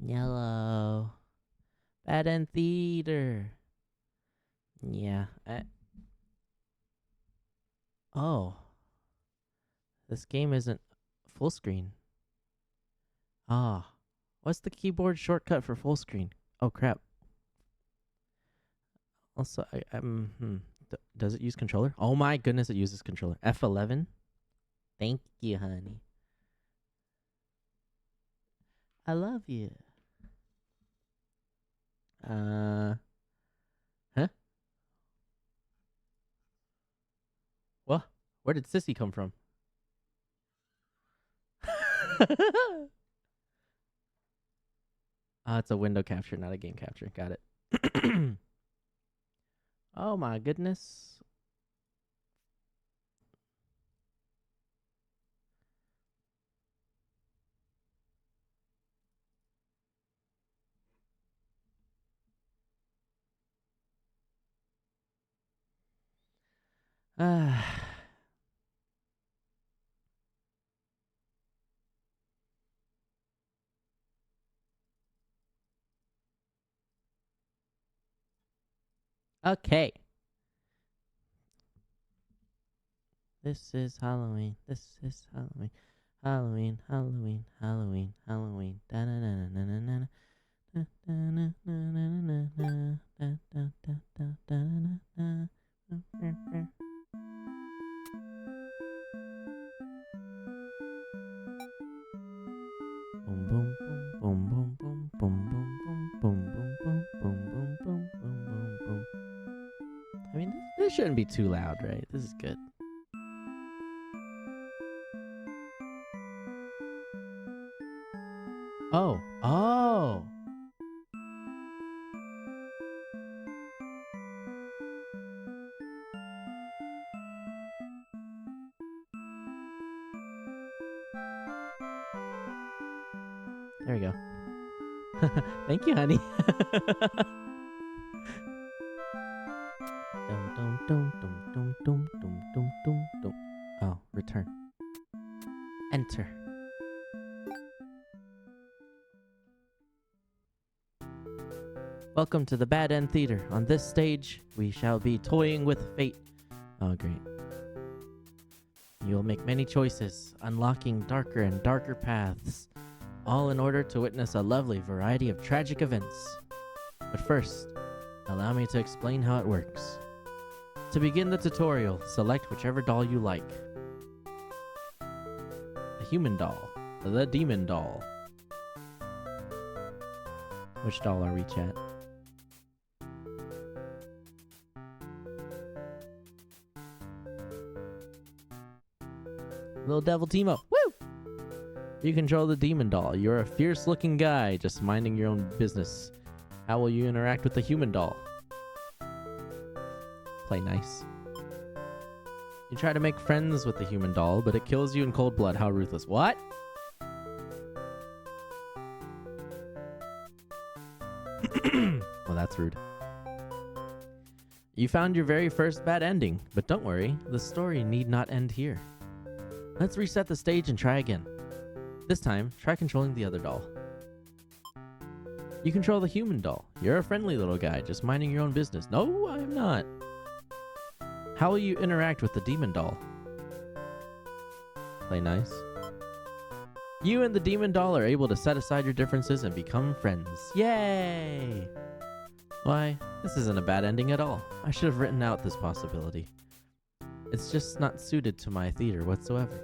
Nyallo. Bad End Theater. Yeah. Oh. This game isn't full screen. Ah. What's the keyboard shortcut for full screen? Oh, crap. Also, does it use controller? Oh my goodness, it uses controller. F11? Thank you, honey. I love you. Huh? What? Where did Sissy come from? It's a window capture, not a game capture. Got it. Oh my goodness. Okay. This is Halloween. This is Halloween. Halloween, Halloween, Halloween, Halloween. Boom boom boom boom boom boom boom boom boom boom boom boom boom boom boom boom. I mean, this shouldn't be too loud, right? This is good. Oh, oh. There we go. Thank you, honey. Oh, return. Enter. Welcome to the Bad End Theater. On this stage, we shall be toying with fate. Oh, great. You will make many choices, unlocking darker and darker paths, all in order to witness a lovely variety of tragic events. But first, allow me to explain how it works. To begin the tutorial, select whichever doll you like. The human doll, the demon doll. Which doll are we, chat? Little Devil Timo. Woo! You control the demon doll. You're a fierce-looking guy, just minding your own business. How will you interact with the human doll? Play nice. You try to make friends with the human doll, but it kills you in cold blood. How ruthless. What? Well, that's rude. You found your very first bad ending, but don't worry, the story need not end here. Let's reset the stage and try again. This time, try controlling the other doll. You control the human doll. You're a friendly little guy, just minding your own business. No, I'm not. How will you interact with the demon doll? Play nice. You and the demon doll are able to set aside your differences and become friends. Yay! Why, this isn't a bad ending at all. I should have written out this possibility. It's just not suited to my theater whatsoever.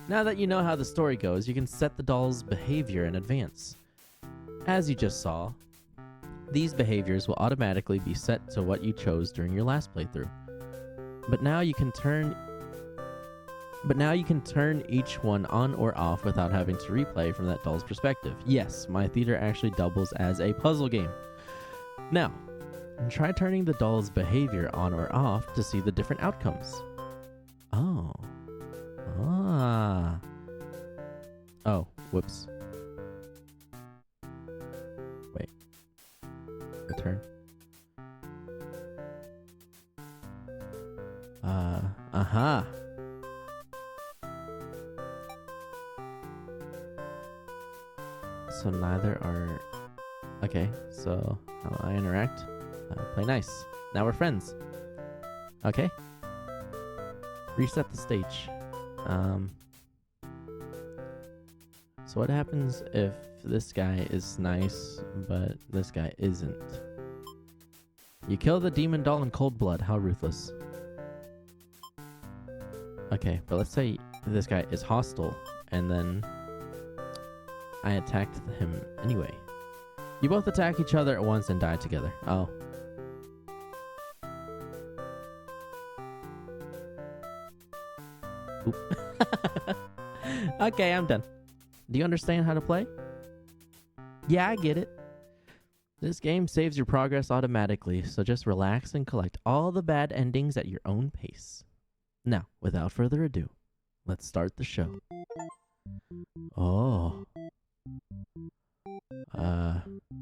Now that you know how the story goes, you can set the doll's behavior in advance. As you just saw, these behaviors will automatically be set to what you chose during your last playthrough. But now you can turn each one on or off without having to replay from that doll's perspective. Yes, my theater actually doubles as a puzzle game. Now, try turning the doll's behavior on or off to see the different outcomes. Oh. Ah. Oh, whoops. Wait. Return. Uh-huh. So neither are... Okay, so how I interact? Play nice. Now we're friends. Okay. Reset the stage. So what happens if this guy is nice, but this guy isn't? You kill the demon doll in cold blood. How ruthless. Okay, but let's say this guy is hostile, and then I attacked him anyway. You both attack each other at once and die together. Oh. Oop. Okay, I'm done. Do you understand how to play? Yeah, I get it. This game saves your progress automatically, so just relax and collect all the bad endings at your own pace. Now, without further ado, let's start the show. Oh.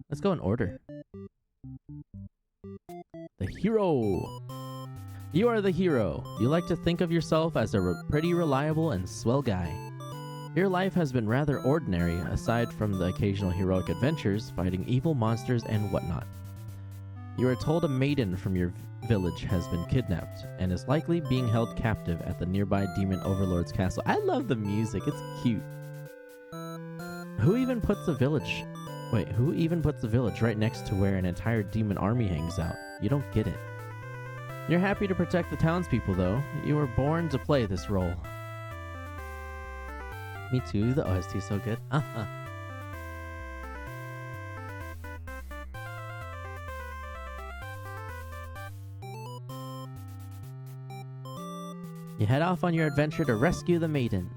Let's go in order. The hero. You are the hero. You like to think of yourself as a pretty reliable and swell guy. Your life has been rather ordinary, aside from the occasional heroic adventures, fighting evil monsters and whatnot. You are told a maiden from your village has been kidnapped, and is likely being held captive at the nearby demon Overlord's castle. I love the music, it's cute. Who even puts a village right next to where an entire demon army hangs out? You don't get it. You're happy to protect the townspeople, though. You were born to play this role. Me too, the OST is so good. You head off on your adventure to rescue the maiden.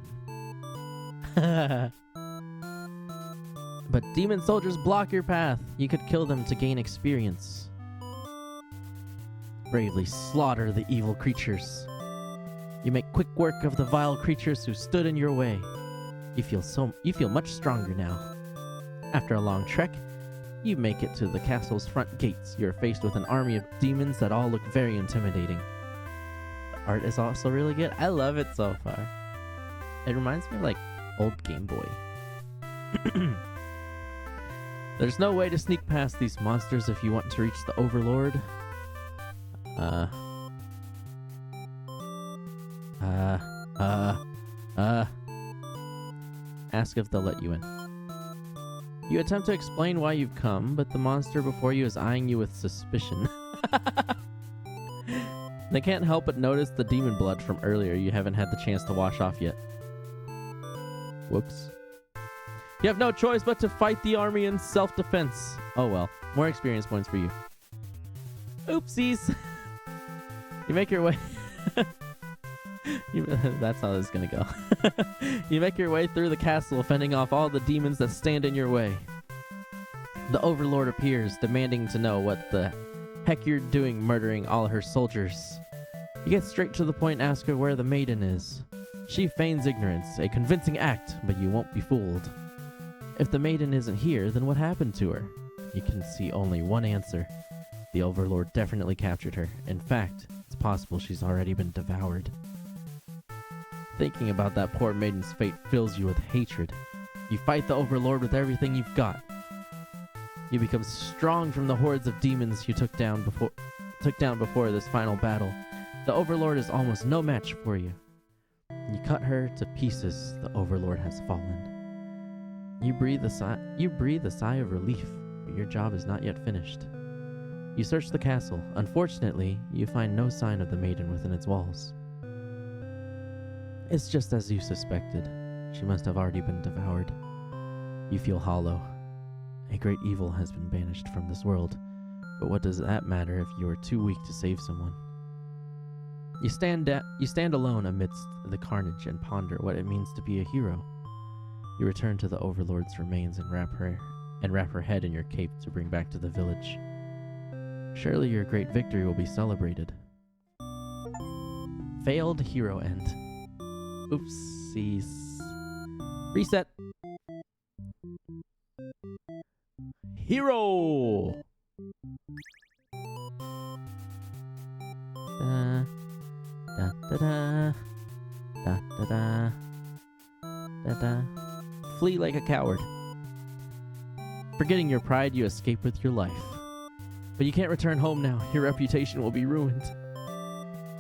But demon soldiers block your path. You could kill them to gain experience. Bravely slaughter the evil creatures. You make quick work of the vile creatures who stood in your way. You feel much stronger now. After a long trek, you make it to the castle's front gates. You're faced with an army of demons that all look very intimidating. The art is also really good. I love it so far. It reminds me of like old Game Boy. There's no way to sneak past these monsters if you want to reach the Overlord. Ask if they'll let you in. You attempt to explain why you've come, but the monster before you is eyeing you with suspicion. They can't help but notice the demon blood from earlier you haven't had the chance to wash off yet. Whoops. You have no choice but to fight the army in self-defense. Oh well, more experience points for you. Oopsies. You make your way... That's how this is gonna go. You make your way through the castle, fending off all the demons that stand in your way. The Overlord appears, demanding to know what the heck you're doing murdering all her soldiers. You get straight to the point and ask her where the maiden is. She feigns ignorance, a convincing act, but you won't be fooled. If the maiden isn't here, then what happened to her? You can see only one answer. The Overlord definitely captured her. In fact, it's possible she's already been devoured. Thinking about that poor maiden's fate fills you with hatred. You fight the Overlord with everything you've got. You become strong from the hordes of demons you took down before this final battle. The Overlord is almost no match for you. You cut her to pieces. The Overlord has fallen. You breathe a sigh of relief, but your job is not yet finished. You search the castle. Unfortunately, you find no sign of the maiden within its walls. It's just as you suspected. She must have already been devoured. You feel hollow. A great evil has been banished from this world, but what does that matter if you are too weak to save someone? You stand alone amidst the carnage and ponder what it means to be a hero. You return to the Overlord's remains and wrap her head in your cape to bring back to the village. Surely your great victory will be celebrated. Failed hero end. Oopsies. Reset. Hero! Da da da da da da da da da. Flee like a coward. Forgetting your pride, you escape with your life. But you can't return home now. Your reputation will be ruined.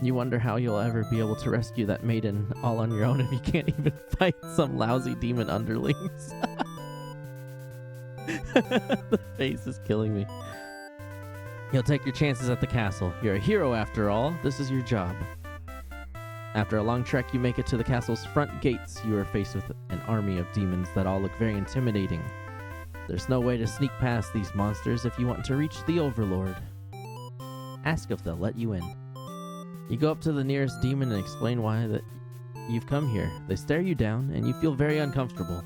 You wonder how you'll ever be able to rescue that maiden all on your own if you can't even fight some lousy demon underlings. The face is killing me. You'll take your chances at the castle. You're a hero after all. This is your job. After a long trek, you make it to the castle's front gates. You are faced with an army of demons that all look very intimidating. There's no way to sneak past these monsters if you want to reach the Overlord. Ask if they'll let you in. You go up to the nearest demon and explain why that you've come here. They stare you down and you feel very uncomfortable.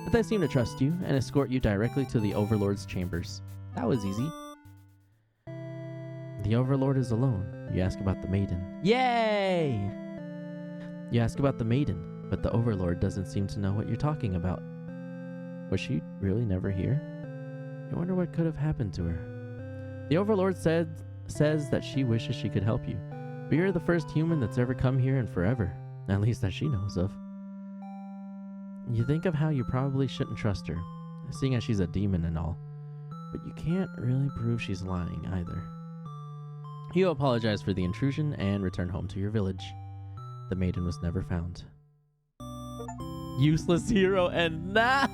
But they seem to trust you and escort you directly to the Overlord's chambers. That was easy. The Overlord is alone. You ask about the maiden. Yay! You ask about the maiden, but the Overlord doesn't seem to know what you're talking about. Was she really never here? You wonder what could have happened to her. The Overlord says that she wishes she could help you, but you're the first human that's ever come here in forever, at least that she knows of. You think of how you probably shouldn't trust her, seeing as she's a demon and all, but you can't really prove she's lying either. You apologize for the intrusion and return home to your village. The maiden was never found. Useless hero and now.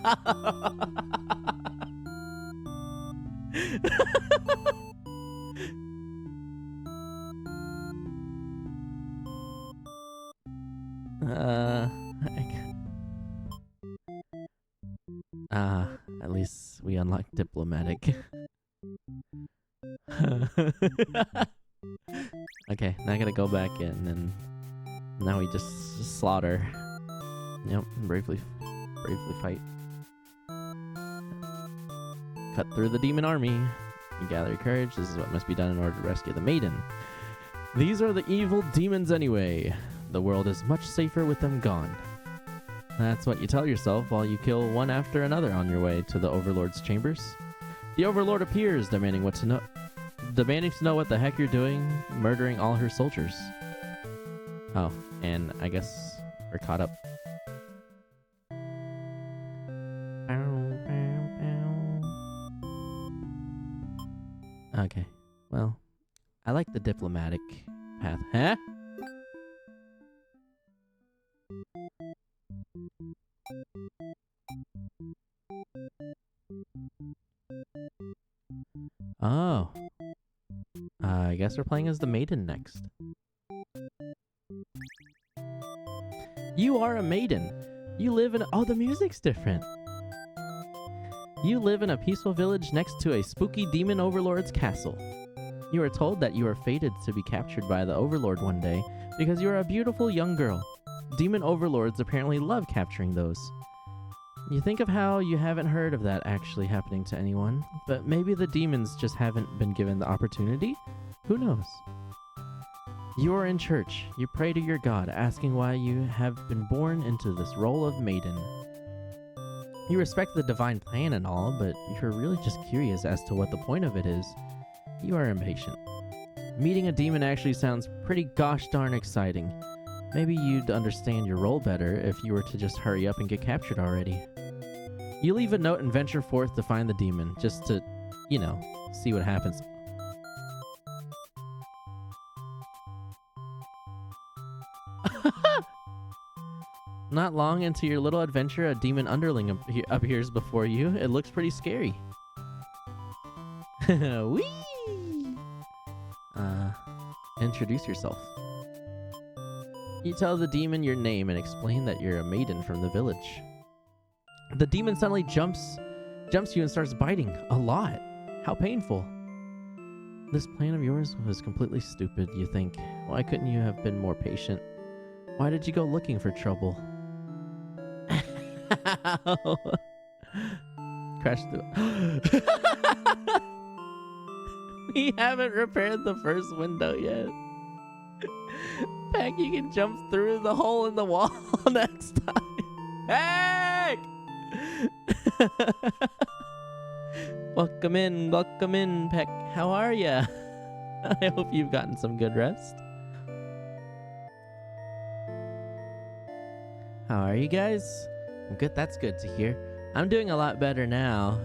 At least we unlocked diplomatic. Okay, now I gotta go back in, and now we just slaughter. Yep, bravely fight. Cut through the demon army. You gather your courage. This is what must be done in order to rescue the maiden. These are the evil demons anyway. The world is much safer with them gone. That's what you tell yourself while you kill one after another on your way to the Overlord's chambers. The Overlord appears, demanding to know what the heck you're doing, murdering all her soldiers. Oh, and I guess we're caught up. Okay, well, I like the diplomatic path. Huh? Oh. I guess we're playing as the maiden next. You are a maiden. You live in... Oh, the music's different. You live in a peaceful village next to a spooky demon overlord's castle. You are told that you are fated to be captured by the Overlord one day because you are a beautiful young girl. Demon overlords apparently love capturing those. You think of how you haven't heard of that actually happening to anyone, but maybe the demons just haven't been given the opportunity? Who knows? You are in church. You pray to your God, asking why you have been born into this role of maiden. You respect the divine plan and all, but you're really just curious as to what the point of it is. You are impatient. Meeting a demon actually sounds pretty gosh darn exciting. Maybe you'd understand your role better if you were to just hurry up and get captured already. You leave a note and venture forth to find the demon, just to, you know, see what happens. Not long into your little adventure, a demon underling appears before you. It looks pretty scary. Whee! Introduce yourself. You tell the demon your name and explain that you're a maiden from the village. The demon suddenly jumps you and starts biting. A lot. How painful. This plan of yours was completely stupid, you think. Why couldn't you have been more patient? Why did you go looking for trouble? Crash through. We haven't repaired the first window yet. Peck, you can jump through the hole in the wall next time. Heck! Welcome in, Peck. How are ya? I hope you've gotten some good rest. How are you guys? Good, that's good to hear. I'm doing a lot better now.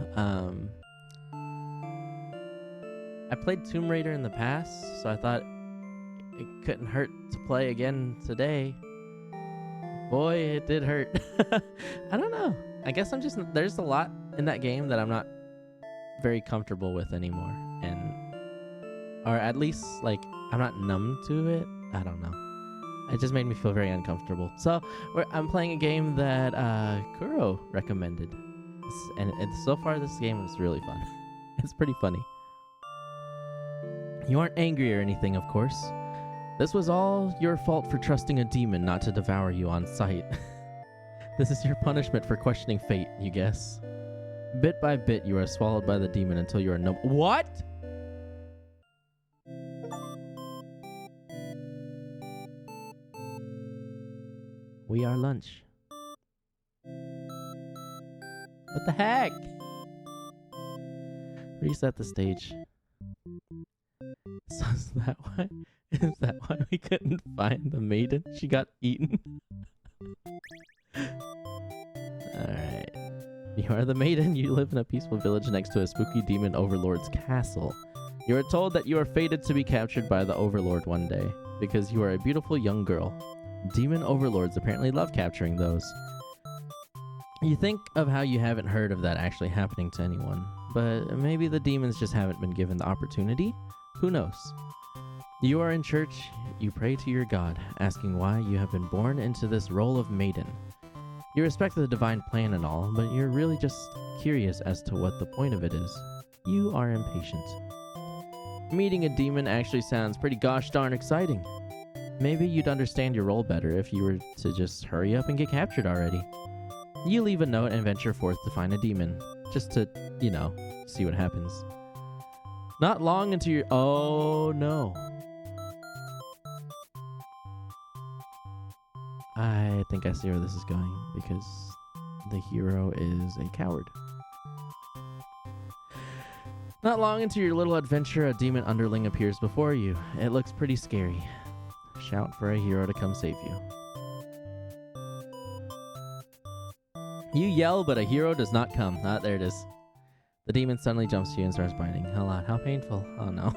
I played Tomb Raider in the past, so I thought it couldn't hurt to play again today. Boy, it did hurt. I don't know. I guess there's a lot in that game that I'm not very comfortable with anymore. Or at least, like, I'm not numb to it. I don't know. It just made me feel very uncomfortable. So, I'm playing a game that Kuro recommended. And so far, this game is really fun. It's pretty funny. You aren't angry or anything, of course. This was all your fault for trusting a demon not to devour you on sight. This is your punishment for questioning fate, you guess. Bit by bit, you are swallowed by the demon until you are no— What?! We are lunch. What the heck? Reset the stage. So is that why we couldn't find the maiden? She got eaten. Alright. You are the maiden. You live in a peaceful village next to a spooky demon overlord's castle. You are told that you are fated to be captured by the overlord one day, because you are a beautiful young girl. Demon overlords apparently love capturing those. You think of how you haven't heard of that actually happening to anyone, but maybe the demons just haven't been given the opportunity? Who knows? You are in church, you pray to your God, asking why you have been born into this role of maiden. You respect the divine plan and all, but you're really just curious as to what the point of it is. You are impatient. Meeting a demon actually sounds pretty gosh darn exciting. Maybe you'd understand your role better if you were to just hurry up and get captured already. You leave a note and venture forth to find a demon, just to, see what happens. Not long into your— Oh no. I think I see where this is going, because the hero is a coward. Not long into your little adventure, a demon underling appears before you. It looks pretty scary. Shout for a hero to come save you. You yell, but a hero does not come. Ah, there it is. The demon suddenly jumps to you and starts biting. A lot. How painful. Oh no.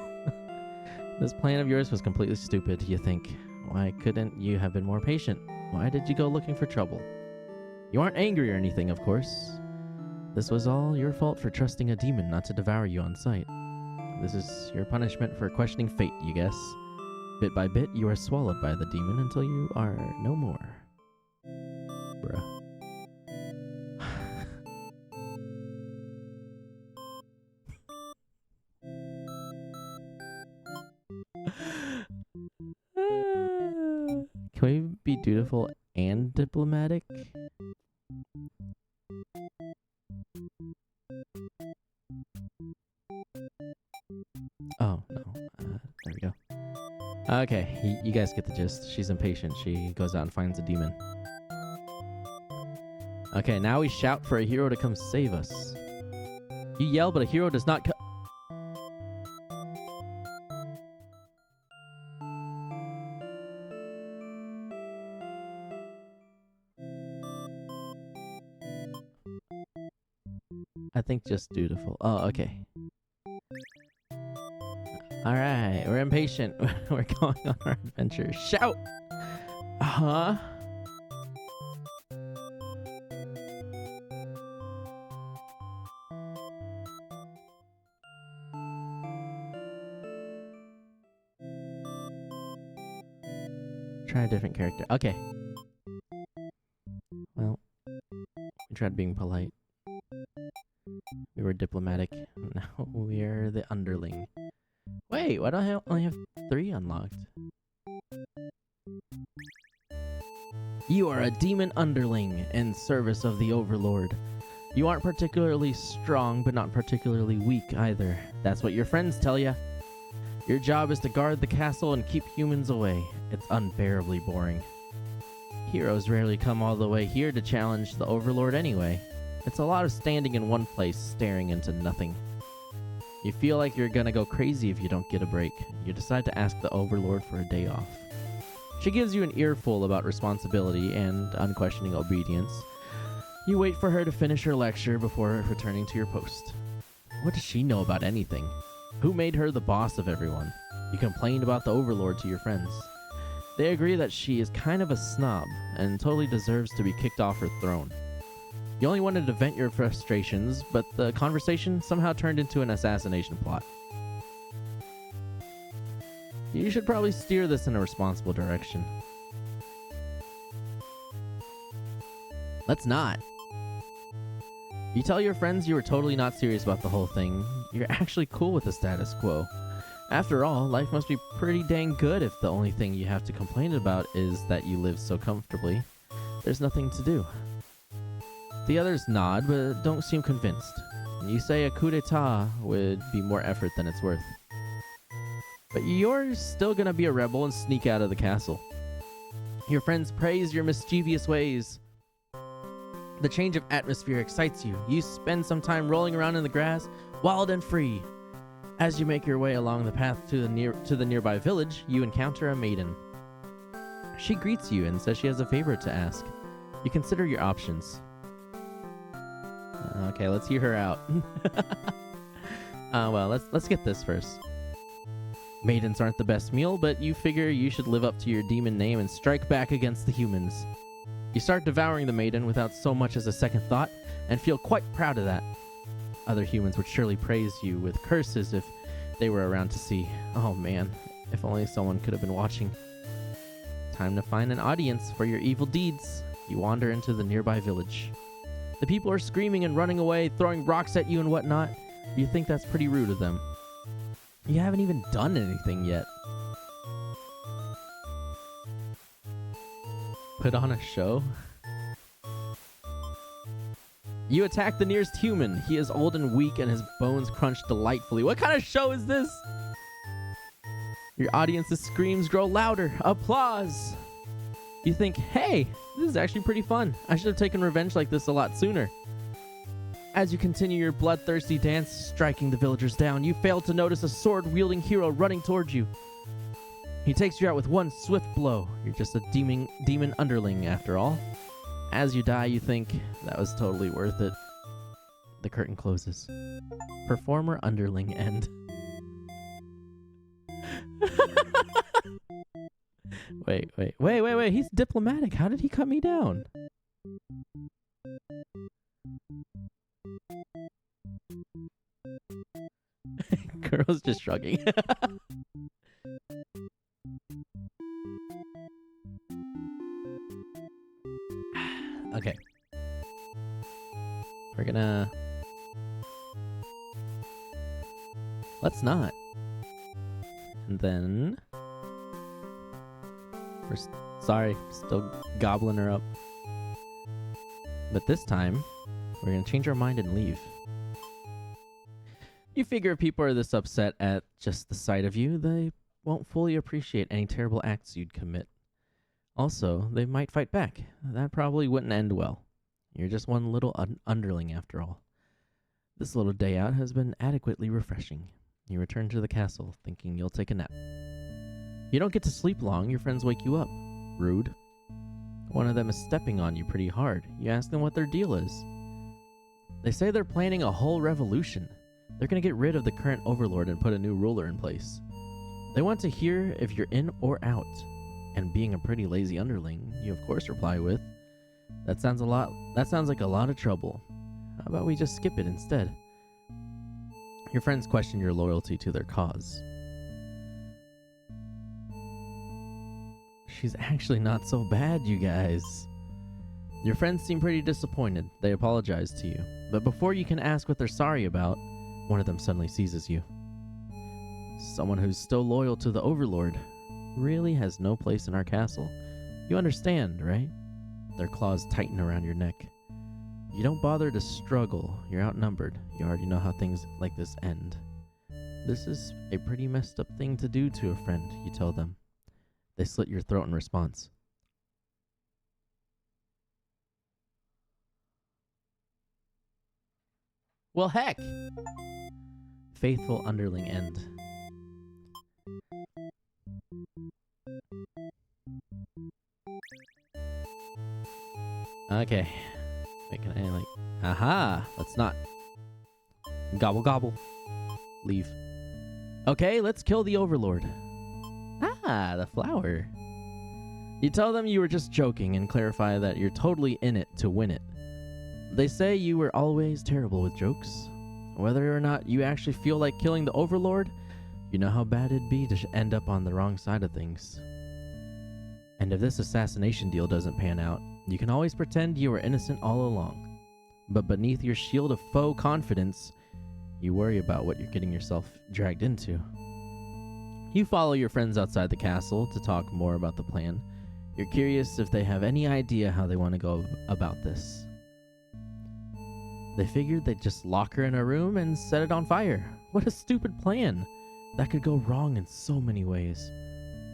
This plan of yours was completely stupid, you think. Why couldn't you have been more patient? Why did you go looking for trouble? You aren't angry or anything, of course. This was all your fault for trusting a demon not to devour you on sight. This is your punishment for questioning fate, you guess. Bit by bit, you are swallowed by the demon until you are no more. Bruh. Can we be dutiful and diplomatic? Oh, no. There we go. Okay, you guys get the gist. She's impatient. She goes out and finds a demon. Okay, now we shout for a hero to come save us. You yell, but a hero does not come. I think just dutiful. Oh, okay. Alright, we're impatient. We're going on our adventure. Shout! Uh-huh. Try a different character. Okay. Well, we tried being polite. We were diplomatic. Now we're the Underling. Wait, why do I only have 3 unlocked? You are a demon underling in service of the Overlord. You aren't particularly strong, but not particularly weak either. That's what your friends tell ya. Your job is to guard the castle and keep humans away. It's unbearably boring. Heroes rarely come all the way here to challenge the Overlord anyway. It's a lot of standing in one place, staring into nothing. You feel like you're gonna go crazy if you don't get a break. You decide to ask the Overlord for a day off. She gives you an earful about responsibility and unquestioning obedience. You wait for her to finish her lecture before returning to your post. What does she know about anything? Who made her the boss of everyone? You complained about the Overlord to your friends. They agree that she is kind of a snob and totally deserves to be kicked off her throne. You only wanted to vent your frustrations, but the conversation somehow turned into an assassination plot. You should probably steer this in a responsible direction. Let's not. You tell your friends you were totally not serious about the whole thing. You're actually cool with the status quo. After all, life must be pretty dang good if the only thing you have to complain about is that you live so comfortably. There's nothing to do. The others nod, but don't seem convinced. You say a coup d'etat would be more effort than it's worth. But you're still gonna be a rebel and sneak out of the castle. Your friends praise your mischievous ways. The change of atmosphere excites you. You spend some time rolling around in the grass, wild and free. As you make your way along the path to the nearby village, you encounter a maiden. She greets you and says she has a favor to ask. You consider your options. Okay, let's hear her out. Well, let's get this first. Maidens aren't the best meal, but you figure you should live up to your demon name and strike back against the humans. You start devouring the maiden without so much as a second thought, and feel quite proud of that. Other humans would surely praise you with curses if they were around to see. Oh man, if only someone could have been watching. Time to find an audience for your evil deeds. You wander into the nearby village. The people are screaming and running away, throwing rocks at you and whatnot. You think that's pretty rude of them. You haven't even done anything yet. Put on a show? You attack the nearest human. He is old and weak and his bones crunch delightfully. What kind of show is this? Your audience's screams grow louder. Applause! You think, hey, this is actually pretty fun. I should have taken revenge like this a lot sooner. As you continue your bloodthirsty dance, striking the villagers down, you fail to notice a sword-wielding hero running towards you. He takes you out with one swift blow. You're just a demon underling after all. As you die, you think, that was totally worth it. The curtain closes. Performer underling end. Wait. He's diplomatic. How did he cut me down? Girl's just shrugging. Okay. We're gonna... Let's not. And then... Sorry, still gobbling her up. But this time, we're gonna change our mind and leave. You figure if people are this upset at just the sight of you, they won't fully appreciate any terrible acts you'd commit. Also, they might fight back. That probably wouldn't end well. You're just one little underling after all. This little day out has been adequately refreshing. You return to the castle, thinking you'll take a nap. You don't get to sleep long, your friends wake you up. Rude. One of them is stepping on you pretty hard. You ask them what their deal is. They say they're planning a whole revolution. They're going to get rid of the current Overlord and put a new ruler in place. They want to hear if you're in or out. And being a pretty lazy underling, you of course reply with, That sounds like a lot of trouble. How about we just skip it instead? Your friends question your loyalty to their cause. She's actually not so bad, you guys. Your friends seem pretty disappointed. They apologize to you. But before you can ask what they're sorry about, one of them suddenly seizes you. Someone who's still loyal to the Overlord really has no place in our castle. You understand, right? Their claws tighten around your neck. You don't bother to struggle. You're outnumbered. You already know how things like this end. This is a pretty messed up thing to do to a friend, you tell them. They slit your throat in response. Well, heck! Faithful underling end. Okay. Wait, can I like... Aha! Let's not. Gobble gobble. Leave. Okay, let's kill the Overlord. Ah, the flower. You tell them you were just joking and clarify that you're totally in it to win it. They say you were always terrible with jokes. Whether or not you actually feel like killing the Overlord, you know how bad it'd be to end up on the wrong side of things. And if this assassination deal doesn't pan out, you can always pretend you were innocent all along. But beneath your shield of faux confidence, you worry about what you're getting yourself dragged into. You follow your friends outside the castle to talk more about the plan. You're curious if they have any idea how they want to go about this. They figured they'd just lock her in a room and set it on fire. What a stupid plan! That could go wrong in so many ways.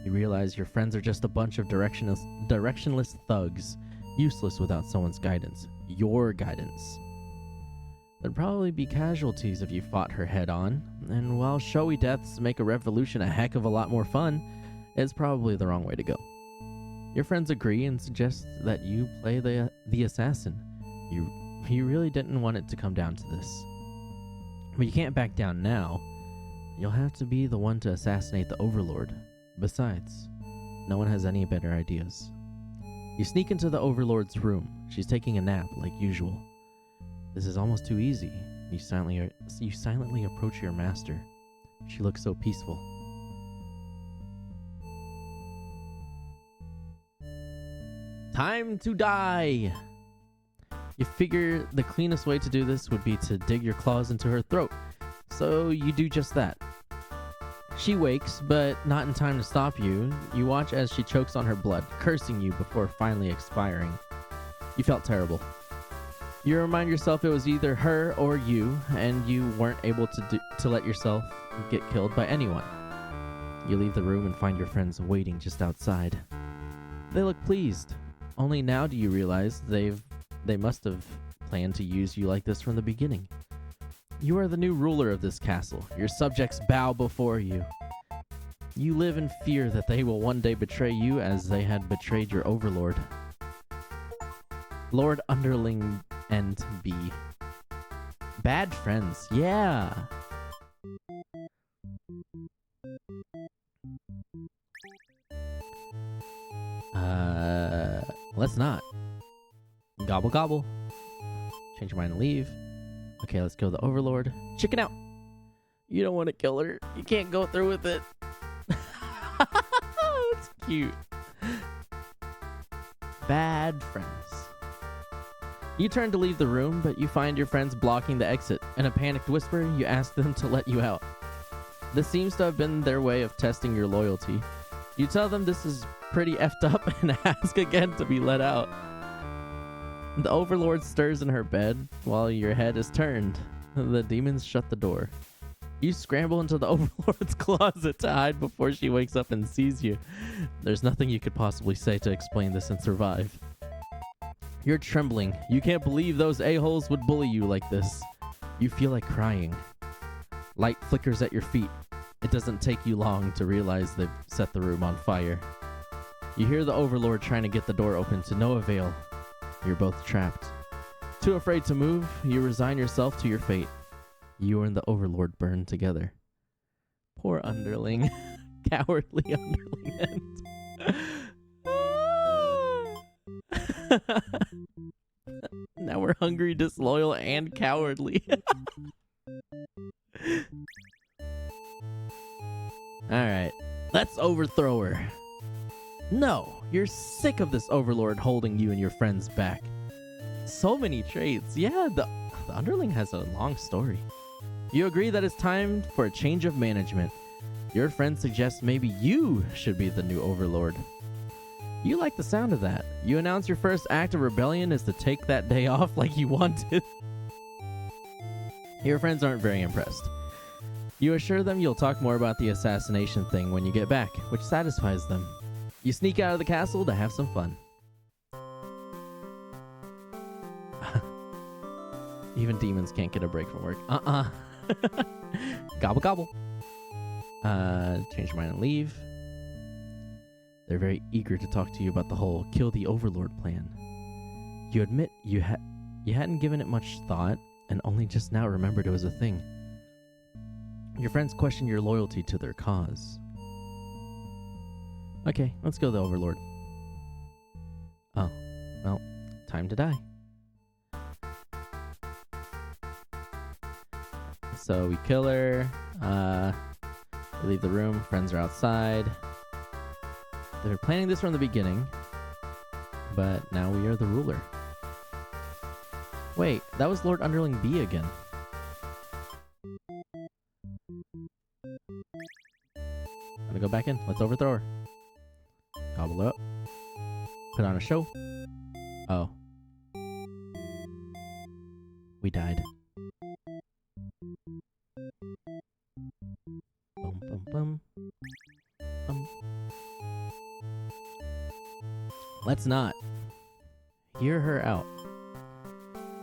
You realize your friends are just a bunch of directionless thugs, useless without someone's guidance. Your guidance. There'd probably be casualties if you fought her head on, and while showy deaths make a revolution a heck of a lot more fun, it's probably the wrong way to go. Your friends agree and suggest that you play the assassin. You really didn't want it to come down to this. But you can't back down now. You'll have to be the one to assassinate the Overlord. Besides, no one has any better ideas. You sneak into the Overlord's room. She's taking a nap, like usual. This is almost too easy. You silently approach your master. She looks so peaceful. Time to die! You figure the cleanest way to do this would be to dig your claws into her throat. So you do just that. She wakes, but not in time to stop you. You watch as she chokes on her blood, cursing you before finally expiring. You felt terrible. You remind yourself it was either her or you, and you weren't able to let yourself get killed by anyone. You leave the room and find your friends waiting just outside. They look pleased. Only now do you realize they must have planned to use you like this from the beginning. You are the new ruler of this castle. Your subjects bow before you. You live in fear that they will one day betray you as they had betrayed your Overlord. Lord Underling and B. Bad friends, yeah. Let's not. Gobble gobble. Change your mind and leave. Okay, let's kill the Overlord. Chicken out. You don't want to kill her. You can't go through with it. That's cute. Bad friends. You turn to leave the room, but you find your friends blocking the exit. In a panicked whisper, you ask them to let you out. This seems to have been their way of testing your loyalty. You tell them this is pretty effed up and ask again to be let out. The Overlord stirs in her bed while your head is turned. The demons shut the door. You scramble into the Overlord's closet to hide before she wakes up and sees you. There's nothing you could possibly say to explain this and survive. You're trembling. You can't believe those a-holes would bully you like this. You feel like crying. Light flickers at your feet. It doesn't take you long to realize they've set the room on fire. You hear the Overlord trying to get the door open to no avail. You're both trapped. Too afraid to move, you resign yourself to your fate. You and the Overlord burn together. Poor Underling. Cowardly Underling. Now we're hungry, disloyal, and cowardly. Alright, let's overthrow her. No, you're sick of this Overlord holding you and your friends back. So many traits. Yeah, the Underling has a long story. You agree that it's time for a change of management. Your friend suggests maybe you should be the new Overlord. You like the sound of that. You announce your first act of rebellion is to take that day off like you wanted. Your friends aren't very impressed. You assure them you'll talk more about the assassination thing when you get back, which satisfies them. You sneak out of the castle to have some fun. Even demons can't get a break from work. Gobble gobble. Change your mind and leave. They're very eager to talk to you about the whole kill the Overlord plan. You admit You hadn't given it much thought, and only just now remembered it was a thing. Your friends question your loyalty to their cause. Okay, let's go to the Overlord. Oh, well, time to die. So we kill her, we leave the room, friends are outside. They were planning this from the beginning, but now we are the ruler. Wait, that was Lord Underling B again. Gonna go back in, let's overthrow her. Gobble her up. Put on a show. Oh. We died. Boom, boom, boom. Let's not hear her out.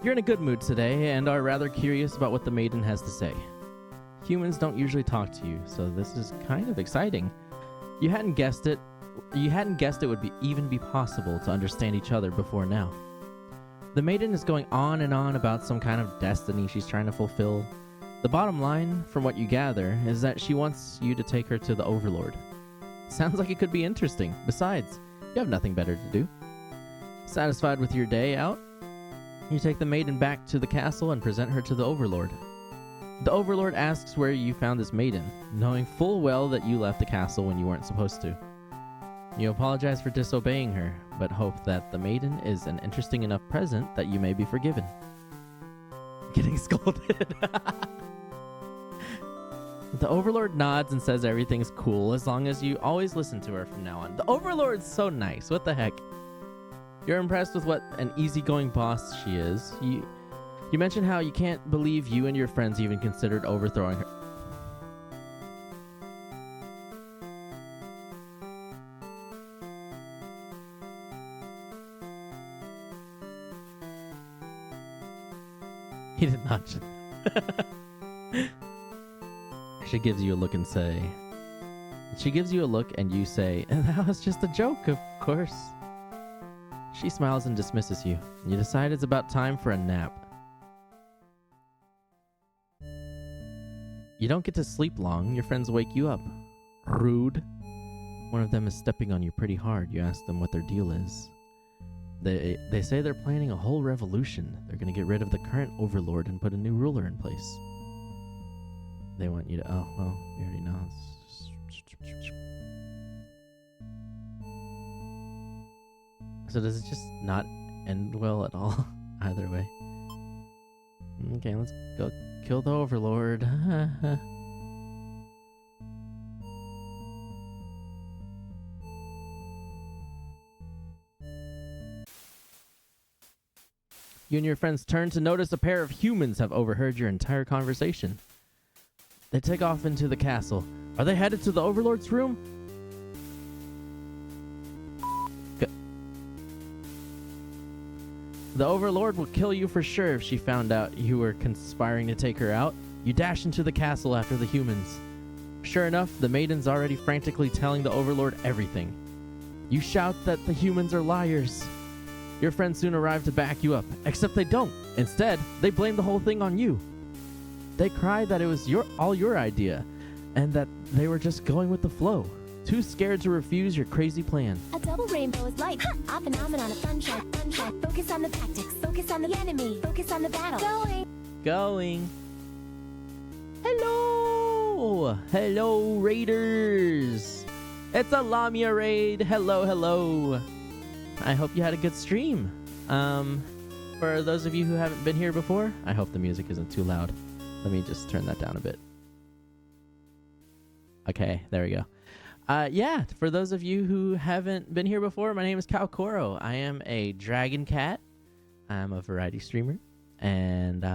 You're in a good mood today and are rather curious about what the Maiden has to say. Humans don't usually talk to you, so this is kind of exciting. You hadn't guessed it would even be possible to understand each other before now. The Maiden is going on and on about some kind of destiny she's trying to fulfill. The bottom line, from what you gather, is that she wants you to take her to the Overlord. Sounds like it could be interesting. Besides, you have nothing better to do. Satisfied with your day out? You take the Maiden back to the castle and present her to the Overlord. The Overlord asks where you found this Maiden, knowing full well that you left the castle when you weren't supposed to. You apologize for disobeying her, but hope that the Maiden is an interesting enough present that you may be forgiven. Getting scolded. The Overlord nods and says everything's cool as long as you always listen to her from now on. The Overlord's so nice. What the heck? You're impressed with what an easygoing boss she is. You mentioned how you can't believe you and your friends even considered overthrowing her. He did not. She gives you a look and say... She gives you a look and you say, that was just a joke, of course. She smiles and dismisses you. You decide it's about time for a nap. You don't get to sleep long. Your friends wake you up. Rude. One of them is stepping on you pretty hard. You ask them what their deal is. They say they're planning a whole revolution. They're going to get rid of the current Overlord and put a new ruler in place. They want you to... Oh, well, we already know. So does it just not end well at all? Either way. Okay, let's go kill the Overlord. You and your friends turn to notice a pair of humans have overheard your entire conversation. They take off into the castle. Are they headed to the Overlord's room? The Overlord will kill you for sure if she found out you were conspiring to take her out. You dash into the castle after the humans. Sure enough, the Maiden's already frantically telling the Overlord everything. You shout that the humans are liars. Your friends soon arrive to back you up, except they don't. Instead, they blame the whole thing on you. They cry that it was all your idea, and that they were just going with the flow. Too scared to refuse your crazy plan. A double rainbow is light. A phenomenon of sunshine. Focus on the tactics. Focus on the enemy. Focus on the battle. Going. Hello, raiders. It's a Lamia raid. Hello. I hope you had a good stream. For those of you who haven't been here before, I hope the music isn't too loud. Let me just turn that down a bit. Okay, there we go. Yeah, for those of you who haven't been here before, my name is Kalkoro. I am a dragon cat. I'm a variety streamer. And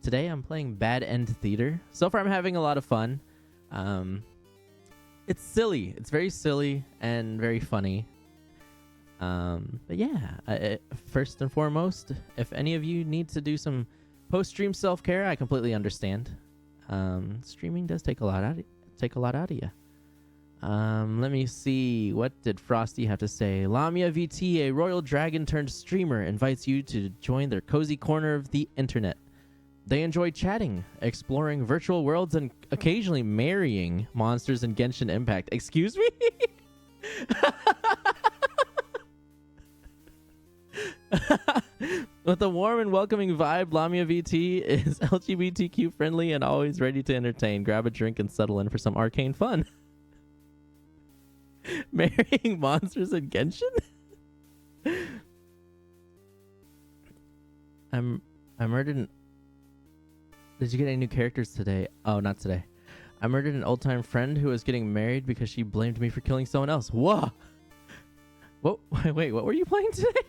today I'm playing Bad End Theater. So far I'm having a lot of fun. It's silly. It's very silly and very funny. But yeah, first and foremost, if any of you need to do some post-stream self-care, I completely understand. Streaming does take a lot out of you. Let me see. What did Frosty have to say? Lamia VT, a royal dragon turned streamer, invites you to join their cozy corner of the internet. They enjoy chatting, exploring virtual worlds, and occasionally marrying monsters in Genshin Impact. Excuse me? With a warm and welcoming vibe, Lamia VT is LGBTQ friendly and always ready to entertain. Grab a drink and settle in for some arcane fun. Marrying monsters in Genshin? I murdered an... Did you get any new characters today? Oh, not today. I murdered an old-time friend who was getting married because she blamed me for killing someone else. Whoa! What? Wait, what were you playing today?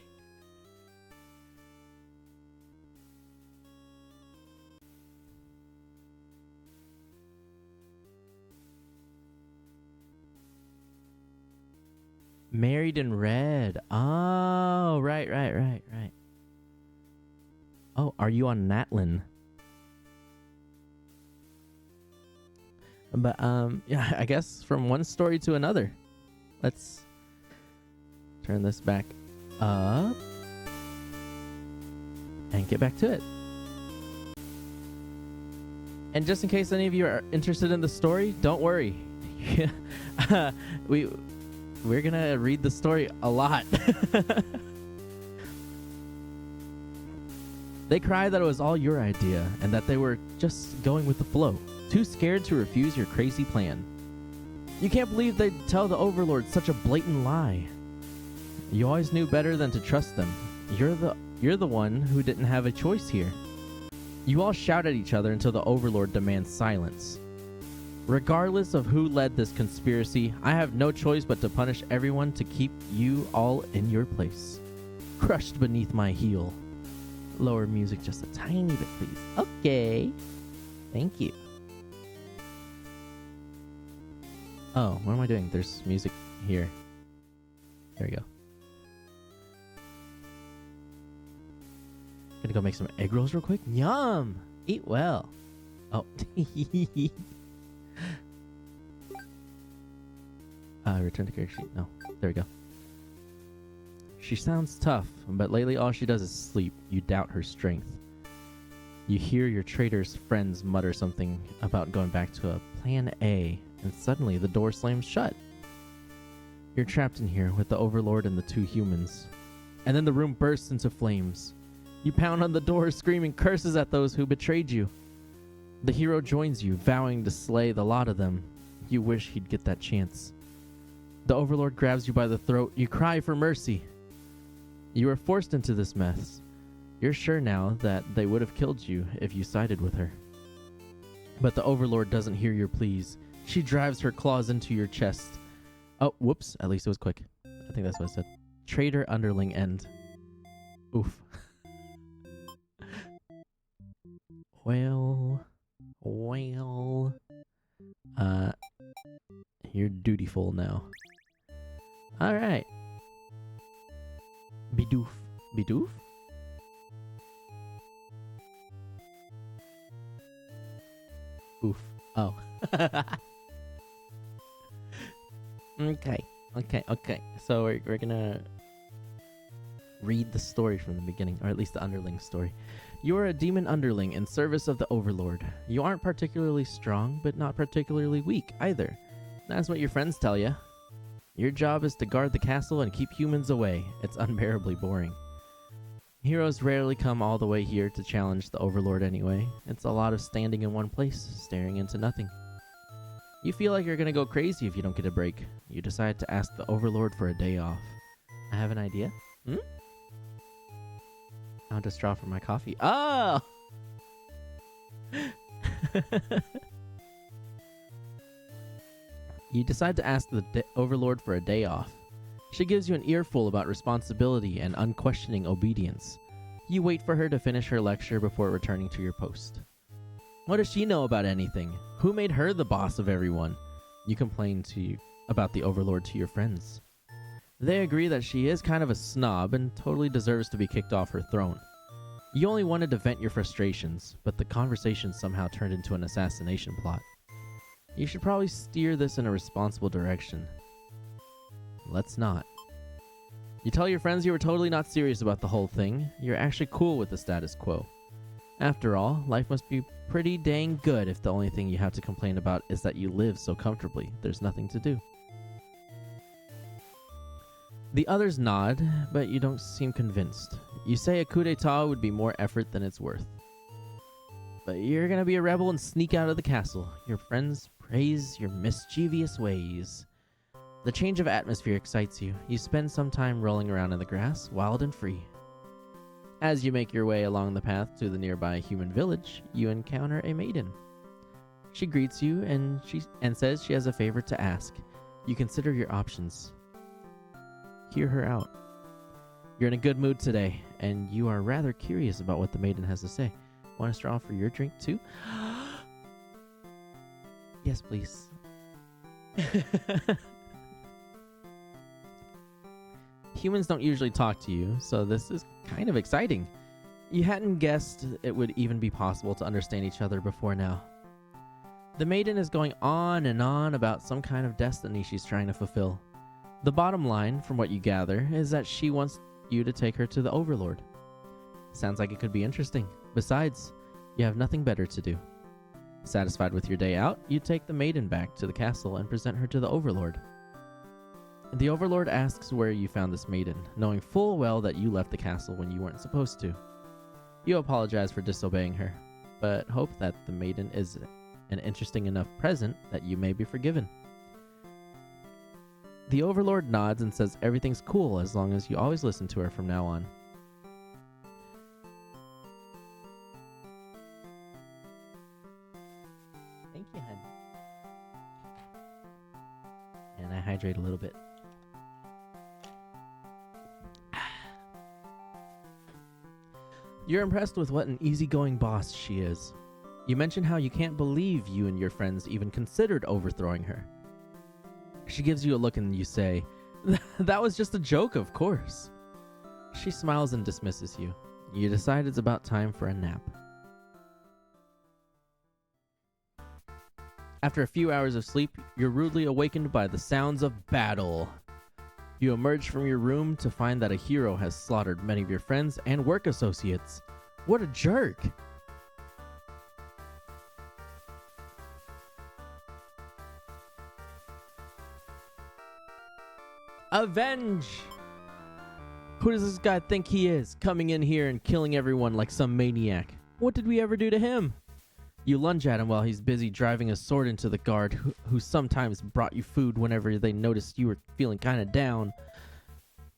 Married in Red. Oh, right. Oh, are you on Natlin? But yeah, I guess from one story to another. Let's turn this back up and get back to it. And just in case any of you are interested in the story, don't worry. We're gonna read the story a lot. They cry that it was all your idea and that they were just going with the flow, too scared to refuse your crazy plan. You can't believe they'd tell the Overlord such a blatant lie. You always knew better than to trust them. You're the one who didn't have a choice here. You all shout at each other until the Overlord demands silence. Regardless of who led this conspiracy, I have no choice but to punish everyone to keep you all in your place. Crushed beneath my heel. Lower music just a tiny bit, please. Okay. Thank you. Oh, what am I doing? There's music here. There we go. Gonna go make some egg rolls real quick. Yum! Eat well. Oh. Return to character sheet. No. There we go. She sounds tough, but lately all she does is sleep. You doubt her strength. You hear your traitor's friends mutter something about going back to a plan A, and suddenly the door slams shut. You're trapped in here with the Overlord and the two humans. And then the room bursts into flames. You pound on the door, screaming curses at those who betrayed you. The hero joins you, vowing to slay the lot of them. You wish he'd get that chance. The Overlord grabs you by the throat. You cry for mercy. You are forced into this mess. You're sure now that they would have killed you if you sided with her. But the Overlord doesn't hear your pleas. She drives her claws into your chest. Oh, whoops. At least it was quick. I think that's what I said. Traitor Underling end. Oof. Well. You're dutiful now. Alright. Bidoof. Bidoof? Oof. Oh. Okay. So we're gonna read the story from the beginning, or at least the Underling story. You are a demon Underling in service of the Overlord. You aren't particularly strong, but not particularly weak either. That's what your friends tell you. Your job is to guard the castle and keep humans away. It's unbearably boring. Heroes rarely come all the way here to challenge the Overlord anyway. It's a lot of standing in one place, staring into nothing. You feel like you're gonna go crazy if you don't get a break. You decide to ask the Overlord for a day off. I have an idea. I'll just draw for my coffee. Oh! You decide to ask the Overlord for a day off. She gives you an earful about responsibility and unquestioning obedience. You wait for her to finish her lecture before returning to your post. What does she know about anything? Who made her the boss of everyone? You complain about the Overlord to your friends. They agree that she is kind of a snob and totally deserves to be kicked off her throne. You only wanted to vent your frustrations, but the conversation somehow turned into an assassination plot. You should probably steer this in a responsible direction. Let's not. You tell your friends you were totally not serious about the whole thing. You're actually cool with the status quo. After all, life must be pretty dang good if the only thing you have to complain about is that you live so comfortably. There's nothing to do. The others nod, but you don't seem convinced. You say a coup d'etat would be more effort than it's worth. But you're gonna be a rebel and sneak out of the castle. Your friends praise your mischievous ways. The change of atmosphere excites you. You spend some time rolling around in the grass, wild and free. As you make your way along the path to the nearby human village, you encounter a maiden. She greets you and says she has a favor to ask. You consider your options. Hear her out. You're in a good mood today, and you are rather curious about what the maiden has to say. Want a straw for your drink too? Yes, please. Humans don't usually talk to you, so this is kind of exciting. You hadn't guessed it would even be possible to understand each other before now. The maiden is going on and on about some kind of destiny she's trying to fulfill. The bottom line, from what you gather, is that she wants you to take her to the Overlord. Sounds like it could be interesting. Besides, you have nothing better to do. Satisfied with your day out, you take the maiden back to the castle and present her to the Overlord. The Overlord asks where you found this maiden, knowing full well that you left the castle when you weren't supposed to. You apologize for disobeying her, but hope that the maiden is an interesting enough present that you may be forgiven. The Overlord nods and says everything's cool as long as you always listen to her from now on. Thank you, hun. And I hydrate a little bit. You're impressed with what an easygoing boss she is. You mention how you can't believe you and your friends even considered overthrowing her. She gives you a look and you say, "That was just a joke, of course." She smiles and dismisses you. You decide it's about time for a nap. After a few hours of sleep, you're rudely awakened by the sounds of battle. You emerge from your room to find that a hero has slaughtered many of your friends and work associates. What a jerk! Avenge! Who does this guy think he is, coming in here and killing everyone like some maniac? What did we ever do to him? You lunge at him while he's busy driving a sword into the guard, who sometimes brought you food whenever they noticed you were feeling kind of down.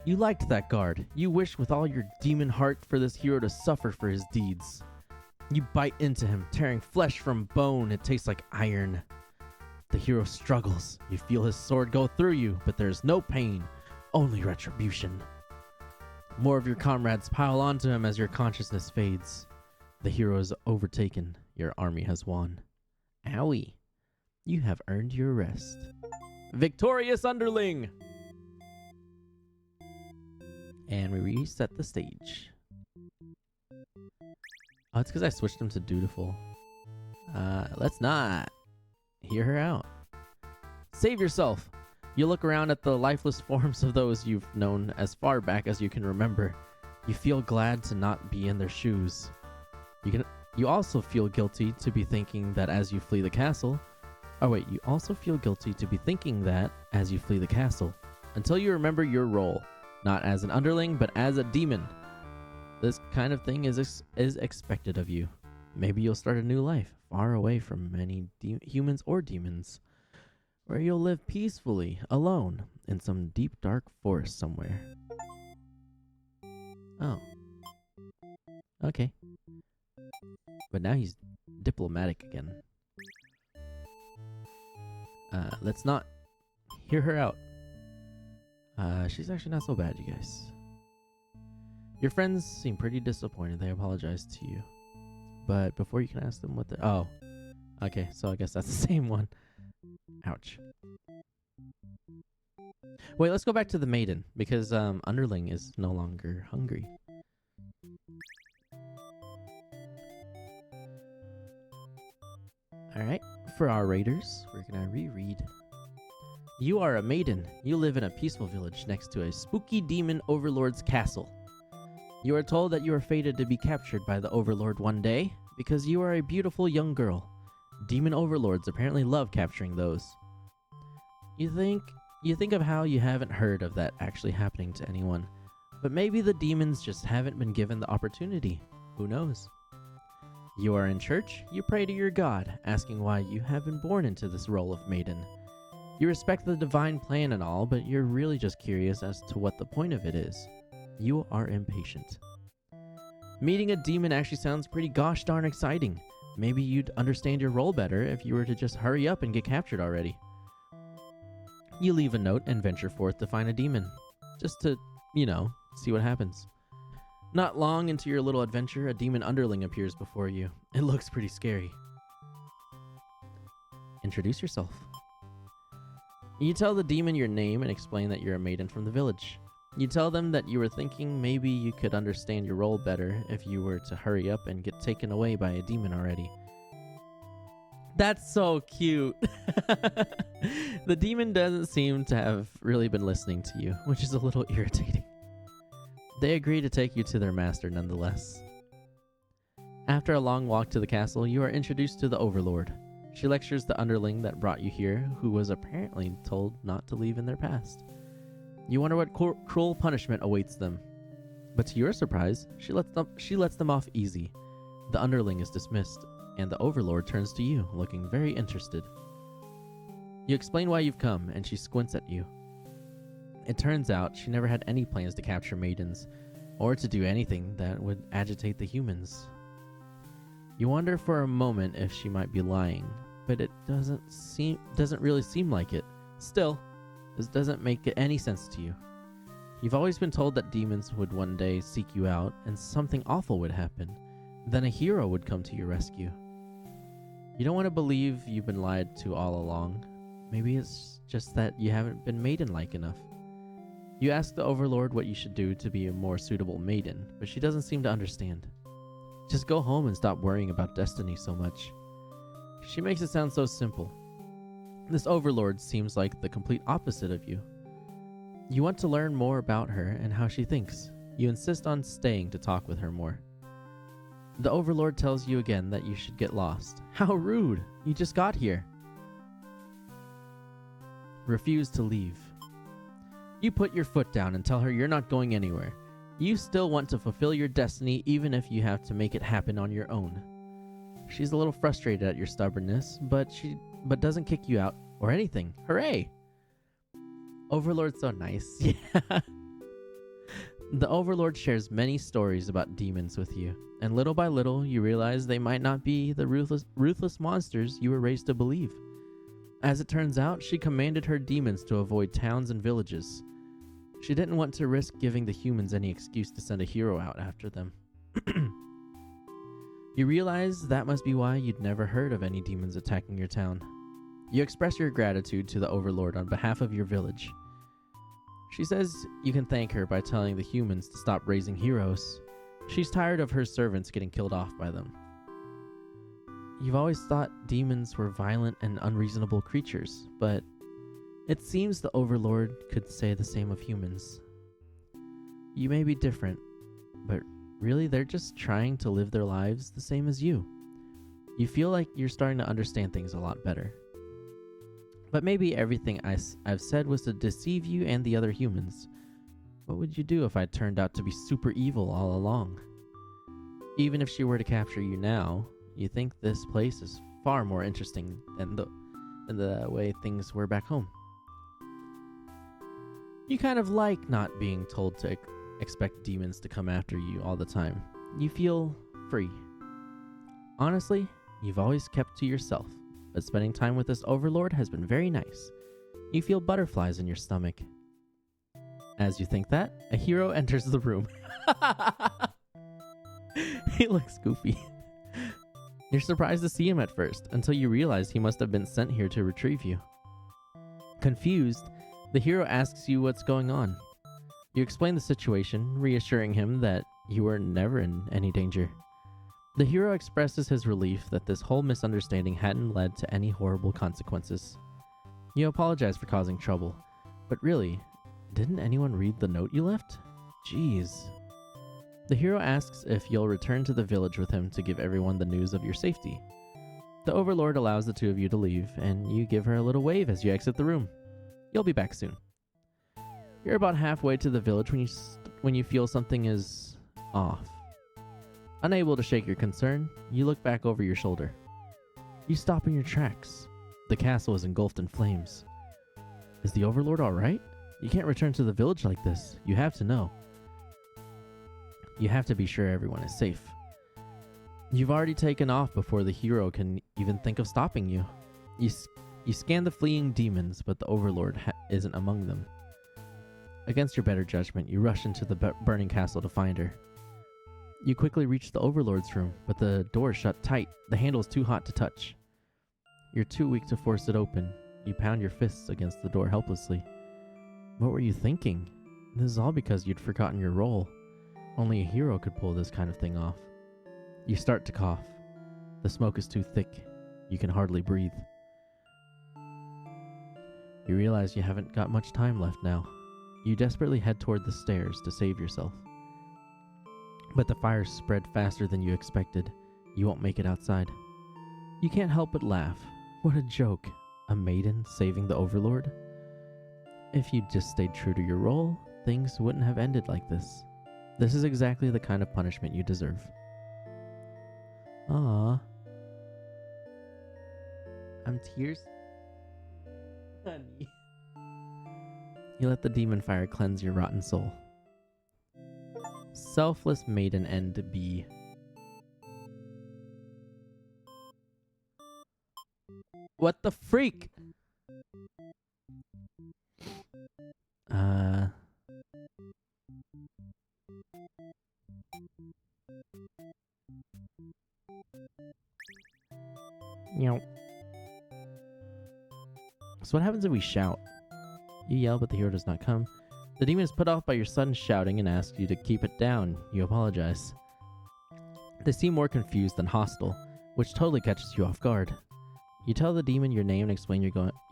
You liked that guard. You wished with all your demon heart for this hero to suffer for his deeds. You bite into him, tearing flesh from bone. It tastes like iron. The hero struggles. You feel his sword go through you, but there's no pain, only retribution. More of your comrades pile onto him as your consciousness fades. The hero is overtaken. Your army has won. Owie. You have earned your rest. Victorious Underling! And we reset the stage. Oh, it's because I switched them to dutiful. Let's not. Hear her out. Save yourself. You look around at the lifeless forms of those you've known as far back as you can remember. You feel glad to not be in their shoes. You also feel guilty to be thinking that as you flee the castle. You also feel guilty to be thinking that as you flee the castle, until you remember your role, not as an underling, but as a demon. This kind of thing is expected of you. Maybe you'll start a new life, far away from many humans or demons, where you'll live peacefully, alone, in some deep dark forest somewhere. Oh. Okay. But now he's diplomatic again. Let's not hear her out. She's actually not so bad, you guys. Your friends seem pretty disappointed. They apologize to you. But before you can ask them what the... Oh. Okay, so I guess that's the same one. Ouch. Wait, let's go back to the maiden, because Underling is no longer hungry. Alright. for our raiders, we're going to reread. You are a maiden. You live in a peaceful village next to a spooky demon overlord's castle. You are told that you are fated to be captured by the overlord one day because you are a beautiful young girl. Demon overlords apparently love capturing those. You think of how you haven't heard of that actually happening to anyone, but maybe the demons just haven't been given the opportunity. Who knows? You are in church. You pray to your God, asking why you have been born into this role of maiden. You respect the divine plan and all, but you're really just curious as to what the point of it is. You are impatient. Meeting a demon actually sounds pretty gosh darn exciting. Maybe you'd understand your role better if you were to just hurry up and get captured already. You leave a note and venture forth to find a demon. Just to, see what happens. Not long into your little adventure, a demon underling appears before you. It looks pretty scary. Introduce yourself. You tell the demon your name and explain that you're a maiden from the village. You tell them that you were thinking maybe you could understand your role better if you were to hurry up and get taken away by a demon already. That's so cute. The demon doesn't seem to have really been listening to you, which is a little irritating. They agree to take you to their master nonetheless. After a long walk to the castle, you are introduced to the Overlord. She lectures the underling that brought you here, who was apparently told not to leave in their past. You wonder what cruel punishment awaits them. But to your surprise, she lets them off easy. The underling is dismissed, and the Overlord turns to you, looking very interested. You explain why you've come, and she squints at you. It turns out she never had any plans to capture maidens, or to do anything that would agitate the humans. You wonder for a moment if she might be lying, but it doesn't really seem like it. Still, this doesn't make any sense to you. You've always been told that demons would one day seek you out, and something awful would happen. Then a hero would come to your rescue. You don't want to believe you've been lied to all along. Maybe it's just that you haven't been maiden-like enough. You ask the Overlord what you should do to be a more suitable maiden, but she doesn't seem to understand. Just go home and stop worrying about destiny so much. She makes it sound so simple. This Overlord seems like the complete opposite of you. You want to learn more about her and how she thinks. You insist on staying to talk with her more. The Overlord tells you again that you should get lost. How rude! You just got here. Refuse to leave. You put your foot down and tell her you're not going anywhere. You still want to fulfill your destiny even if you have to make it happen on your own. She's a little frustrated at your stubbornness, but doesn't kick you out or anything. Hooray! Overlord's so nice. Yeah. The Overlord shares many stories about demons with you, and little by little you realize they might not be the ruthless monsters you were raised to believe. As it turns out, she commanded her demons to avoid towns and villages. She didn't want to risk giving the humans any excuse to send a hero out after them. You realize that must be why you'd never heard of any demons attacking your town. You express your gratitude to the Overlord on behalf of your village. She says you can thank her by telling the humans to stop raising heroes. She's tired of her servants getting killed off by them. You've always thought demons were violent and unreasonable creatures, but it seems the Overlord could say the same of humans. You may be different, but really they're just trying to live their lives the same as you. You feel like you're starting to understand things a lot better. But maybe everything I've said was to deceive you and the other humans. What would you do if I turned out to be super evil all along? Even if she were to capture you now, you think this place is far more interesting than the way things were back home. You kind of like not being told to expect demons to come after you all the time. You feel free. Honestly, you've always kept to yourself, but spending time with this Overlord has been very nice. You feel butterflies in your stomach. As you think that, a hero enters the room. He looks goofy. You're surprised to see him at first, until you realize he must have been sent here to retrieve you. Confused, the hero asks you what's going on. You explain the situation, reassuring him that you were never in any danger. The hero expresses his relief that this whole misunderstanding hadn't led to any horrible consequences. You apologize for causing trouble, but really, didn't anyone read the note you left? Jeez. The hero asks if you'll return to the village with him to give everyone the news of your safety. The Overlord allows the two of you to leave, and you give her a little wave as you exit the room. You'll be back soon. You're about halfway to the village when you feel something is off. Unable to shake your concern, you look back over your shoulder. You stop in your tracks. The castle is engulfed in flames. Is the Overlord alright? You can't return to the village like this. You have to know. You have to be sure everyone is safe. You've already taken off before the hero can even think of stopping you. You scan the fleeing demons, but the Overlord isn't among them. Against your better judgment, you rush into the burning castle to find her. You quickly reach the Overlord's room, but the door is shut tight. The handle is too hot to touch. You're too weak to force it open. You pound your fists against the door helplessly. What were you thinking? This is all because you'd forgotten your role. Only a hero could pull this kind of thing off. You start to cough. The smoke is too thick. You can hardly breathe. You realize you haven't got much time left now. You desperately head toward the stairs to save yourself. But the fire spread faster than you expected. You won't make it outside. You can't help but laugh. What a joke. A maiden saving the Overlord? If you'd just stayed true to your role, things wouldn't have ended like this. This is exactly the kind of punishment you deserve. Ah, I'm tears. Honey. You let the demon fire cleanse your rotten soul. Selfless Maiden End B. What the freak? Meow. So what happens if we shout? You yell, but the hero does not come. The demon is put off by your sudden shouting and asks you to keep it down. You apologize. They seem more confused than hostile, which totally catches you off guard. You tell the demon your name and explain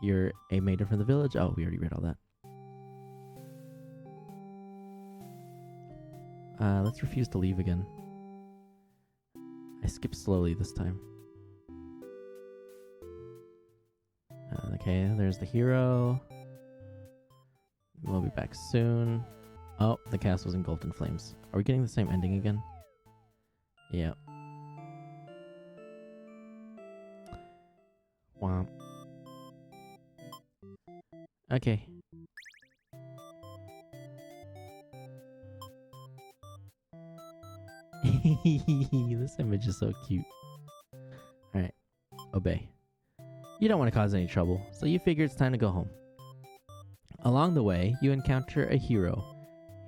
you're a maiden from the village. Oh, we already read all that. Let's refuse to leave again. I skipped slowly this time. Okay, there's the hero. We'll be back soon. Oh, the castle's engulfed in flames. Are we getting the same ending again? Yeah. Wow. Okay. This image is so cute. Alright. Obey. You don't want to cause any trouble, so you figure it's time to go home. Along the way, you encounter a hero.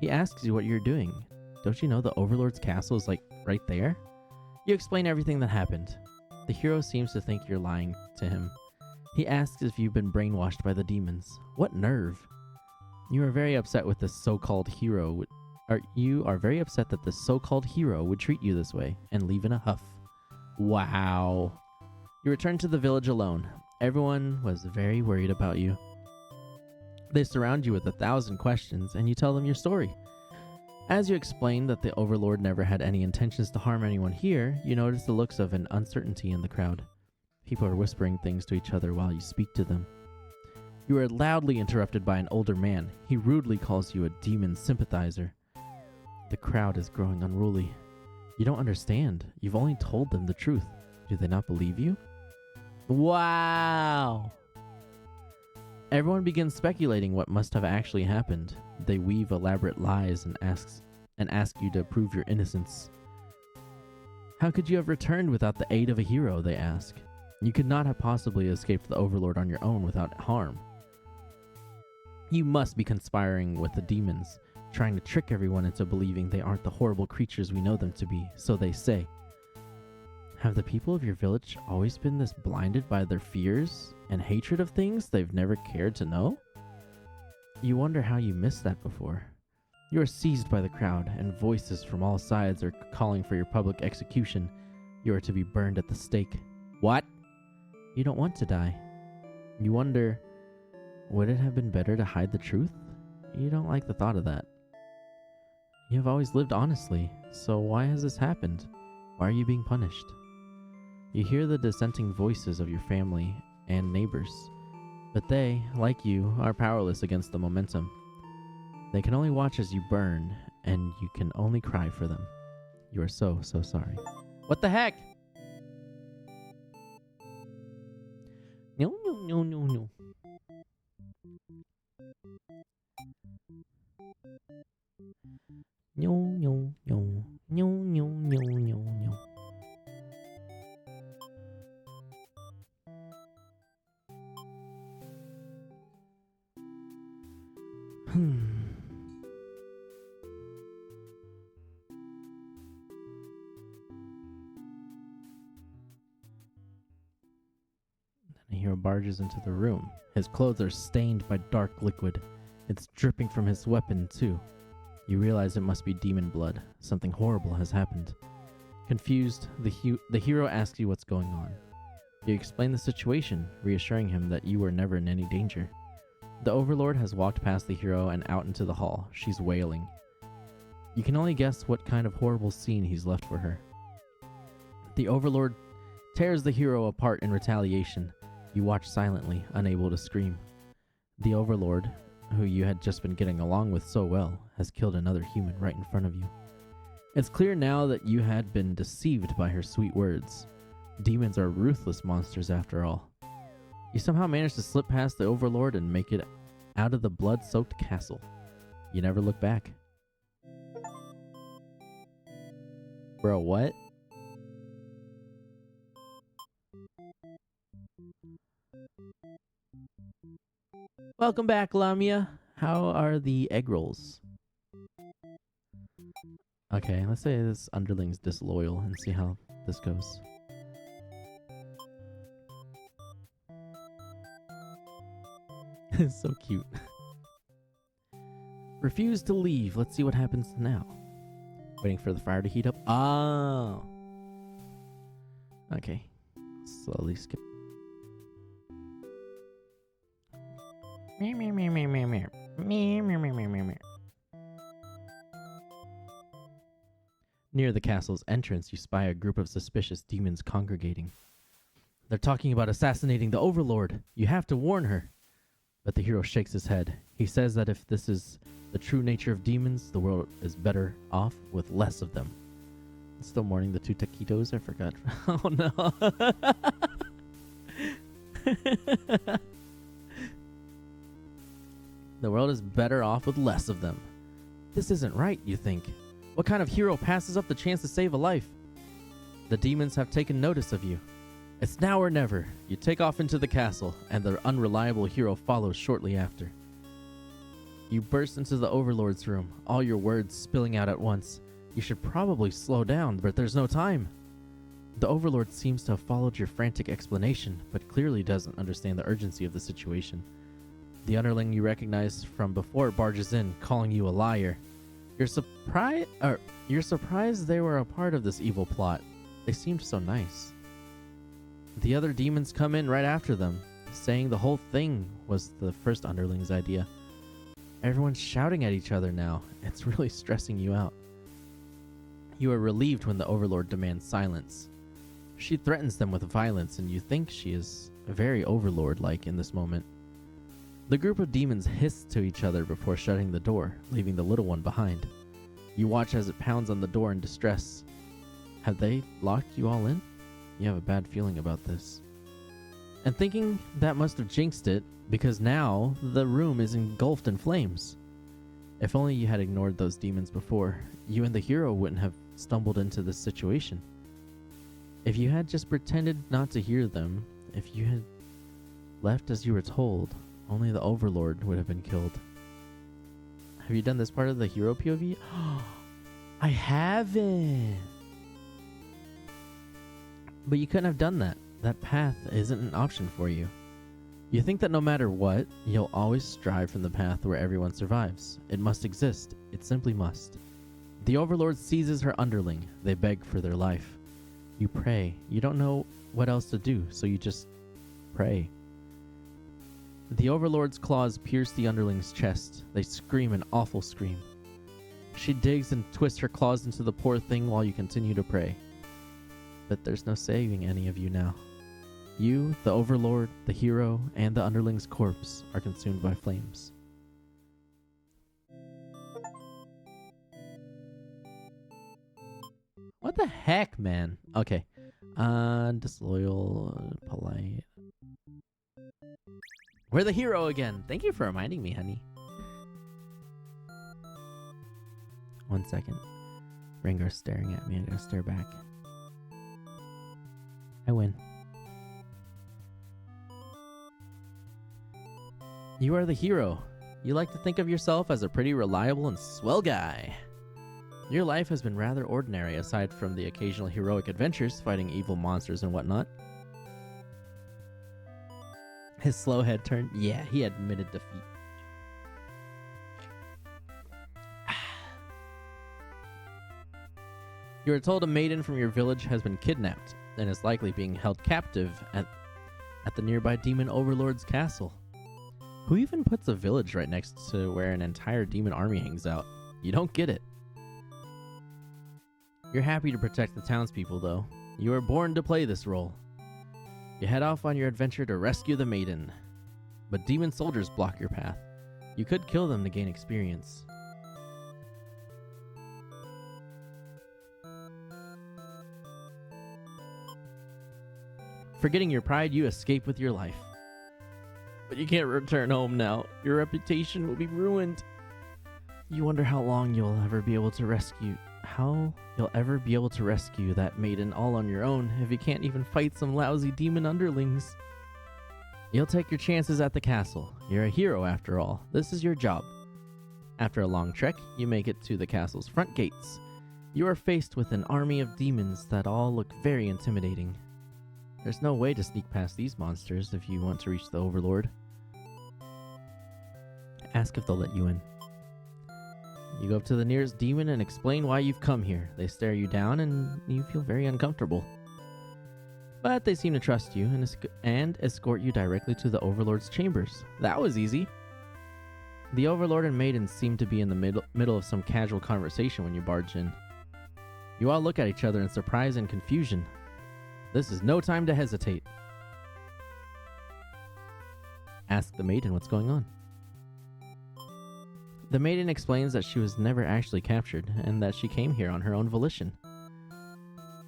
He asks you what you're doing. Don't you know the Overlord's castle is like right there? You explain everything that happened. The hero seems to think you're lying to him. He asks if you've been brainwashed by the demons. What nerve! You are very upset with this so-called hero. You are very upset that this so-called hero would treat you this way and leave in a huff. Wow. You return to the village alone. Everyone was very worried about you. They surround you with 1,000 questions, and you tell them your story. As you explain that the Overlord never had any intentions to harm anyone here, you notice the looks of an uncertainty in the crowd. People are whispering things to each other while you speak to them. You are loudly interrupted by an older man. He rudely calls you a demon sympathizer. The crowd is growing unruly. You don't understand. You've only told them the truth. Do they not believe you? Wow! Everyone begins speculating what must have actually happened. They weave elaborate lies and ask you to prove your innocence. How could you have returned without the aid of a hero, they ask. You could not have possibly escaped the Overlord on your own without harm. You must be conspiring with the demons, trying to trick everyone into believing they aren't the horrible creatures we know them to be, so they say. Have the people of your village always been this blinded by their fears and hatred of things they've never cared to know? You wonder how you missed that before. You are seized by the crowd, and voices from all sides are calling for your public execution. You are to be burned at the stake. What? You don't want to die. You wonder, would it have been better to hide the truth? You don't like the thought of that. You have always lived honestly, so why has this happened? Why are you being punished? You hear the dissenting voices of your family and neighbors, but they, like you, are powerless against the momentum. They can only watch as you burn, and you can only cry for them. You are so, so sorry. What the heck? No, no, no, no, no. No, no, no. No, no, no, no, no. A hero barges into the room. His clothes are stained by dark liquid. It's dripping from his weapon, too. You realize it must be demon blood. Something horrible has happened. Confused, the hero asks you what's going on. You explain the situation, reassuring him that you were never in any danger. The Overlord has walked past the hero and out into the hall. She's wailing. You can only guess what kind of horrible scene he's left for her. The Overlord tears the hero apart in retaliation. You watch silently, unable to scream. The Overlord, who you had just been getting along with so well, has killed another human right in front of you. It's clear now that you had been deceived by her sweet words. Demons are ruthless monsters after all. You somehow managed to slip past the Overlord and make it out of the blood-soaked castle. You never look back. Bro, what? Welcome back, Lamia. How are the egg rolls? Okay, let's say this Underling's disloyal and see how this goes. It's so cute. Refuse to leave. Let's see what happens now. Waiting for the fire to heat up. Oh. Okay. Slowly skip. Near the castle's entrance, you spy a group of suspicious demons congregating. They're talking about assassinating the Overlord. You have to warn her. But the hero shakes his head. He says that if this is the true nature of demons, the world is better off with less of them. Still mourning the two taquitos? I forgot. Oh no. The world is better off with less of them. This isn't right, you think. What kind of hero passes up the chance to save a life? The demons have taken notice of you. It's now or never. You take off into the castle, and the unreliable hero follows shortly after. You burst into the Overlord's room, all your words spilling out at once. You should probably slow down, but there's no time. The Overlord seems to have followed your frantic explanation, but clearly doesn't understand the urgency of the situation. The Underling you recognize from before barges in, calling you a liar. You're surprised they were a part of this evil plot. They seemed so nice. The other demons come in right after them, saying the whole thing was the first Underling's idea. Everyone's shouting at each other now. It's really stressing you out. You are relieved when the Overlord demands silence. She threatens them with violence, and you think she is very Overlord-like in this moment. The group of demons hiss to each other before shutting the door, leaving the little one behind. You watch as it pounds on the door in distress. Have they locked you all in? You have a bad feeling about this. And thinking that must have jinxed it, because now the room is engulfed in flames. If only you had ignored those demons before, you and the hero wouldn't have stumbled into this situation. If you had just pretended not to hear them, if you had left as you were told, only the Overlord would have been killed. Have you done this part of the hero POV? I haven't. But you couldn't have done that. That path isn't an option for you. You think that no matter what, you'll always strive from the path where everyone survives. It must exist. It simply must. The Overlord seizes her Underling. They beg for their life. You pray. You don't know what else to do, so you just pray. The Overlord's claws pierce the Underling's chest. They scream an awful scream. She digs and twists her claws into the poor thing while you continue to pray. But there's no saving any of you now. You, the Overlord, the hero, and the Underling's corpse are consumed by flames. What the heck, man? Okay. Disloyal, polite. We're the hero again. Thank you for reminding me, honey. 1 second. Ringar's staring at me. I'm gonna stare back. I win. You are the hero. You like to think of yourself as a pretty reliable and swell guy. Your life has been rather ordinary aside from the occasional heroic adventures fighting evil monsters and whatnot. His slow head turned. Yeah, he admitted defeat. You are told a maiden from your village has been kidnapped and is likely being held captive at the nearby demon overlord's castle. Who even puts a village right next to where an entire demon army hangs out? You don't get it. You're happy to protect the townspeople, though. You are born to play this role. You head off on your adventure to rescue the maiden. But demon soldiers block your path. You could kill them to gain experience. Forgetting your pride, you escape with your life. But you can't return home now. Your reputation will be ruined. You wonder how you'll ever be able to rescue that maiden all on your own if you can't even fight some lousy demon underlings. You'll take your chances at the castle. You're a hero after all. This is your job. After a long trek, you make it to the castle's front gates. You are faced with an army of demons that all look very intimidating. There's no way to sneak past these monsters if you want to reach the Overlord. Ask if they'll let you in. You go up to the nearest demon and explain why you've come here. They stare you down and you feel very uncomfortable. But they seem to trust you and escort you directly to the Overlord's chambers. That was easy. The Overlord and Maiden seem to be in the middle of some casual conversation when you barge in. You all look at each other in surprise and confusion. This is no time to hesitate. Ask the Maiden what's going on. The Maiden explains that she was never actually captured and that she came here on her own volition.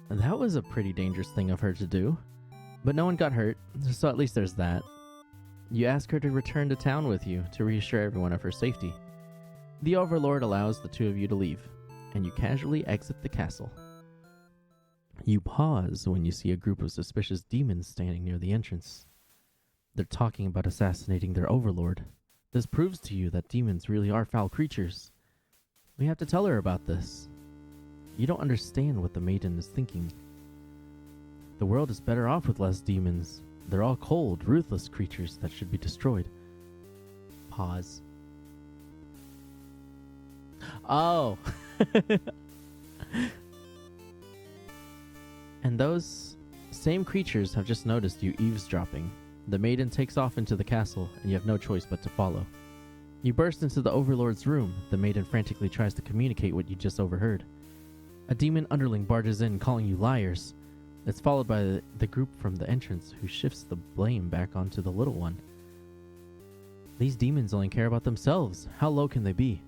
That was a pretty dangerous thing of her to do, but no one got hurt, so at least there's that. You ask her to return to town with you to reassure everyone of her safety. The Overlord allows the two of you to leave, and you casually exit the castle. You pause when you see a group of suspicious demons standing near the entrance. They're talking about assassinating their Overlord. This proves to you that demons really are foul creatures. We have to tell her about this. You don't understand what the Maiden is thinking. The world is better off with less demons. They're all cold, ruthless creatures that should be destroyed. Pause. Oh. And those same creatures have just noticed you eavesdropping. The Maiden takes off into the castle, and you have no choice but to follow. You burst into the Overlord's room. The Maiden frantically tries to communicate what you just overheard. A demon underling barges in, calling you liars. It's followed by the group from the entrance, who shifts the blame back onto the little one. These demons only care about themselves. How low can they be?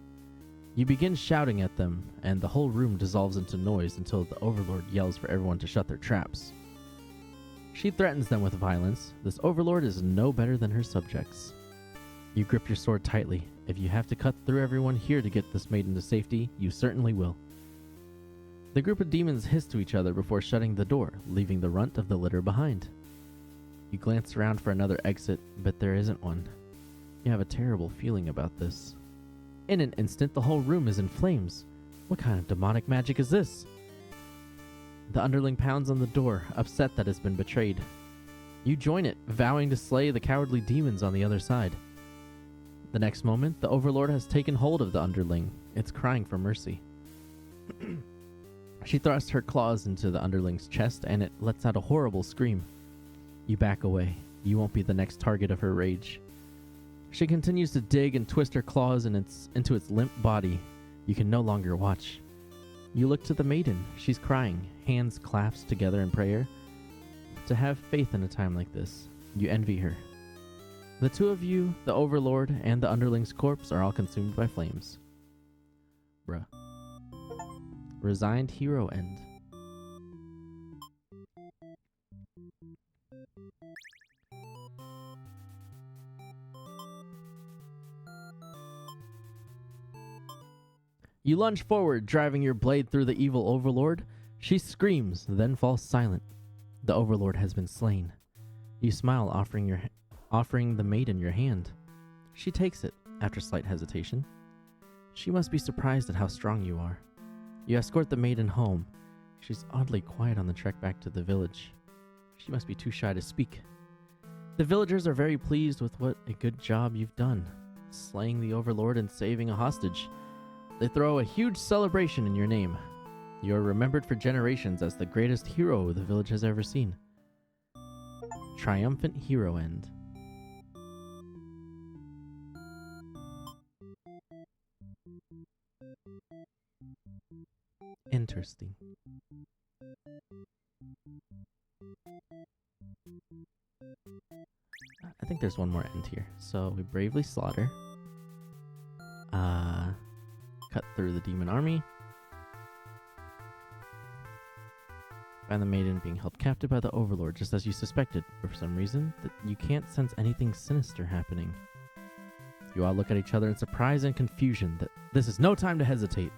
You begin shouting at them, and the whole room dissolves into noise until the Overlord yells for everyone to shut their traps. She threatens them with violence. This Overlord is no better than her subjects. You grip your sword tightly. If you have to cut through everyone here to get this maiden to safety, you certainly will. The group of demons hiss to each other before shutting the door, leaving the runt of the litter behind. You glance around for another exit, but there isn't one. You have a terrible feeling about this. In an instant, the whole room is in flames. What kind of demonic magic is this? The underling pounds on the door, upset that it's been betrayed. You join it, vowing to slay the cowardly demons on the other side. The next moment, the Overlord has taken hold of the underling. It's crying for mercy. She thrusts her claws into the underling's chest, and it lets out a horrible scream. You back away. You won't be the next target of her rage. She continues to dig and twist her claws into its limp body. You can no longer watch. You look to the maiden. She's crying, hands clasped together in prayer. To have faith in a time like this, you envy her. The two of you, the Overlord and the underling's corpse, are all consumed by flames. Bruh. Resigned hero end. You lunge forward, driving your blade through the evil Overlord. She screams, then falls silent. The Overlord has been slain. You smile, offering the maiden your hand. She takes it, after slight hesitation. She must be surprised at how strong you are. You escort the maiden home. She's oddly quiet on the trek back to the village. She must be too shy to speak. The villagers are very pleased with what a good job you've done, slaying the Overlord and saving a hostage. They throw a huge celebration in your name. You are remembered for generations as the greatest hero the village has ever seen. Triumphant hero end. Interesting. I think there's one more end here. So we bravely slaughter. Cut through the demon army. Find the maiden being held captive by the Overlord, just as you suspected. For some reason, that you can't sense anything sinister happening. You all look at each other in surprise and confusion. That this is no time to hesitate.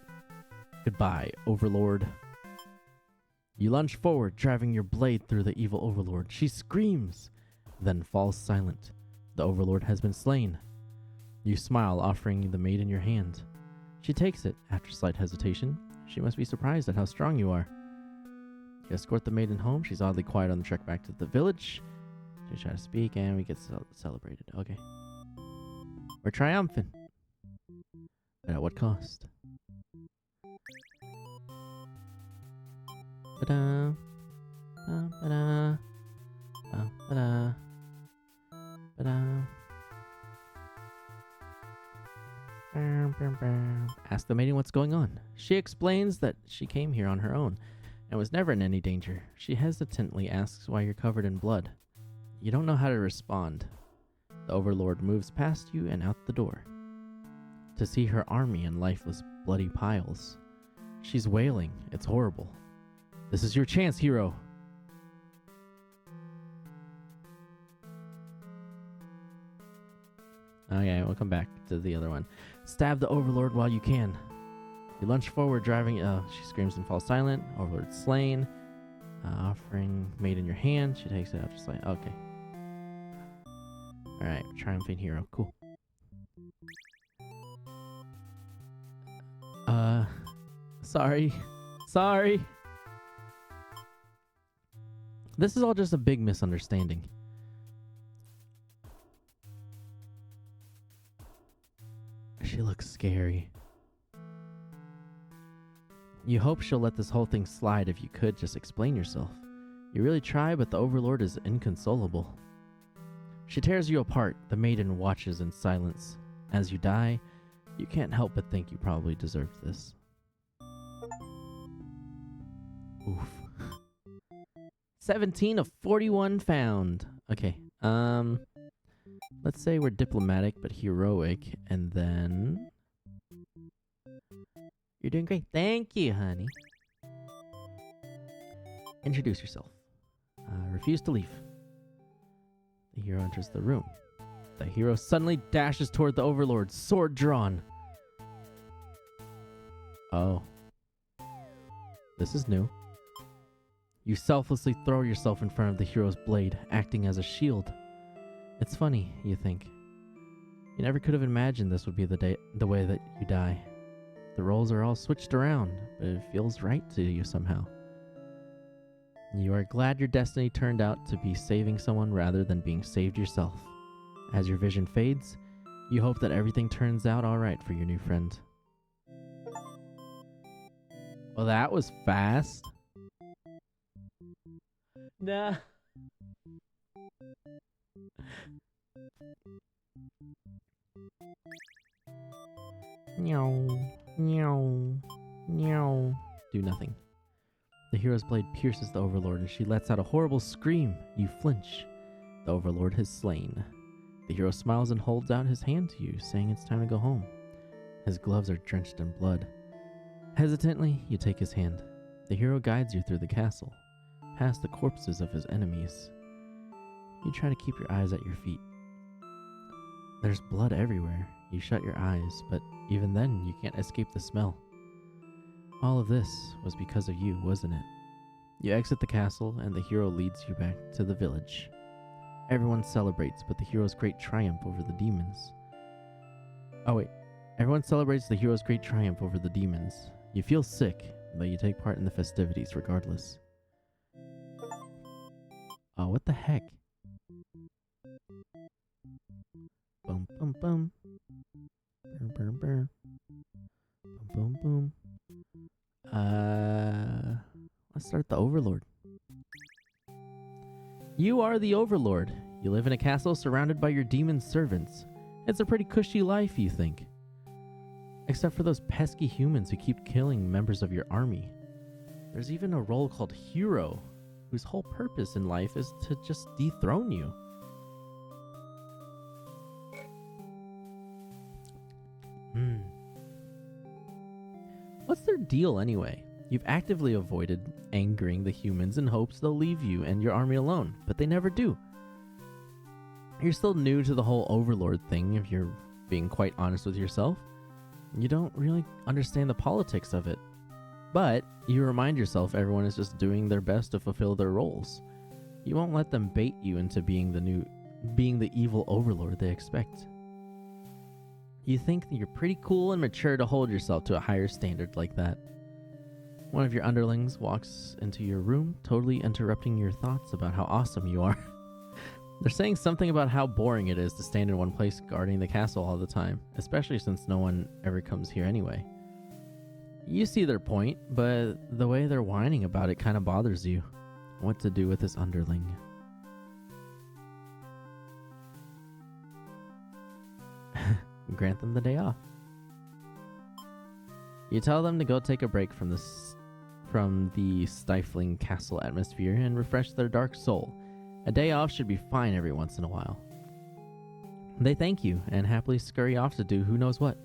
Goodbye, Overlord. You lunge forward, driving your blade through the evil Overlord. She screams, then falls silent. The Overlord has been slain. You smile, offering the maiden your hand. She takes it, after slight hesitation. She must be surprised at how strong you are. You escort the maiden home. She's oddly quiet on the trek back to the village. She tries to speak, and we get celebrated. Okay. We're triumphant. But at what cost? Ba-da. Ba-da. Ba-da. Ba-da. Ask the maiden what's going on. She explains that she came here on her own and was never in any danger. She hesitantly asks why you're covered in blood. You don't know how to respond. The Overlord moves past you and out the door. To see her army in lifeless, bloody piles. She's wailing. It's horrible. This is your chance, hero. Okay, we'll come back to the other one. Stab the Overlord while you can. You lunge forward, driving. She screams and falls silent. Overlord slain. Offering maiden your hand. She takes it after slain. Okay. Alright, triumphant hero. Cool. Sorry. Sorry. This is all just a big misunderstanding. She looks scary. You hope she'll let this whole thing slide. If you could, just explain yourself. You really try, but the Overlord is inconsolable. She tears you apart. The maiden watches in silence. As you die, you can't help but think you probably deserved this. Oof. 17 of 41 found. Okay, let's say we're diplomatic but heroic, and then... You're doing great. Thank you, honey. Introduce yourself. Refuse to leave. The hero enters the room. The hero suddenly dashes toward the Overlord, sword drawn. Oh. This is new. You selflessly throw yourself in front of the hero's blade, acting as a shield. It's funny, you think. You never could have imagined this would be the way that you die. The roles are all switched around, but it feels right to you somehow. You are glad your destiny turned out to be saving someone rather than being saved yourself. As your vision fades, you hope that everything turns out alright for your new friend. Well, that was fast. Nah. Meow, meow, meow. Do nothing. The hero's blade pierces the Overlord and she lets out a horrible scream. You flinch. The Overlord has slain. The hero smiles and holds out his hand to you, saying it's time to go home. His gloves are drenched in blood. Hesitantly, you take his hand. The hero guides you through the castle, past the corpses of his enemies. You try to keep your eyes at your feet. There's blood everywhere. You shut your eyes, but even then, you can't escape the smell. All of this was because of you, wasn't it? You exit the castle, and the hero leads you back to the village. Everyone celebrates, but the hero's great triumph over the demons. Everyone celebrates the hero's great triumph over the demons. You feel sick, but you take part in the festivities regardless. Oh, what the heck? Boom, boom, boom. Burr, burr, burr. Boom, boom, boom. Let's start the Overlord. You are the Overlord. You live in a castle surrounded by your demon servants. It's a pretty cushy life, you think. Except for those pesky humans who keep killing members of your army. There's even a role called Hero, whose whole purpose in life is to just dethrone you. What's their deal anyway? You've actively avoided angering the humans in hopes they'll leave you and your army alone, but they never do. You're still new to the whole Overlord thing, if you're being quite honest with yourself. You don't really understand the politics of it. But you remind yourself everyone is just doing their best to fulfill their roles. You won't let them bait you into being the evil Overlord they expect. You think that you're pretty cool and mature to hold yourself to a higher standard like that. One of your underlings walks into your room, totally interrupting your thoughts about how awesome you are. They're saying something about how boring it is to stand in one place guarding the castle all the time, especially since no one ever comes here anyway. You see their point, but the way they're whining about it kind of bothers you. What to do with this underling? Grant them the day off. You tell them to go take a break from the stifling castle atmosphere and refresh their dark soul. A day off should be fine every once in a while. They thank you and happily scurry off to do who knows what.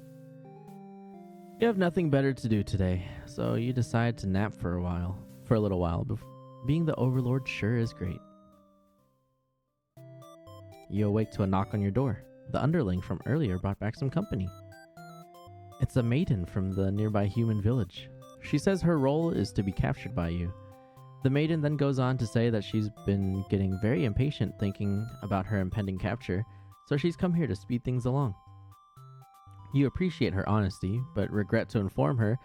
You have nothing better to do today, so you decide to nap for a little while. Being the Overlord sure is great. You awake to a knock on your door. The underling from earlier brought back some company. It's a maiden from the nearby human village. She says her role is to be captured by you. The maiden then goes on to say that she's been getting very impatient thinking about her impending capture, so she's come here to speed things along. You appreciate her honesty, but regret to inform her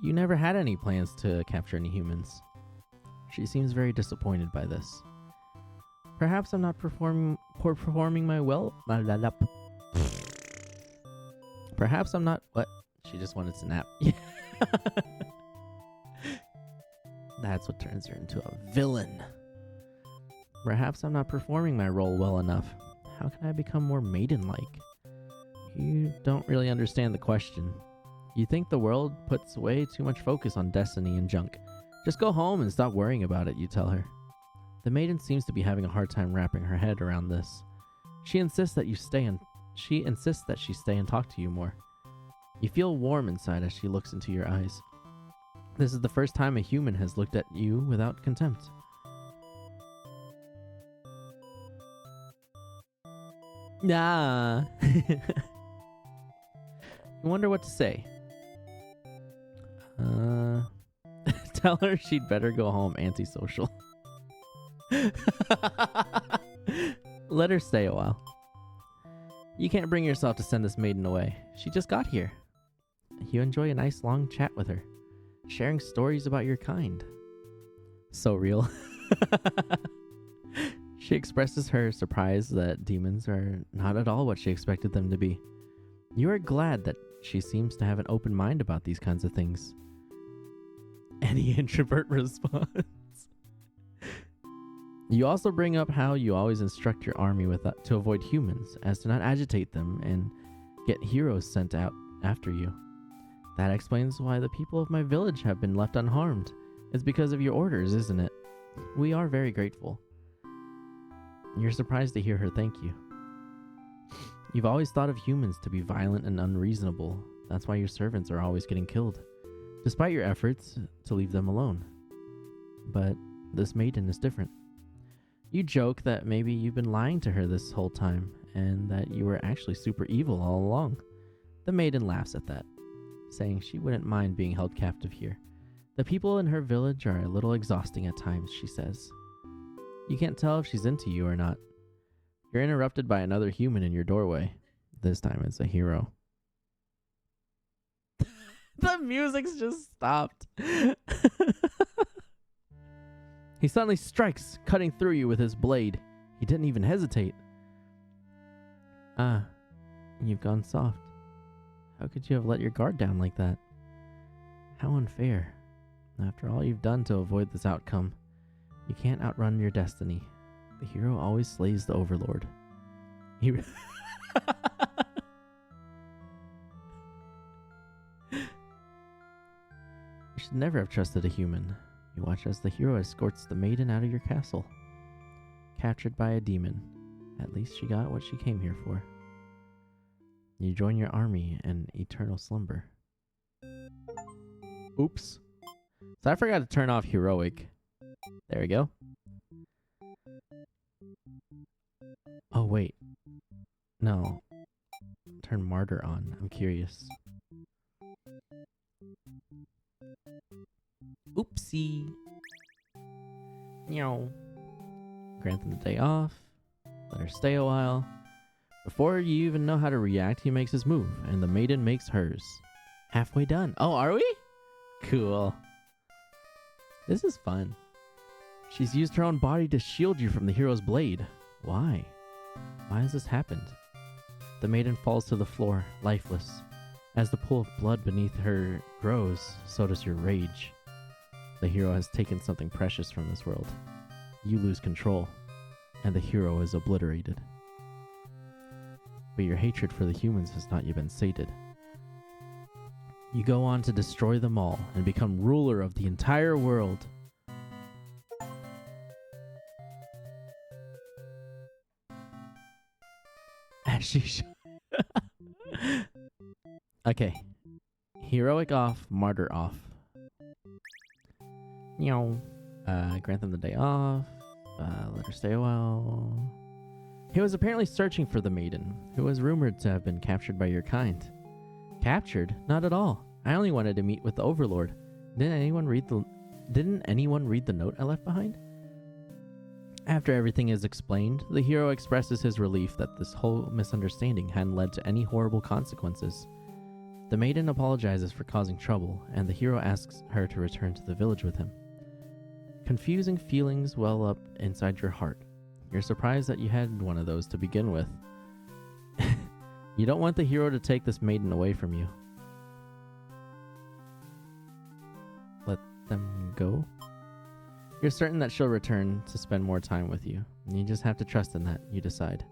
you never had any plans to capture any humans. She seems very disappointed by this. Perhaps I'm not performing my well. Perhaps I'm not. What? She just wanted to nap. That's what turns her into a villain. Perhaps I'm not performing my role well enough. How can I become more maiden-like? You don't really understand the question. You think the world puts way too much focus on destiny and junk. Just go home and stop worrying about it, you tell her. The maiden seems to be having a hard time wrapping her head around this. She insists that she stay and talk to you more. You feel warm inside as she looks into your eyes. This is the first time a human has looked at you without contempt. Nah. You wonder what to say. Tell her she'd better go home, antisocial. Let her stay a while. You can't bring yourself to send this maiden away. She just got here. You enjoy a nice long chat with her, sharing stories about your kind. So real. She expresses her surprise that demons are not at all what she expected them to be. You are glad that she seems to have an open mind about these kinds of things. Any introvert response. You also bring up how you always instruct your army to avoid humans, as to not agitate them and get heroes sent out after you. That explains why the people of my village have been left unharmed. It's because of your orders, isn't it? We are very grateful. You're surprised to hear her thank you. You've always thought of humans to be violent and unreasonable. That's why your servants are always getting killed, despite your efforts to leave them alone. But this maiden is different. You joke that maybe you've been lying to her this whole time, and that you were actually super evil all along. The maiden laughs at that, saying she wouldn't mind being held captive here. The people in her village are a little exhausting at times, she says. You can't tell if she's into you or not. You're interrupted by another human in your doorway. This time it's a hero. The music's just stopped. He suddenly strikes, cutting through you with his blade. He didn't even hesitate. Ah, you've gone soft. How could you have let your guard down like that? How unfair. After all you've done to avoid this outcome, you can't outrun your destiny. The hero always slays the Overlord. You should never have trusted a human. You watch as the hero escorts the maiden out of your castle. Captured by a demon. At least she got what she came here for. You join your army in eternal slumber. Oops. So I forgot to turn off heroic. There we go. Oh, wait. No. Turn martyr on. I'm curious. Oopsie. No. Grant them the day off. Let her stay a while. Before you even know how to react, he makes his move, and the maiden makes hers. Halfway done. Oh, are we? Cool. This is fun. She's used her own body to shield you from the hero's blade. Why? Why has this happened? The maiden falls to the floor, lifeless. As the pool of blood beneath her grows, so does your rage. The hero has taken something precious from this world. You lose control, and the hero is obliterated. But your hatred for the humans has not yet been sated. You go on to destroy them all and become ruler of the entire world. As she Okay. Heroic off, martyr off. Grant them the day off. Let her stay a while. He was apparently searching for the maiden, who was rumored to have been captured by your kind. Captured? Not at all. I only wanted to meet with the Overlord. Didn't anyone read the note I left behind? After everything is explained, the hero expresses his relief that this whole misunderstanding hadn't led to any horrible consequences. The maiden apologizes for causing trouble, and the hero asks her to return to the village with him. Confusing feelings well up inside your heart. You're surprised that you had one of those to begin with. You don't want the hero to take this maiden away from you. Let them go? You're certain that she'll return to spend more time with you. You just have to trust in that, you decide.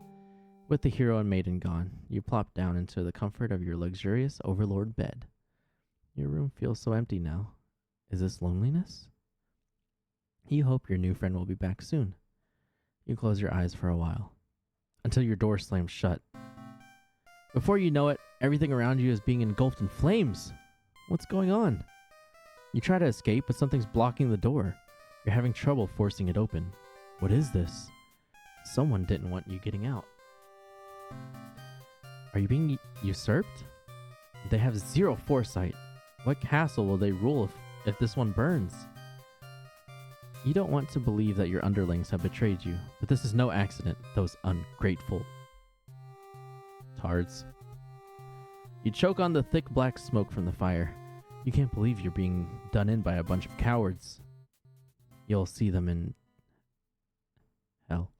With the hero and maiden gone, you plop down into the comfort of your luxurious Overlord bed. Your room feels so empty now. Is this loneliness? You hope your new friend will be back soon. You close your eyes for a while, until your door slams shut. Before you know it, everything around you is being engulfed in flames. What's going on? You try to escape, but something's blocking the door. You're having trouble forcing it open. What is this? Someone didn't want you getting out. Are you being usurped? They have zero foresight. What castle will they rule if this one burns? You don't want to believe that your underlings have betrayed you, but this is no accident, those ungrateful tards. You choke on the thick black smoke from the fire. You can't believe you're being done in by a bunch of cowards. You'll see them in hell.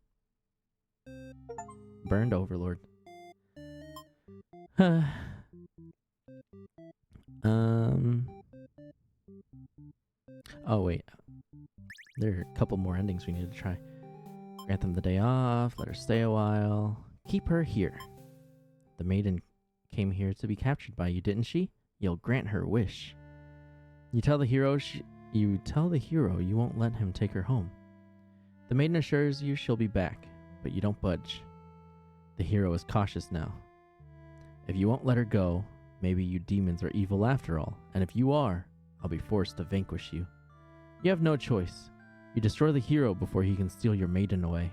Burned Overlord. Oh, wait. There are a couple more endings we need to try. Grant them the day off, let her stay a while. Keep her here. The maiden came here to be captured by you, didn't she? You'll grant her wish. You tell the hero you won't let him take her home. The maiden assures you she'll be back, but you don't budge. The hero is cautious now. If you won't let her go, maybe you demons are evil after all, and if you are, I'll be forced to vanquish you. You have no choice. You destroy the hero before he can steal your maiden away.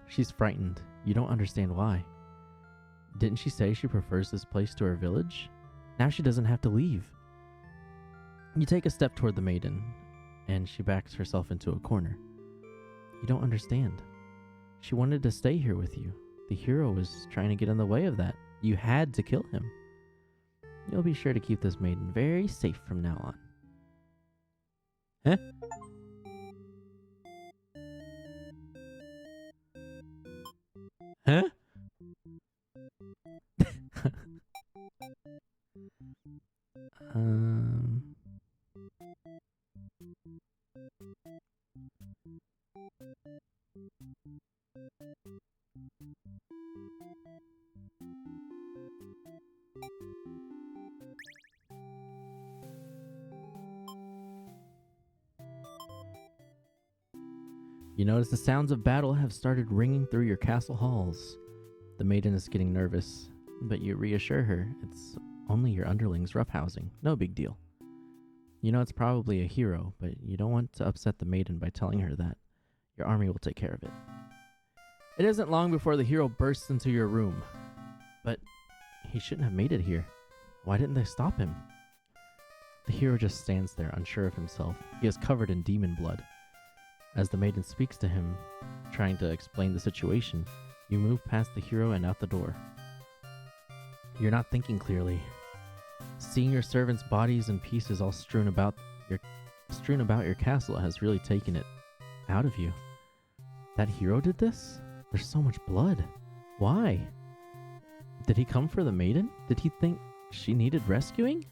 She's frightened. You don't understand why. Didn't she say she prefers this place to her village? Now she doesn't have to leave. You take a step toward the maiden, and she backs herself into a corner. You don't understand. She wanted to stay here with you. The hero was trying to get in the way of that. You had to kill him. You'll be sure to keep this maiden very safe from now on. Huh? Huh? You notice the sounds of battle have started ringing through your castle halls. The maiden is getting nervous, but you reassure her it's only your underlings roughhousing. No big deal. You know it's probably a hero, but you don't want to upset the maiden by telling her that. Your army will take care of it. It isn't long before the hero bursts into your room. But he shouldn't have made it here. Why didn't they stop him? The hero just stands there, unsure of himself. He is covered in demon blood. As the maiden speaks to him, trying to explain the situation, you move past the hero and out the door. You're not thinking clearly. Seeing your servants' bodies and pieces all strewn about your castle has really taken it out of you. That hero did this? There's so much blood. Why? Did he come for the maiden? Did he think she needed rescuing?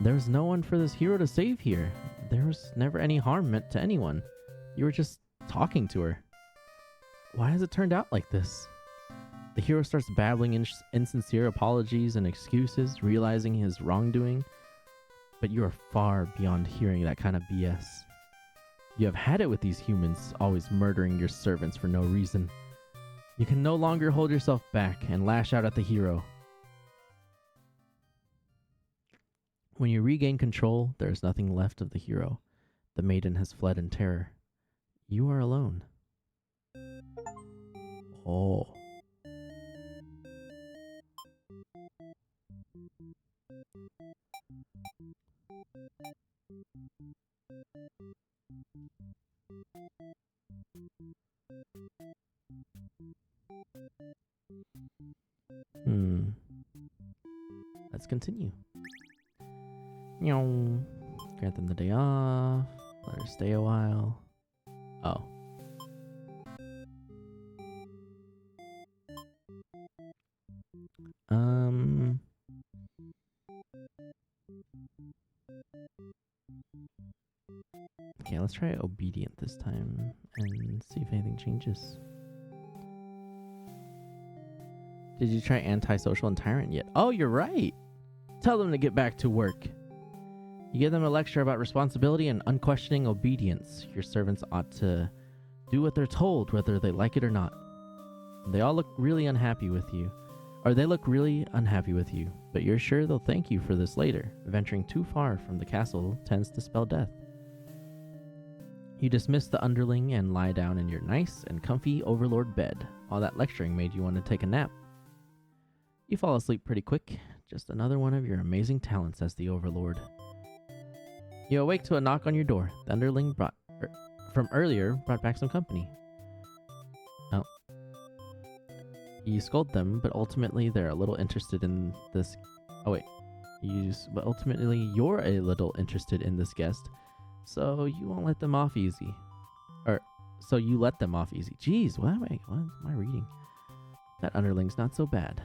There's no one for this hero to save here. There was never any harm meant to anyone. You were just talking to her. Why has it turned out like this? The hero starts babbling insincere apologies and excuses, realizing his wrongdoing. But you are far beyond hearing that kind of BS. You have had it with these humans, always murdering your servants for no reason. You can no longer hold yourself back and lash out at the hero. When you regain control, there is nothing left of the hero. The maiden has fled in terror. You are alone. Oh. Let's continue. Grant them the day off. Let her stay a while. Oh. Okay, let's try obedient this time and see if anything changes. Did you try antisocial and tyrant yet? Oh, you're right. Tell them to get back to work. You give them a lecture about responsibility and unquestioning obedience. Your servants ought to do what they're told, whether they like it or not. They all look really unhappy with you. They look really unhappy with you, but you're sure they'll thank you for this later. Venturing too far from the castle tends to spell death. You dismiss the underling and lie down in your nice and comfy Overlord bed. All that lecturing made you want to take a nap. You fall asleep pretty quick. Just another one of your amazing talents as the Overlord. You awake to a knock on your door. The underling from earlier brought back some company. Oh. You scold them, but ultimately they're a little interested in this. Oh wait. But ultimately you're a little interested in this guest, so you won't let them off easy. So you let them off easy. Jeez, what am I reading? That underling's not so bad.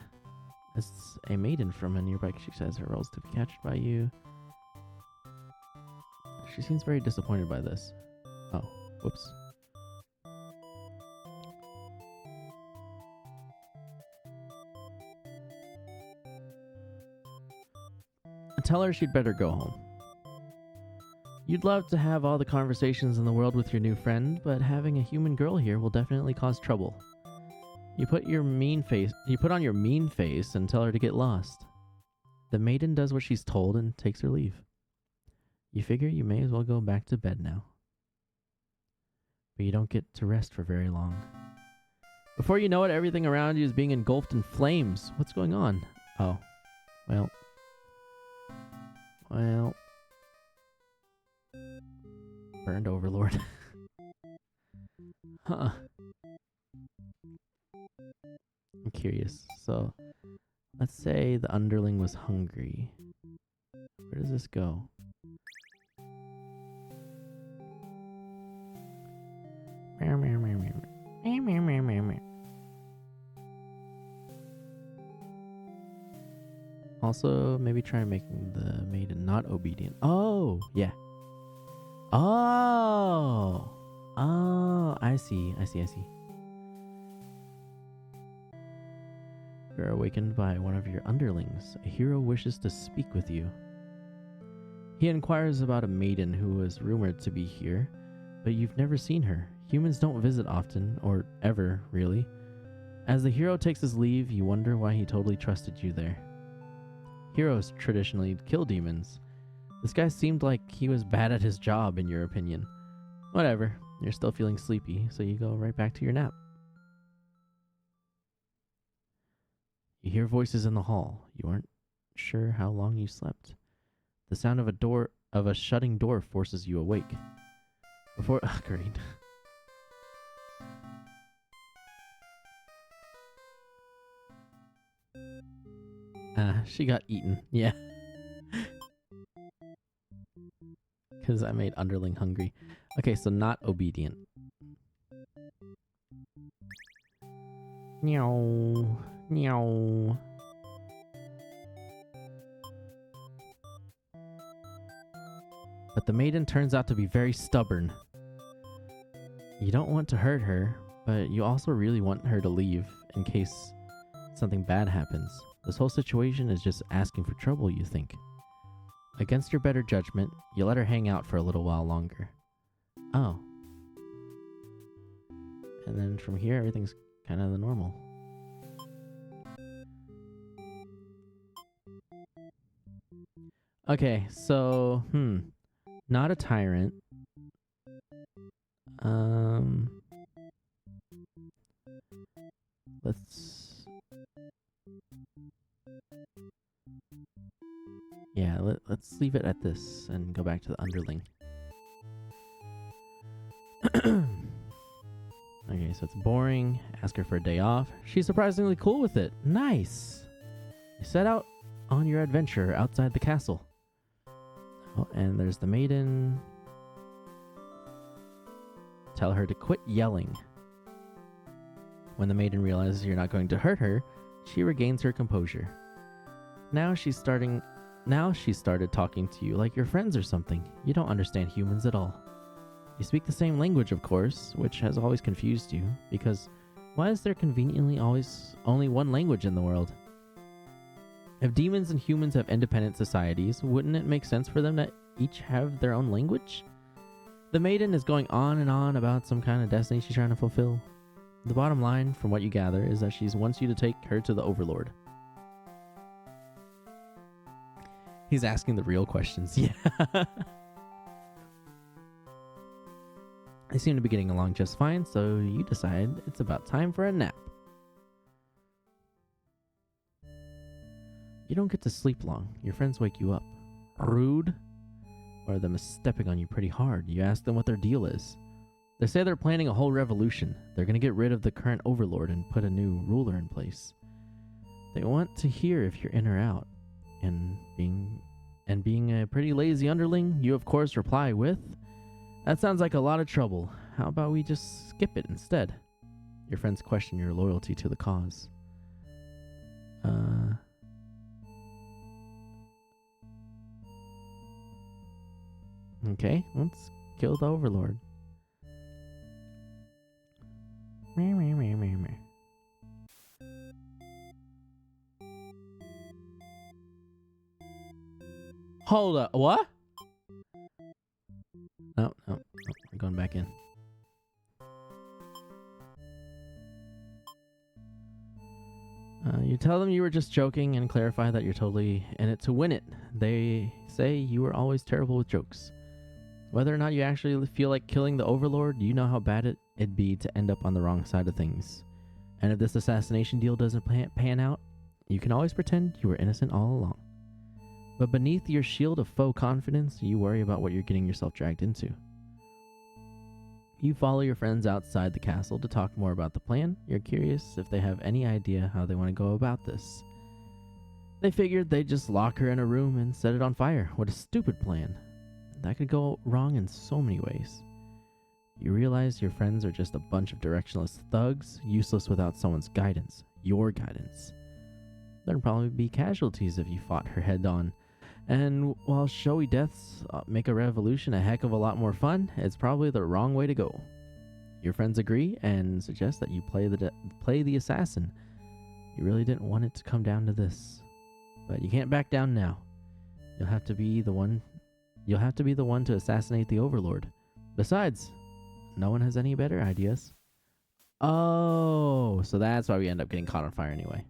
As a maiden from a nearby, she says her roles to be captured by you. She seems very disappointed by this. Oh, whoops. Tell her she'd better go home. You'd love to have all the conversations in the world with your new friend, but having a human girl here will definitely cause trouble. You put on your mean face and tell her to get lost. The maiden does what she's told and takes her leave. You figure you may as well go back to bed now. But you don't get to rest for very long. Before you know it, everything around you is being engulfed in flames. What's going on? Oh, well. Burned Overlord. Huh. I'm curious. So, let's say the Underling was hungry. Where does this go? Also, maybe try making the maiden not obedient. Oh, yeah. Oh, I see. You're awakened by one of your underlings. A hero wishes to speak with you. He inquires about a maiden who is rumored to be here, but you've never seen her. Humans don't visit often, or ever, really. As the hero takes his leave, you wonder why he totally trusted you there. Heroes traditionally kill demons. This guy seemed like he was bad at his job, in your opinion. Whatever, you're still feeling sleepy, so you go right back to your nap. You hear voices in the hall. You aren't sure how long you slept. The sound of a shutting door forces you awake. Great. She got eaten. Yeah. Because I made Underling hungry. Okay, so not obedient. Meow. Meow. But the maiden turns out to be very stubborn. You don't want to hurt her, but you also really want her to leave in case something bad happens. This whole situation is just asking for trouble, you think. Against your better judgment, you let her hang out for a little while longer. Oh. And then from here, everything's kind of the normal. Okay, so, not a tyrant. Let's leave it at this and go back to the Underling. Okay, so it's boring. Ask her for a day off. She's surprisingly cool with it. Nice. You set out on your adventure outside the castle. Oh, and there's the maiden. Tell her to quit yelling. When the maiden realizes you're not going to hurt her, she regains her composure. Now she started talking to you like you're friends or something. You don't understand humans at all. You speak the same language, of course, which has always confused you, because why is there conveniently always only one language in the world? If demons and humans have independent societies, wouldn't it make sense for them to each have their own language? The maiden is going on and on about some kind of destiny she's trying to fulfill. The bottom line, from what you gather, is that she wants you to take her to the Overlord. He's asking the real questions. Yeah. They seem to be getting along just fine, so you decide it's about time for a nap. You don't get to sleep long. Your friends wake you up. Rude. One of them is stepping on you pretty hard. You ask them what their deal is. They say they're planning a whole revolution. They're going to get rid of the current Overlord and put a new ruler in place. They want to hear if you're in or out. And being a pretty lazy underling, you of course reply with, "That sounds like a lot of trouble. How about we just skip it instead?" Your friends question your loyalty to the cause. Okay, let's kill the Overlord. Meow, meow, meow, meow, meow. Hold up, what? No, no, no, we're going back in. You tell them you were just joking and clarify that you're totally in it to win it. They say you were always terrible with jokes. Whether or not you actually feel like killing the Overlord, you know how bad it'd be to end up on the wrong side of things. And if this assassination deal doesn't pan out, you can always pretend you were innocent all along. But beneath your shield of faux confidence, you worry about what you're getting yourself dragged into. You follow your friends outside the castle to talk more about the plan. You're curious if they have any idea how they want to go about this. They figured they'd just lock her in a room and set it on fire. What a stupid plan. That could go wrong in so many ways. You realize your friends are just a bunch of directionless thugs, useless without someone's guidance, your guidance. There'd probably be casualties if you fought her head on. And while showy deaths make a revolution a heck of a lot more fun, it's probably the wrong way to go. Your friends agree and suggest that you play the assassin. You really didn't want it to come down to this, but you can't back down now. You'll have to be the one to assassinate the Overlord. Besides, no one has any better ideas. Oh, so that's why we end up getting caught on fire anyway.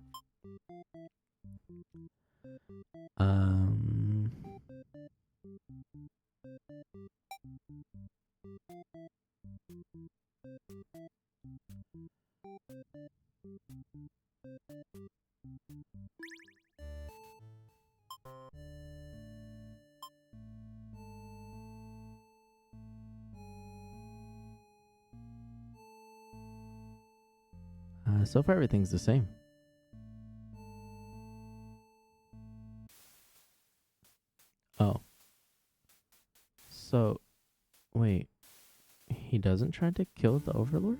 So far everything's the same. Oh. So, wait. He doesn't try to kill the Overlord?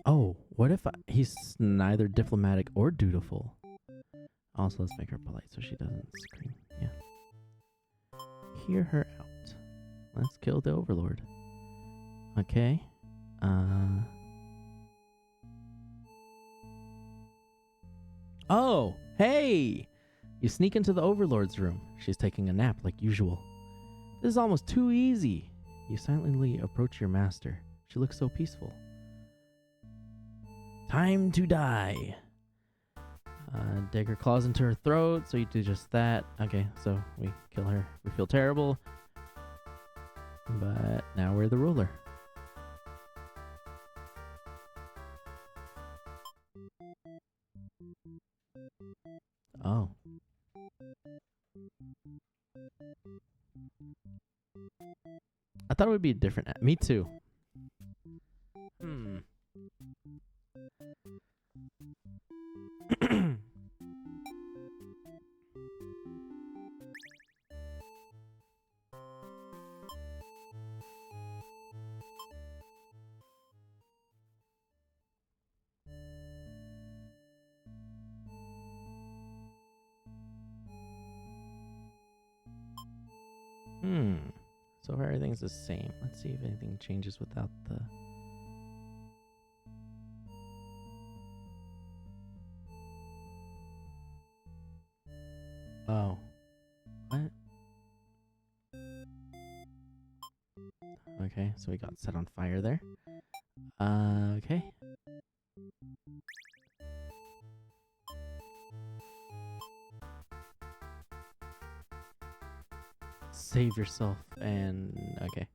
Oh, what if he's neither diplomatic or dutiful? Also, let's make her polite so she doesn't scream. Yeah. Hear her out. Let's kill the Overlord. Okay. Oh, hey! You sneak into the Overlord's room. She's taking a nap like usual. This is almost too easy. You silently approach your master. She looks so peaceful. Time to die. Dig her claws into her throat, so you do just that. Okay, so we kill her. We feel terrible. But now we're the ruler. Oh. I thought it would be different. Me too. So far everything's the same. Let's see if anything changes without the... Oh. What? Okay, so we got set on fire there. Okay. Save yourself and... Okay.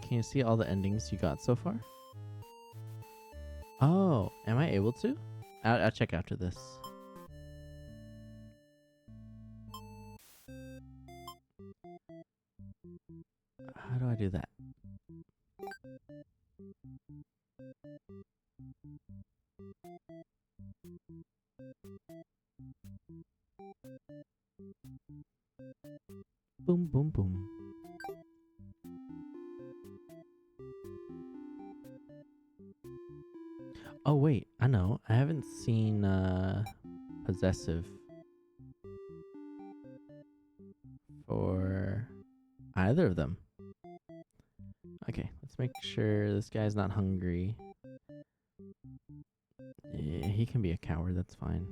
Can you see all the endings you got so far? Oh, am I able to? I'll check after this. How do I do that? Boom, boom, boom. Oh, wait. I know. I haven't seen Possessive for either of them. Okay, let's make sure this guy's not hungry. Yeah, he can be a coward. That's fine.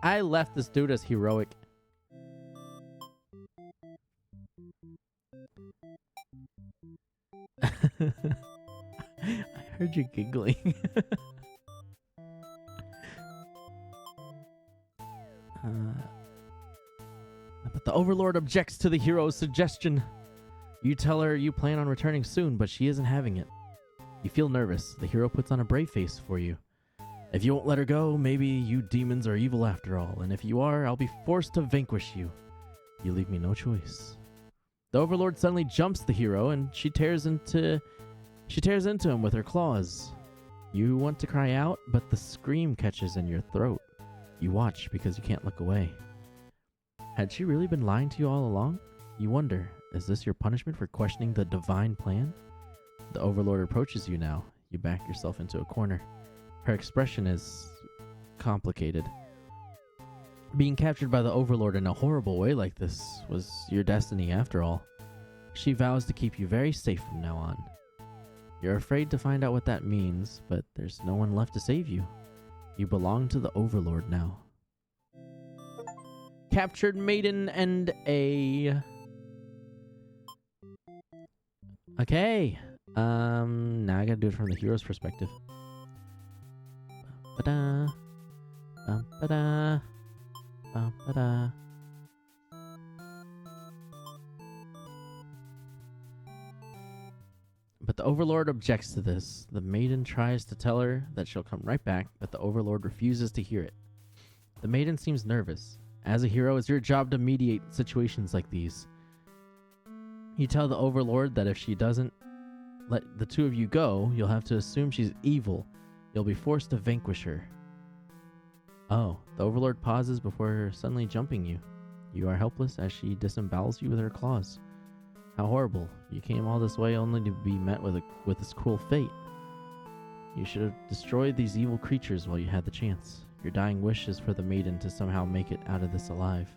I left this dude as heroic. I heard you giggling. But the Overlord objects to the hero's suggestion. You tell her you plan on returning soon, but she isn't having it. You feel nervous. The hero puts on a brave face for you. If you won't let her go, maybe you demons are evil after all, and if you are, I'll be forced to vanquish you. You leave me no choice. The Overlord suddenly jumps the hero, and she tears into him with her claws. You want to cry out, but the scream catches in your throat. You watch because you can't look away. Had she really been lying to you all along? You wonder, is this your punishment for questioning the divine plan? The Overlord approaches you now. You back yourself into a corner. Her expression is complicated. Being captured by the Overlord in a horrible way like this was your destiny after all. She vows to keep you very safe from now on. You're afraid to find out what that means, but there's no one left to save you. You belong to the Overlord now. Captured Maiden and a... Okay. Now I gotta do it from the hero's perspective. Ba-da. Ba-da. Ba-da. But the Overlord objects to this. The Maiden tries to tell her that she'll come right back, but the Overlord refuses to hear it. The Maiden seems nervous. As a hero, it's your job to mediate situations like these. You tell the Overlord that if she doesn't let the two of you go, you'll have to assume she's evil. You'll be forced to vanquish her. Oh, the Overlord pauses before suddenly jumping you. You are helpless as she disembowels you with her claws. How horrible. You came all this way only to be met with this cruel fate. You should have destroyed these evil creatures while you had the chance. Your dying wish is for the Maiden to somehow make it out of this alive.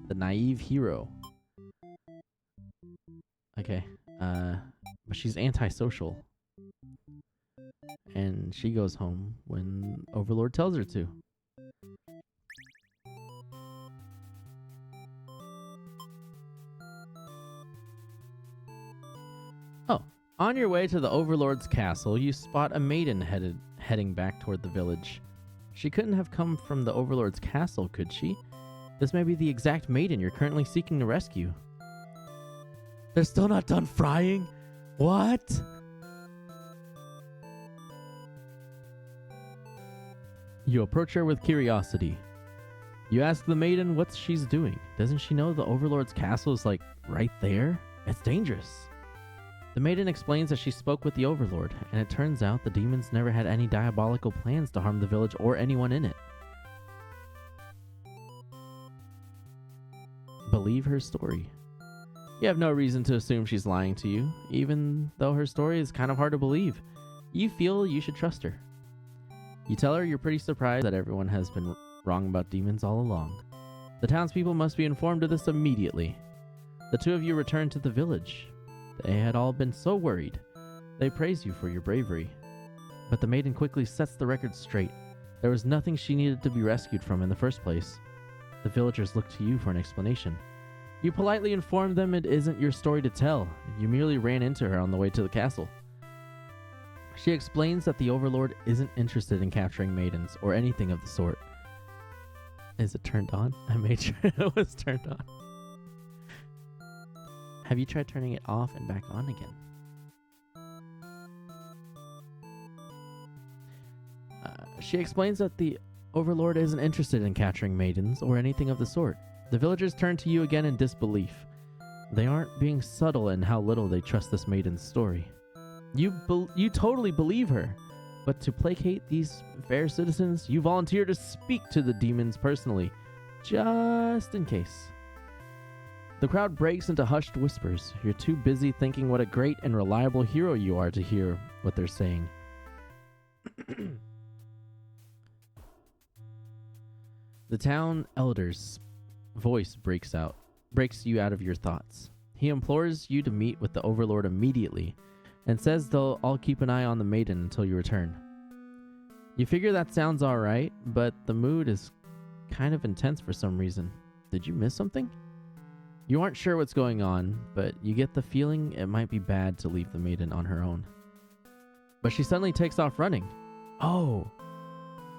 The naive hero. Okay. But she's antisocial. And she goes home when Overlord tells her to. Oh, on your way to the Overlord's castle, you spot a maiden heading back toward the village. She couldn't have come from the Overlord's castle, could she? This may be the exact maiden you're currently seeking to rescue. They're still not done frying? What? You approach her with curiosity. You ask the maiden what she's doing. Doesn't she know the Overlord's castle is like right there? It's dangerous. The maiden explains that she spoke with the Overlord, and it turns out the demons never had any diabolical plans to harm the village or anyone in it. Believe her story. You have no reason to assume she's lying to you, even though her story is kind of hard to believe. You feel you should trust her. You tell her you're pretty surprised that everyone has been wrong about demons all along. The townspeople must be informed of this immediately. The two of you return to the village. They had all been so worried. They praise you for your bravery. But the maiden quickly sets the record straight. There was nothing she needed to be rescued from in the first place. The villagers look to you for an explanation. You politely inform them it isn't your story to tell. You merely ran into her on the way to the castle. She explains that the Overlord isn't interested in capturing maidens or anything of the sort. Is it turned on? I made sure it was turned on. Have you tried turning it off and back on again? She explains that the Overlord isn't interested in capturing maidens or anything of the sort. The villagers turn to you again in disbelief. They aren't being subtle in how little they trust this maiden's story. You totally believe her. But to placate these fair citizens, you volunteer to speak to the demons personally, just in case. The crowd breaks into hushed whispers. You're too busy thinking what a great and reliable hero you are to hear what they're saying. The town elder's voice breaks you out of your thoughts. He implores you to meet with the Overlord immediately and says they'll all keep an eye on the Maiden until you return. You figure that sounds alright, but the mood is kind of intense for some reason. Did you miss something? You aren't sure what's going on, but you get the feeling it might be bad to leave the Maiden on her own. But she suddenly takes off running.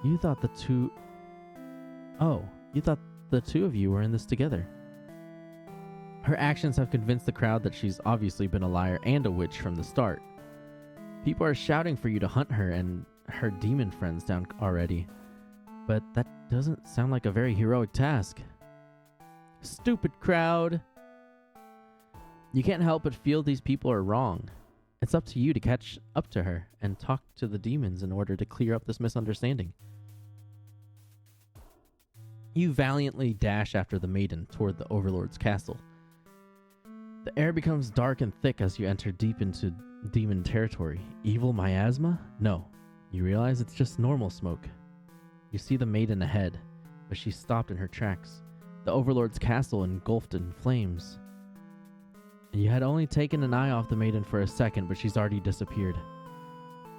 You thought the two of you were in this together. Her actions have convinced the crowd that she's obviously been a liar and a witch from the start. People are shouting for you to hunt her and her demon friends down already. But that doesn't sound like a very heroic task. Stupid crowd! You can't help but feel these people are wrong. It's up to you to catch up to her and talk to the demons in order to clear up this misunderstanding. You valiantly dash after the Maiden toward the Overlord's castle. The air becomes dark and thick as you enter deep into demon territory. Evil miasma? No. You realize it's just normal smoke. You see the Maiden ahead, but she's stopped in her tracks. The Overlord's castle engulfed in flames. And you had only taken an eye off the Maiden for a second, but she's already disappeared.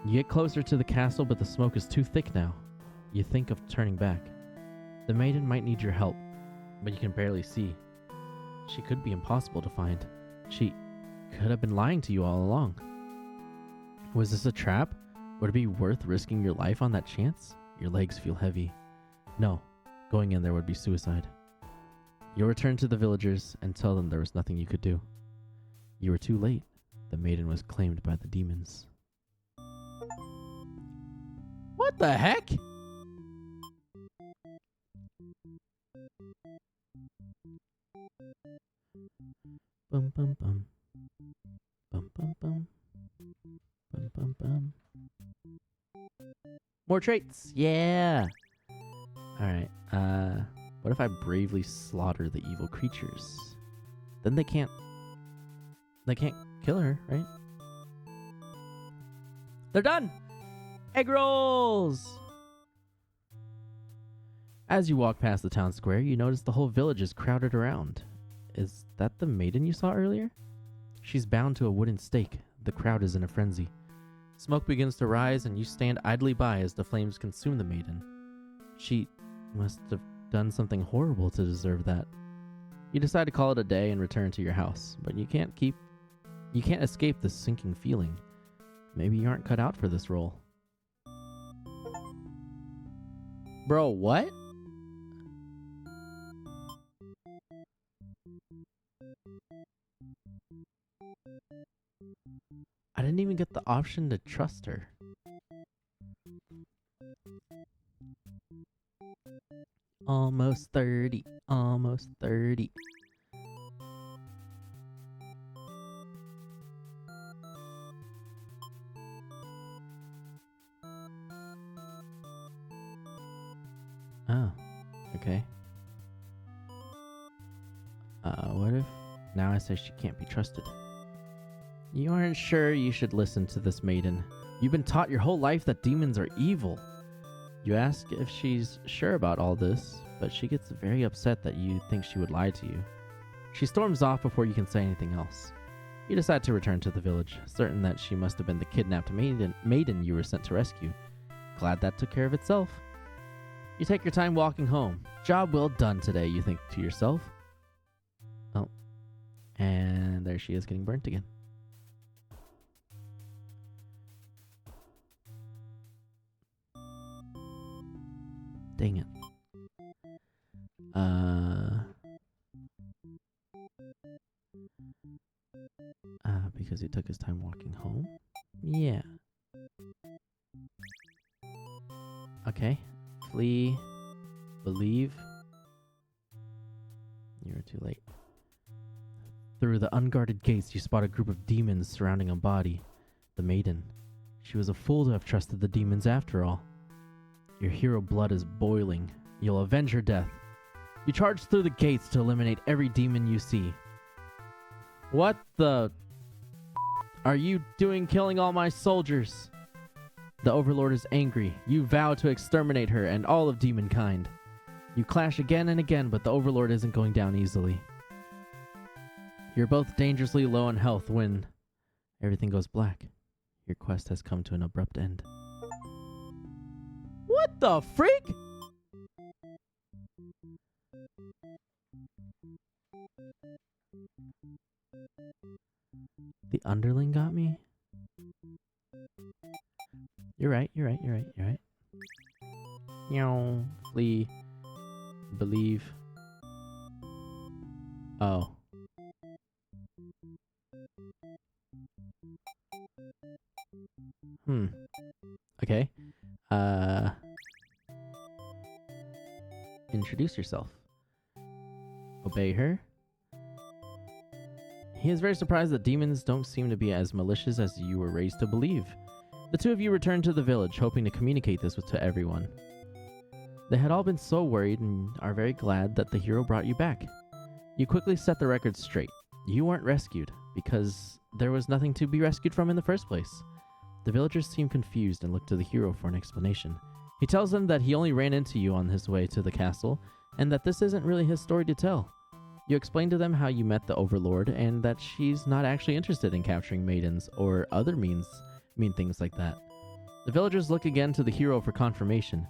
You get closer to the castle, but the smoke is too thick now. You think of turning back. The Maiden might need your help, but you can barely see. She could be impossible to find. She could have been lying to you all along. Was this a trap? Would it be worth risking your life on that chance? Your legs feel heavy. No, going in there would be suicide. You'll return to the villagers and tell them there was nothing you could do. You were too late. The Maiden was claimed by the demons. What the heck? Bum bum bum. Bum bum bum. Bum bum bum. More traits! Yeah! Alright, what if I bravely slaughter the evil creatures? Then they can't kill her, right? They're done! Egg rolls! As you walk past the town square, you notice the whole village is crowded around. Is that the Maiden you saw earlier? She's bound to a wooden stake. The crowd is in a frenzy. Smoke begins to rise, and you stand idly by as the flames consume the Maiden. She must have done something horrible to deserve that. You decide to call it a day and return to your house, but you can't escape this sinking feeling. Maybe you aren't cut out for this role. Bro, what? I didn't even get the option to trust her. Almost 30. Almost 30. Oh, okay. What if now I say she can't be trusted? You aren't sure you should listen to this Maiden. You've been taught your whole life that demons are evil. You ask if she's sure about all this, but she gets very upset that you think she would lie to you. She storms off before you can say anything else. You decide to return to the village, certain that she must have been the kidnapped maiden you were sent to rescue. Glad that took care of itself. You take your time walking home. Job well done today, you think to yourself. Oh, and there she is getting burnt again. Dang it. Because he took his time walking home? Yeah. Okay. Flee. Believe. You were too late. Through the unguarded gates, you spot a group of demons surrounding a body. the Maiden. She was a fool to have trusted the demons after all. Your hero blood is boiling. You'll avenge her death. You charge through the gates to eliminate every demon you see. What the are you doing killing all my soldiers? The Overlord is angry. You vow to exterminate her and all of demonkind. You clash again and again, but the Overlord isn't going down easily. You're both dangerously low on health when everything goes black. Your quest has come to an abrupt end. What the freak? The Underling got me? You're right. Meow. Flee. Believe. Oh. Okay. Introduce yourself. Obey her. He is very surprised that demons don't seem to be as malicious as you were raised to believe. The two of you return to the village, hoping to communicate this to everyone. They had all been so worried and are very glad that the hero brought you back. You quickly set the record straight. You weren't rescued, because there was nothing to be rescued from in the first place. The villagers seem confused and look to the hero for an explanation. He tells them that he only ran into you on his way to the castle, and that this isn't really his story to tell. You explain to them how you met the Overlord, and that she's not actually interested in capturing maidens, or other mean things like that. The villagers look again to the hero for confirmation.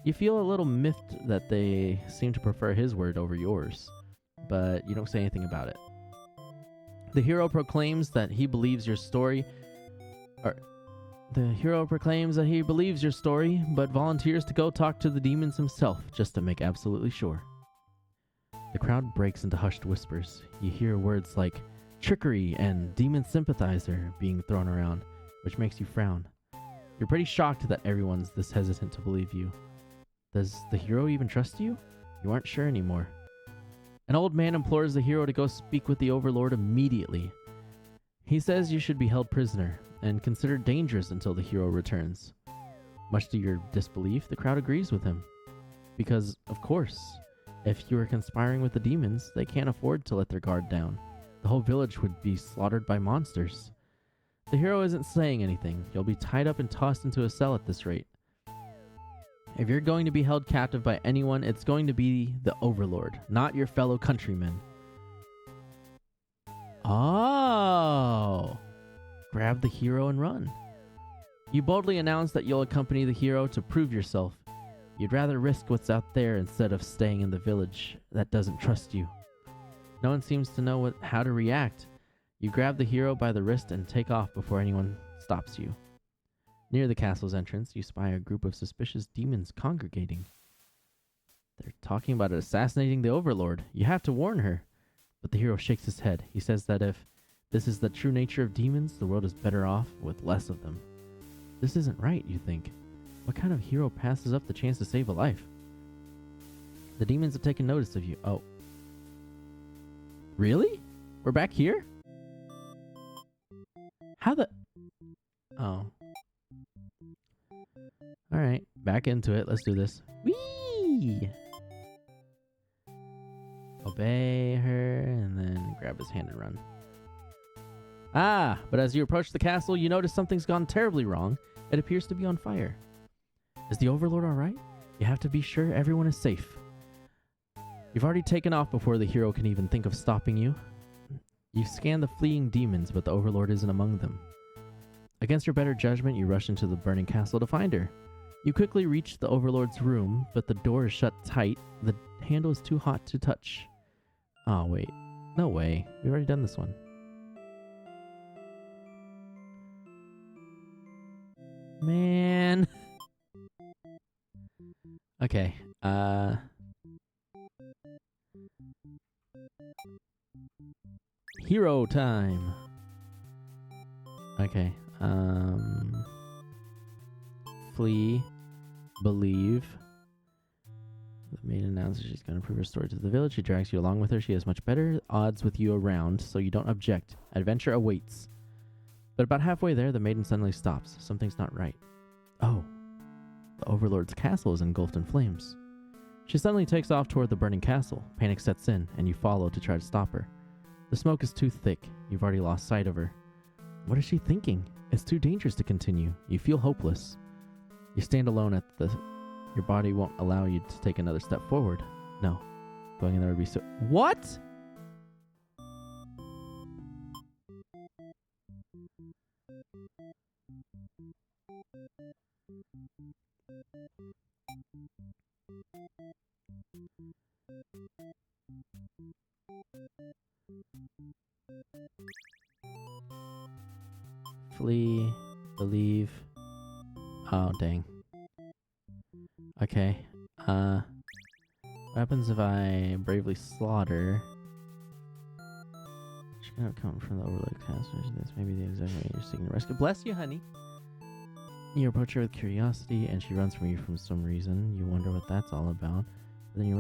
You feel a little miffed that they seem to prefer his word over yours, but you don't say anything about it. The hero proclaims that he believes your story, but volunteers to go talk to the demons himself, just to make absolutely sure. The crowd breaks into hushed whispers. You hear words like trickery and demon sympathizer being thrown around, which makes you frown. You're pretty shocked that everyone's this hesitant to believe you. Does the hero even trust you? You aren't sure anymore. An old man implores the hero to go speak with the Overlord immediately. He says you should be held prisoner and considered dangerous until the hero returns. Much to your disbelief, the crowd agrees with him. Because, of course, if you are conspiring with the demons, they can't afford to let their guard down. The whole village would be slaughtered by monsters. The hero isn't saying anything. You'll be tied up and tossed into a cell at this rate. If you're going to be held captive by anyone, it's going to be the Overlord, not your fellow countrymen. Oh! Grab the hero and run. You boldly announce that you'll accompany the hero to prove yourself. You'd rather risk what's out there instead of staying in the village that doesn't trust you. No one seems to know how to react. You grab the hero by the wrist and take off before anyone stops you. Near the castle's entrance, you spy a group of suspicious demons congregating. They're talking about assassinating the Overlord. You have to warn her. But the hero shakes his head. He says that if this is the true nature of demons, the world is better off with less of them. This isn't right, you think. What kind of hero passes up the chance to save a life? The demons have taken notice of you. Oh. Really? We're back here? How the... Oh. Alright, back into it. Let's do this. Whee! Obey her, and then grab his hand and run. Ah, but as you approach the castle, you notice something's gone terribly wrong. It appears to be on fire. Is the Overlord alright? You have to be sure everyone is safe. You've already taken off before the hero can even think of stopping you. You scan the fleeing demons, but the Overlord isn't among them. Against your better judgment, you rush into the burning castle to find her. You quickly reach the Overlord's room, but the door is shut tight. The handle is too hot to touch. Oh, wait. No way. We've already done this one. Man. Okay. Hero time. Okay. Flee. Believe. The maiden announces she's going to prove her story to the village. She drags you along with her. She has much better odds with you around, so you don't object. Adventure awaits. But about halfway there, the maiden suddenly stops. Something's not right. Oh, the Overlord's castle is engulfed in flames. She suddenly takes off toward the burning castle. Panic sets in, and you follow to try to stop her. The smoke is too thick. You've already lost sight of her. What is she thinking? It's too dangerous to continue. You feel hopeless. You stand alone at the... Your body won't allow you to take another step forward. No. Going in there would be so... What?! Flee. Believe. Oh, dang. Okay. What happens if I bravely slaughter? She's gonna come from the Overlord casters. This may be the exact way you're seeking to rescue. Bless you, honey. You approach her with curiosity, and she runs from you for some reason. You wonder what that's all about. Then you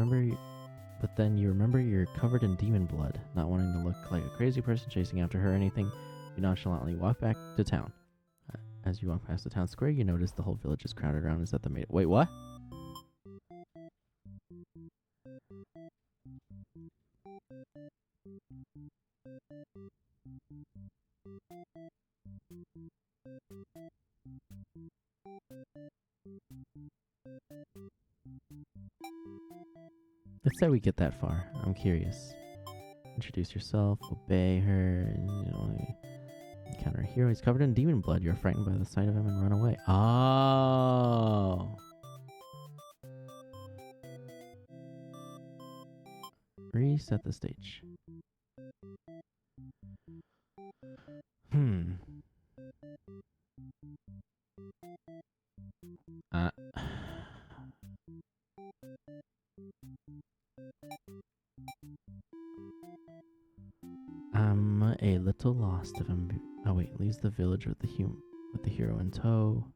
remember you're covered in demon blood. Not wanting to look like a crazy person chasing after her or anything, you nonchalantly walk back to town. As you walk past the town square, you notice the whole village is crowded around. Is that the maid? Wait, what? Let's say we get that far. I'm curious. Introduce yourself, obey her, encounter a hero. He's covered in demon blood. You're frightened by the sight of him and run away. Oh. Reset the stage. I'm a little lost if I'm... Oh wait, leaves the village with the hero in tow.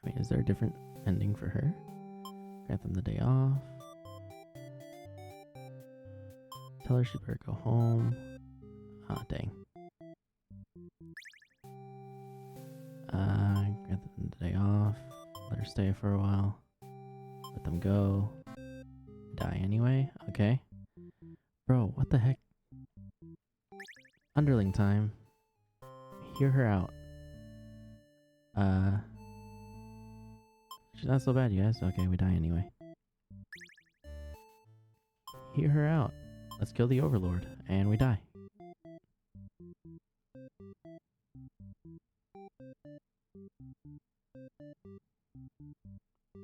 I mean, is there a different ending for her? Grant them the day off. Tell her she better go home. Ah, dang. Grant them the day off. Let her stay for a while. Let them go. Die anyway? Okay. Bro, what the heck? Underling time. Hear her out. She's not so bad, you guys. Okay, we die anyway. Hear her out. Let's kill the Overlord. And we die.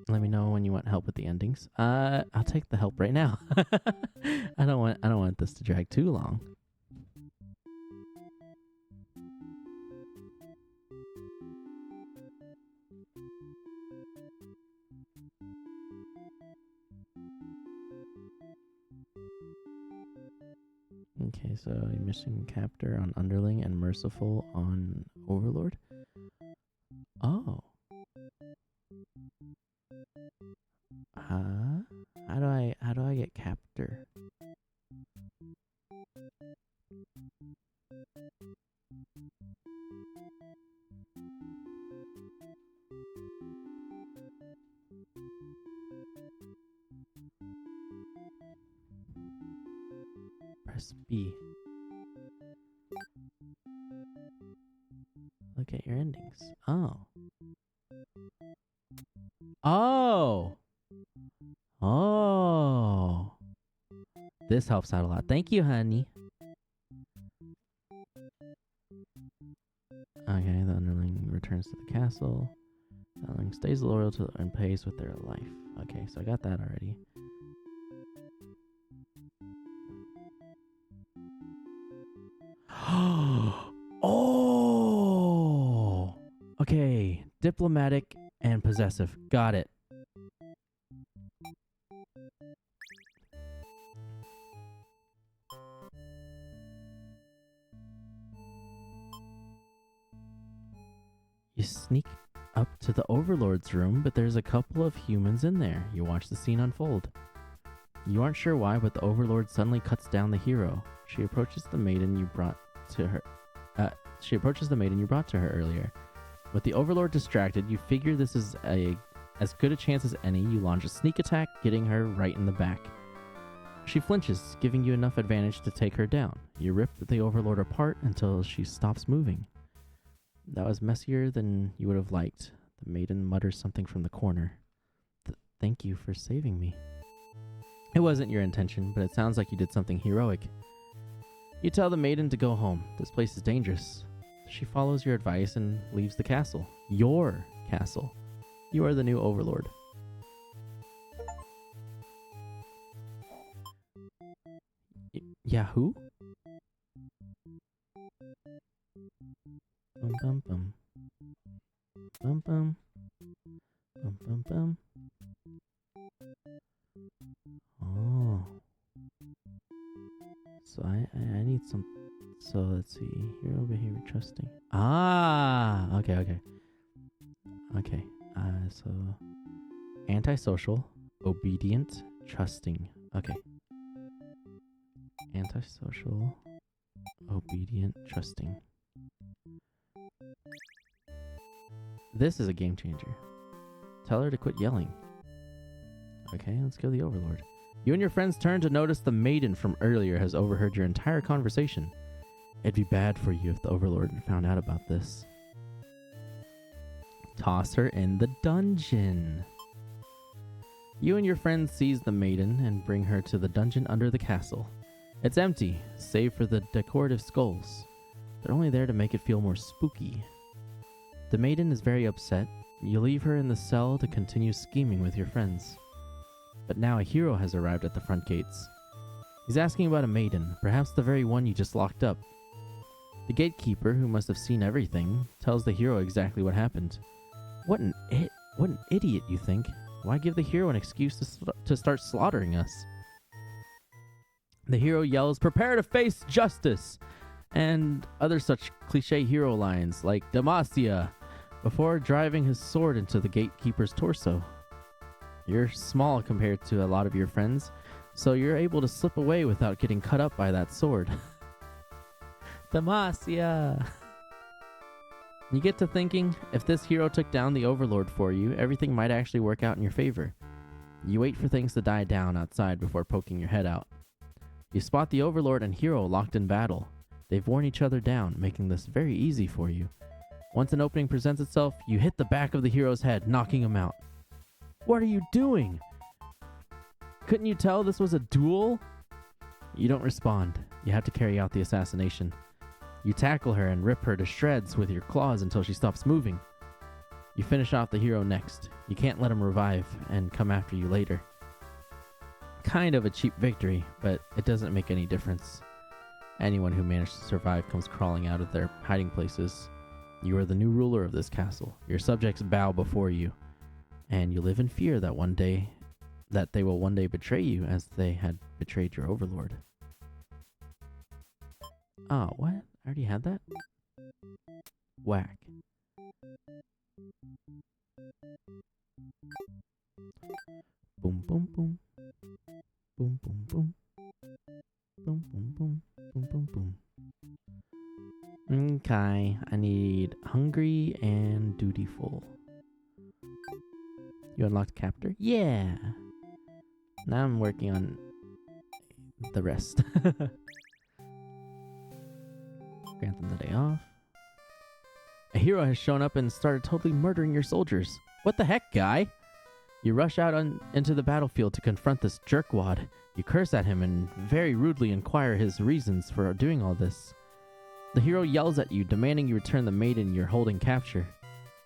Let me know when you want help with the endings. I'll take the help right now. I don't want this to drag too long. Okay, so missing captor on Underling and merciful on Overlord. Oh. How do I get captor? Press B. Look at your endings. Oh. Oh. Oh. This helps out a lot. Thank you, honey. Okay, the Underling returns to the castle. The Underling stays loyal to and pays with their life. Okay, so I got that already. Oh! Okay, diplomatic and possessive. Got it. You sneak up to the Overlord's room, but there's a couple of humans in there. You watch the scene unfold. You aren't sure why, but the Overlord suddenly cuts down the hero. She approaches the maiden you brought to her. Earlier. With the Overlord distracted, you figure this is as good a chance as any. You launch a sneak attack, getting her right in the back. She flinches, giving you enough advantage to take her down. You rip the Overlord apart until she stops moving. That was messier than you would have liked. The maiden mutters something from the corner. Thank you for saving me. It wasn't your intention, but it sounds like you did something heroic. You tell the maiden to go home. This place is dangerous. She follows your advice and leaves the castle. Your castle. You are the new Overlord. Yahoo? Bum bum bum. Bum bum. Bum bum bum. Oh. So I need some. So let's see. Hero behavior trusting. Ah. Okay. So antisocial, obedient, trusting. Okay. Antisocial, obedient, trusting. This is a game changer. Tell her to quit yelling. Okay, let's go to the Overlord. You and your friends turn to notice the maiden from earlier has overheard your entire conversation. It'd be bad for you if the Overlord found out about this. Toss her in the dungeon. You and your friends seize the maiden and bring her to the dungeon under the castle. It's empty, save for the decorative skulls. They're only there to make it feel more spooky. The maiden is very upset. You leave her in the cell to continue scheming with your friends. But now a hero has arrived at the front gates. He's asking about a maiden, perhaps the very one you just locked up. The gatekeeper, who must have seen everything, tells the hero exactly what happened. What an idiot, you think. Why give the hero an excuse to start slaughtering us? The hero yells, "Prepare to face justice!" and other such cliche hero lines like "Demacia," before driving his sword into the gatekeeper's torso. You're small compared to a lot of your friends, so you're able to slip away without getting cut up by that sword. Demacia! You get to thinking, if this hero took down the Overlord for you, everything might actually work out in your favor. You wait for things to die down outside before poking your head out. You spot the Overlord and hero locked in battle. They've worn each other down, making this very easy for you. Once an opening presents itself, you hit the back of the hero's head, knocking him out. What are you doing? Couldn't you tell this was a duel? You don't respond. You have to carry out the assassination. You tackle her and rip her to shreds with your claws until she stops moving. You finish off the hero next. You can't let him revive and come after you later. Kind of a cheap victory, but it doesn't make any difference. Anyone who managed to survive comes crawling out of their hiding places. You are the new ruler of this castle. Your subjects bow before you, and you live in fear that they will one day betray you as they had betrayed your Overlord. Oh, what? I already had that? Whack. Boom, boom, boom. Boom, boom, boom. Boom, boom, boom. Boom, boom, boom. Okay, I need hungry and dutiful. You unlocked captor? Yeah! Now I'm working on the rest. Grant them the day off. A hero has shown up and started totally murdering your soldiers. What the heck, guy? You rush out into the battlefield to confront this jerkwad. You curse at him and very rudely inquire his reasons for doing all this. The hero yells at you, demanding you return the maiden you're holding captive.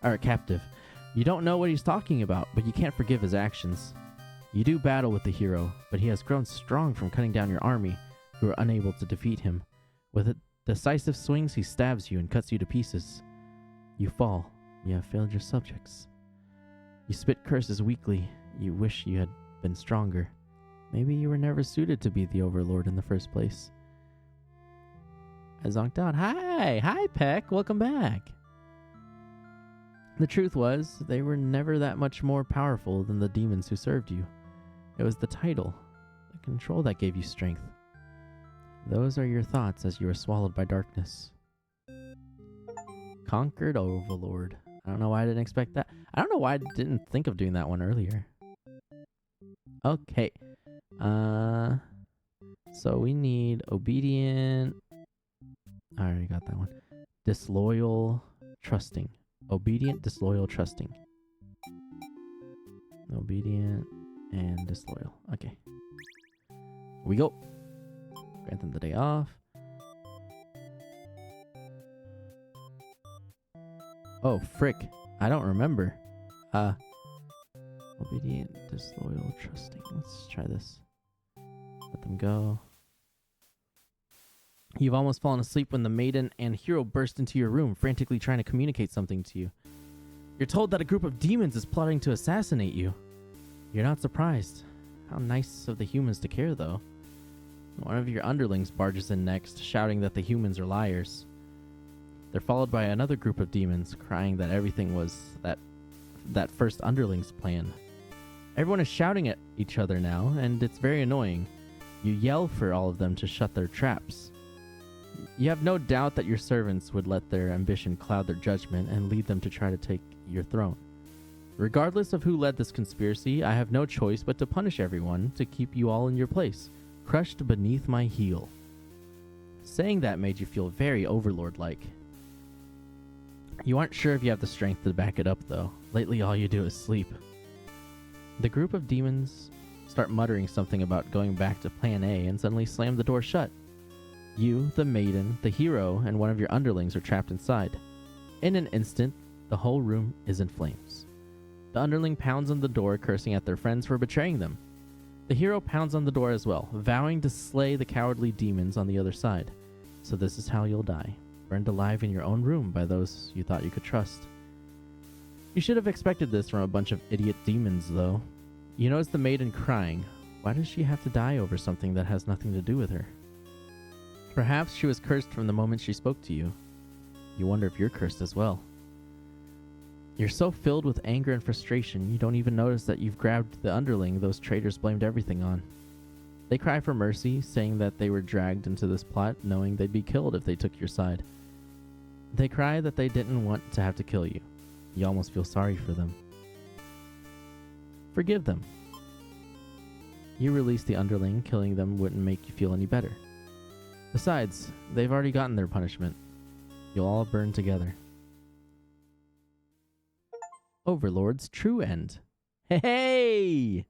You don't know what he's talking about, but you can't forgive his actions. You do battle with the hero, but he has grown strong from cutting down your army, who are unable to defeat him. With decisive swings, he stabs you and cuts you to pieces. You fall. You have failed your subjects. You spit curses weakly. You wish you had been stronger. Maybe you were never suited to be the Overlord in the first place. I zonked out. Hi, Peck. Welcome back. The truth was, they were never that much more powerful than the demons who served you. It was the title, control that gave you strength. Those are your thoughts as you were swallowed by darkness. Conquered Overlord. I don't know why I didn't expect that. I don't know why I didn't think of doing that one earlier. Okay. So we need obedient. I already got that one. Disloyal, trusting. Obedient, disloyal, trusting. Obedient and disloyal. Okay. Here we go. Grant them the day off. Oh, frick. I don't remember. Obedient, disloyal, trusting. Let's try this. Let them go. You've almost fallen asleep when the maiden and hero burst into your room, frantically trying to communicate something to you. You're told that a group of demons is plotting to assassinate you. You're not surprised. How nice of the humans to care, though. One of your underlings barges in next, shouting that the humans are liars. They're followed by another group of demons, crying that everything was that first underling's plan. Everyone is shouting at each other now, and it's very annoying. You yell for all of them to shut their traps. You have no doubt that your servants would let their ambition cloud their judgment and lead them to try to take your throne. Regardless of who led this conspiracy, I have no choice but to punish everyone to keep you all in your place, crushed beneath my heel. Saying that made you feel very Overlord-like. You aren't sure if you have the strength to back it up, though. Lately, all you do is sleep. The group of demons start muttering something about going back to Plan A and suddenly slam the door shut. You, the maiden, the hero, and one of your underlings are trapped inside. In an instant, the whole room is in flames. The underling pounds on the door, cursing at their friends for betraying them. The hero pounds on the door as well, vowing to slay the cowardly demons on the other side. So this is how you'll die, burned alive in your own room by those you thought you could trust. You should have expected this from a bunch of idiot demons, though. You notice the maiden crying. Why does she have to die over something that has nothing to do with her? Perhaps she was cursed from the moment she spoke to you. You wonder if you're cursed as well. You're so filled with anger and frustration, you don't even notice that you've grabbed the underling those traitors blamed everything on. They cry for mercy, saying that they were dragged into this plot knowing they'd be killed if they took your side. They cry that they didn't want to have to kill you. You almost feel sorry for them. Forgive them. You release the underling, killing them wouldn't make you feel any better. Besides, they've already gotten their punishment. You'll all burn together. Overlord's true end. Hey!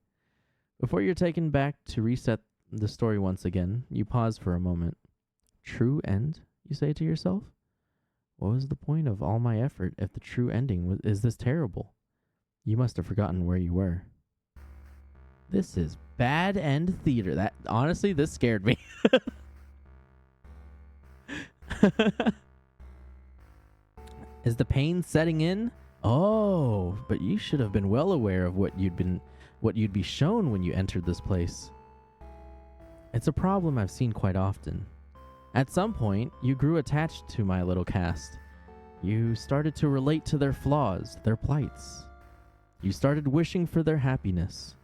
Before you're taken back to reset the story once again, you pause for a moment. True end, you say to yourself? What was the point of all my effort if the true ending is this terrible? You must have forgotten where you were. This is bad end theater. Honestly, this scared me. Is the pain setting in? Oh, but you should have been well aware of what you'd be shown when you entered this place. It's a problem I've seen quite often. At some point, you grew attached to my little cast. You started to relate to their flaws, their plights. You started wishing for their happiness.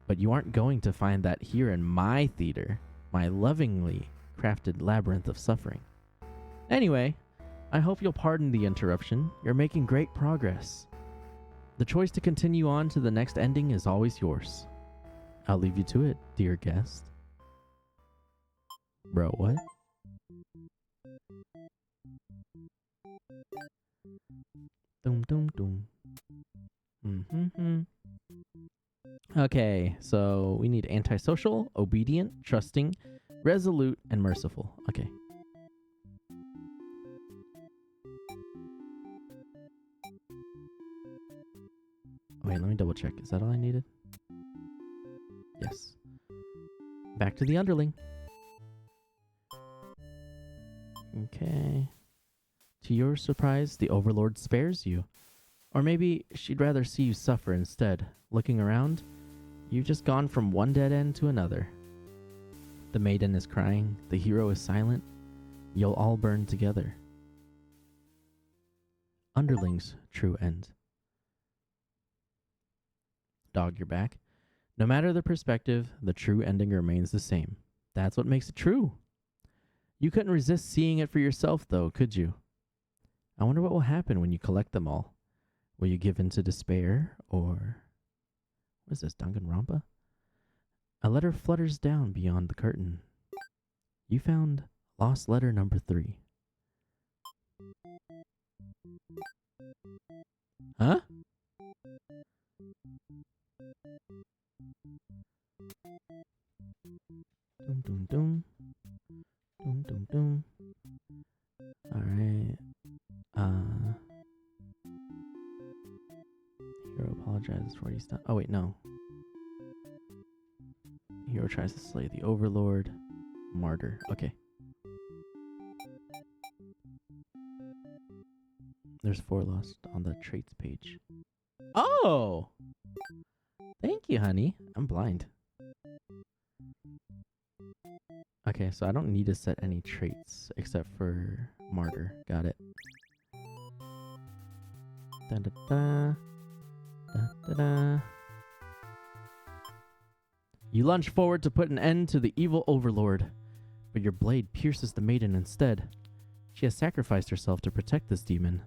But you aren't going to find that here in my theater, my lovingly crafted labyrinth of suffering. Anyway, I hope you'll pardon the interruption. You're making great progress. The choice to continue on to the next ending is always yours. I'll leave you to it, dear guest. Bro, what? Doom, doom, doom. Okay, so we need antisocial, obedient, trusting, resolute, and merciful. Okay. Wait, let me double check. Is that all I needed? Yes. Back to the underling. Okay. To your surprise, the Overlord spares you. Or maybe she'd rather see you suffer instead. Looking around, you've just gone from one dead end to another. The maiden is crying, the hero is silent. You'll all burn together. Underling's true end. Dog, you're back. No matter the perspective, the true ending remains the same. That's what makes it true. You couldn't resist seeing it for yourself, though, could you? I wonder what will happen when you collect them all. Will you give in to despair, or... What is this, Danganronpa? A letter flutters down beyond the curtain. You found lost letter number 3. Huh? Dum dum dum. Dum dum dum. Alright. Hero apologizes for what he's done. Oh wait, no. Hero tries to slay the Overlord. Martyr. Okay. There's 4 lost on the traits page. Oh! Thank you, honey. I'm blind. Okay, so I don't need to set any traits except for Martyr. Got it. Da da da. Da da da. You lunge forward to put an end to the evil Overlord, but your blade pierces the Maiden instead. She has sacrificed herself to protect this demon.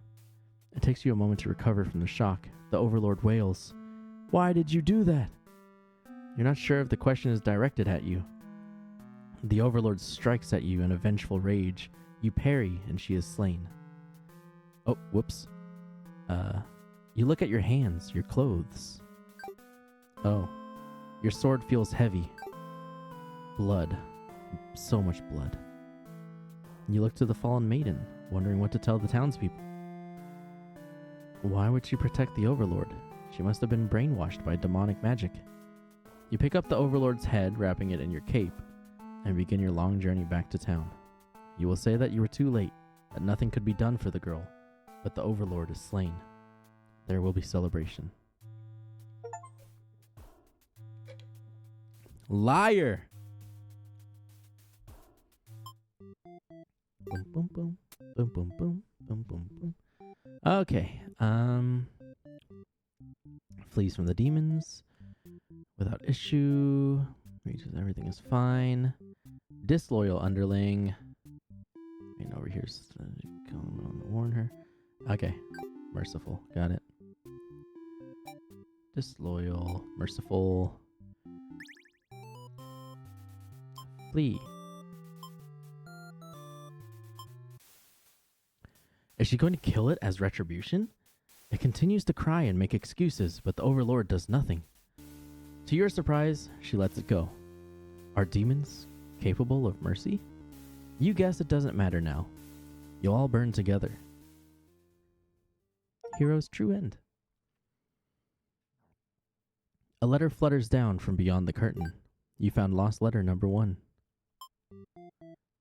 It takes you a moment to recover from the shock. The Overlord wails. Why did you do that? You're not sure if the question is directed at you. The Overlord strikes at you in a vengeful rage. You parry, and she is slain. Oh, whoops. You look at your hands, your clothes. Oh, your sword feels heavy. Blood. So much blood. You look to the fallen Maiden, wondering what to tell the townspeople. Why would she protect the Overlord? She must have been brainwashed by demonic magic. You pick up the Overlord's head, wrapping it in your cape, and begin your long journey back to town. You will say that you were too late, that nothing could be done for the girl, but the Overlord is slain. There will be celebration. Liar! Boom, boom, boom. Boom, boom, boom. Boom, boom, boom. Okay. Flees from the demons without issue. Reaches everything is fine. Disloyal Underling. And over here's going to warn her. Okay. Merciful. Got it. Disloyal. Merciful. Flee. Is she going to kill it as retribution? It continues to cry and make excuses, but the Overlord does nothing. To your surprise, she lets it go. Are demons capable of mercy? You guess it doesn't matter now. You'll all burn together. Hero's true end. A letter flutters down from beyond the curtain. You found lost letter number 1.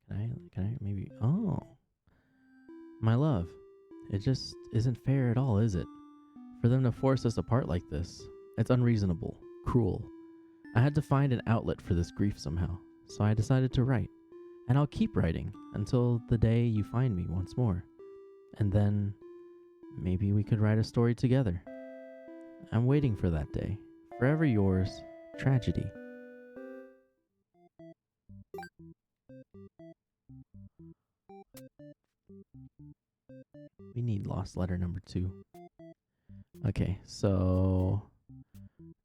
Can I maybe... Oh. My love, it just isn't fair at all, is it? For them to force us apart like this. It's unreasonable, cruel. I had to find an outlet for this grief somehow, so I decided to write. And I'll keep writing until the day you find me once more. And then maybe we could write a story together. I'm waiting for that day. Forever yours, Tragedy. We need lost letter number 2. Okay, so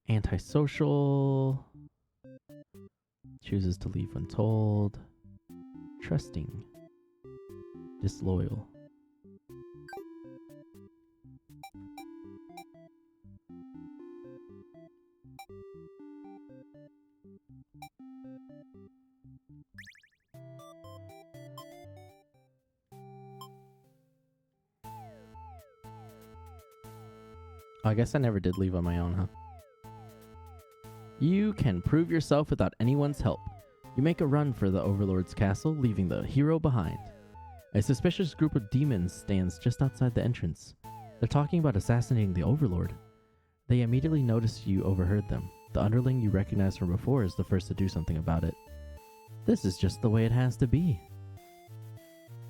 antisocial, chooses to leave when told, trusting, disloyal. I guess I never did leave on my own, huh? You can prove yourself without anyone's help. You make a run for the Overlord's castle, leaving the hero behind. A suspicious group of demons stands just outside the entrance. They're talking about assassinating the Overlord. They immediately notice you overheard them. The Underling you recognized from before is the first to do something about it. This is just the way it has to be.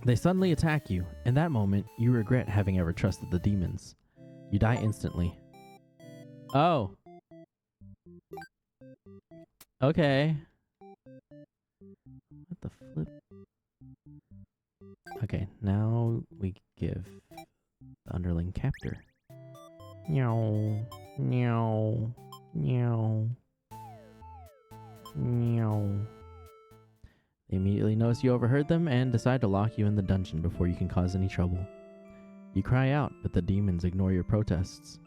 They suddenly attack you. In that moment, you regret having ever trusted the demons. You die instantly. Oh. Okay. What the flip? Okay, now we give the Underling captor. Meow. Meow. Meow. Meow. They immediately notice you overheard them and decide to lock you in the dungeon before you can cause any trouble. You cry out, but the demons ignore your protests.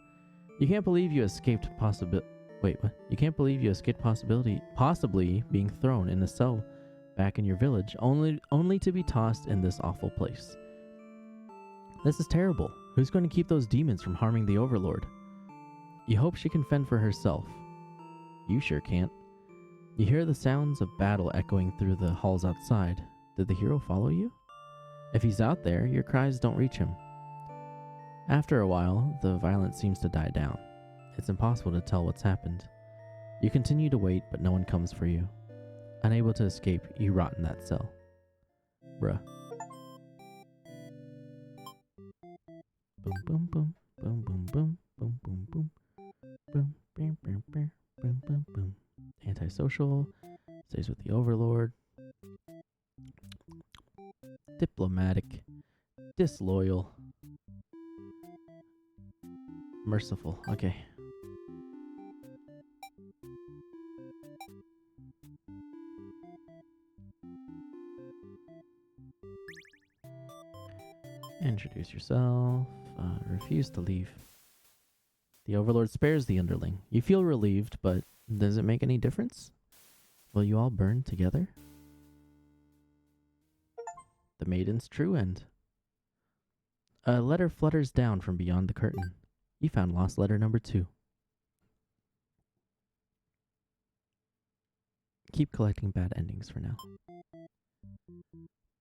You can't believe you escaped You can't believe you escaped possibly being thrown in a cell back in your village, only to be tossed in this awful place. This is terrible. Who's going to keep those demons from harming the Overlord? You hope she can fend for herself. You sure can't. You hear the sounds of battle echoing through the halls outside. Did the hero follow you? If he's out there, your cries don't reach him. After a while, the violence seems to die down. It's impossible to tell what's happened. You continue to wait, but no one comes for you. Unable to escape, you rot in that cell. Bruh. Boom, boom, boom, boom, boom, boom, boom, boom, boom, boom, boom, boom, boom, boom, boom, boom. Antisocial, stays with the Overlord. Diplomatic, disloyal, merciful. Okay. Introduce yourself. Refuse to leave. The Overlord spares the Underling. You feel relieved, but does it make any difference? Will you all burn together? The Maiden's true end. A letter flutters down from beyond the curtain. You found lost letter number 2. Keep collecting bad endings for now.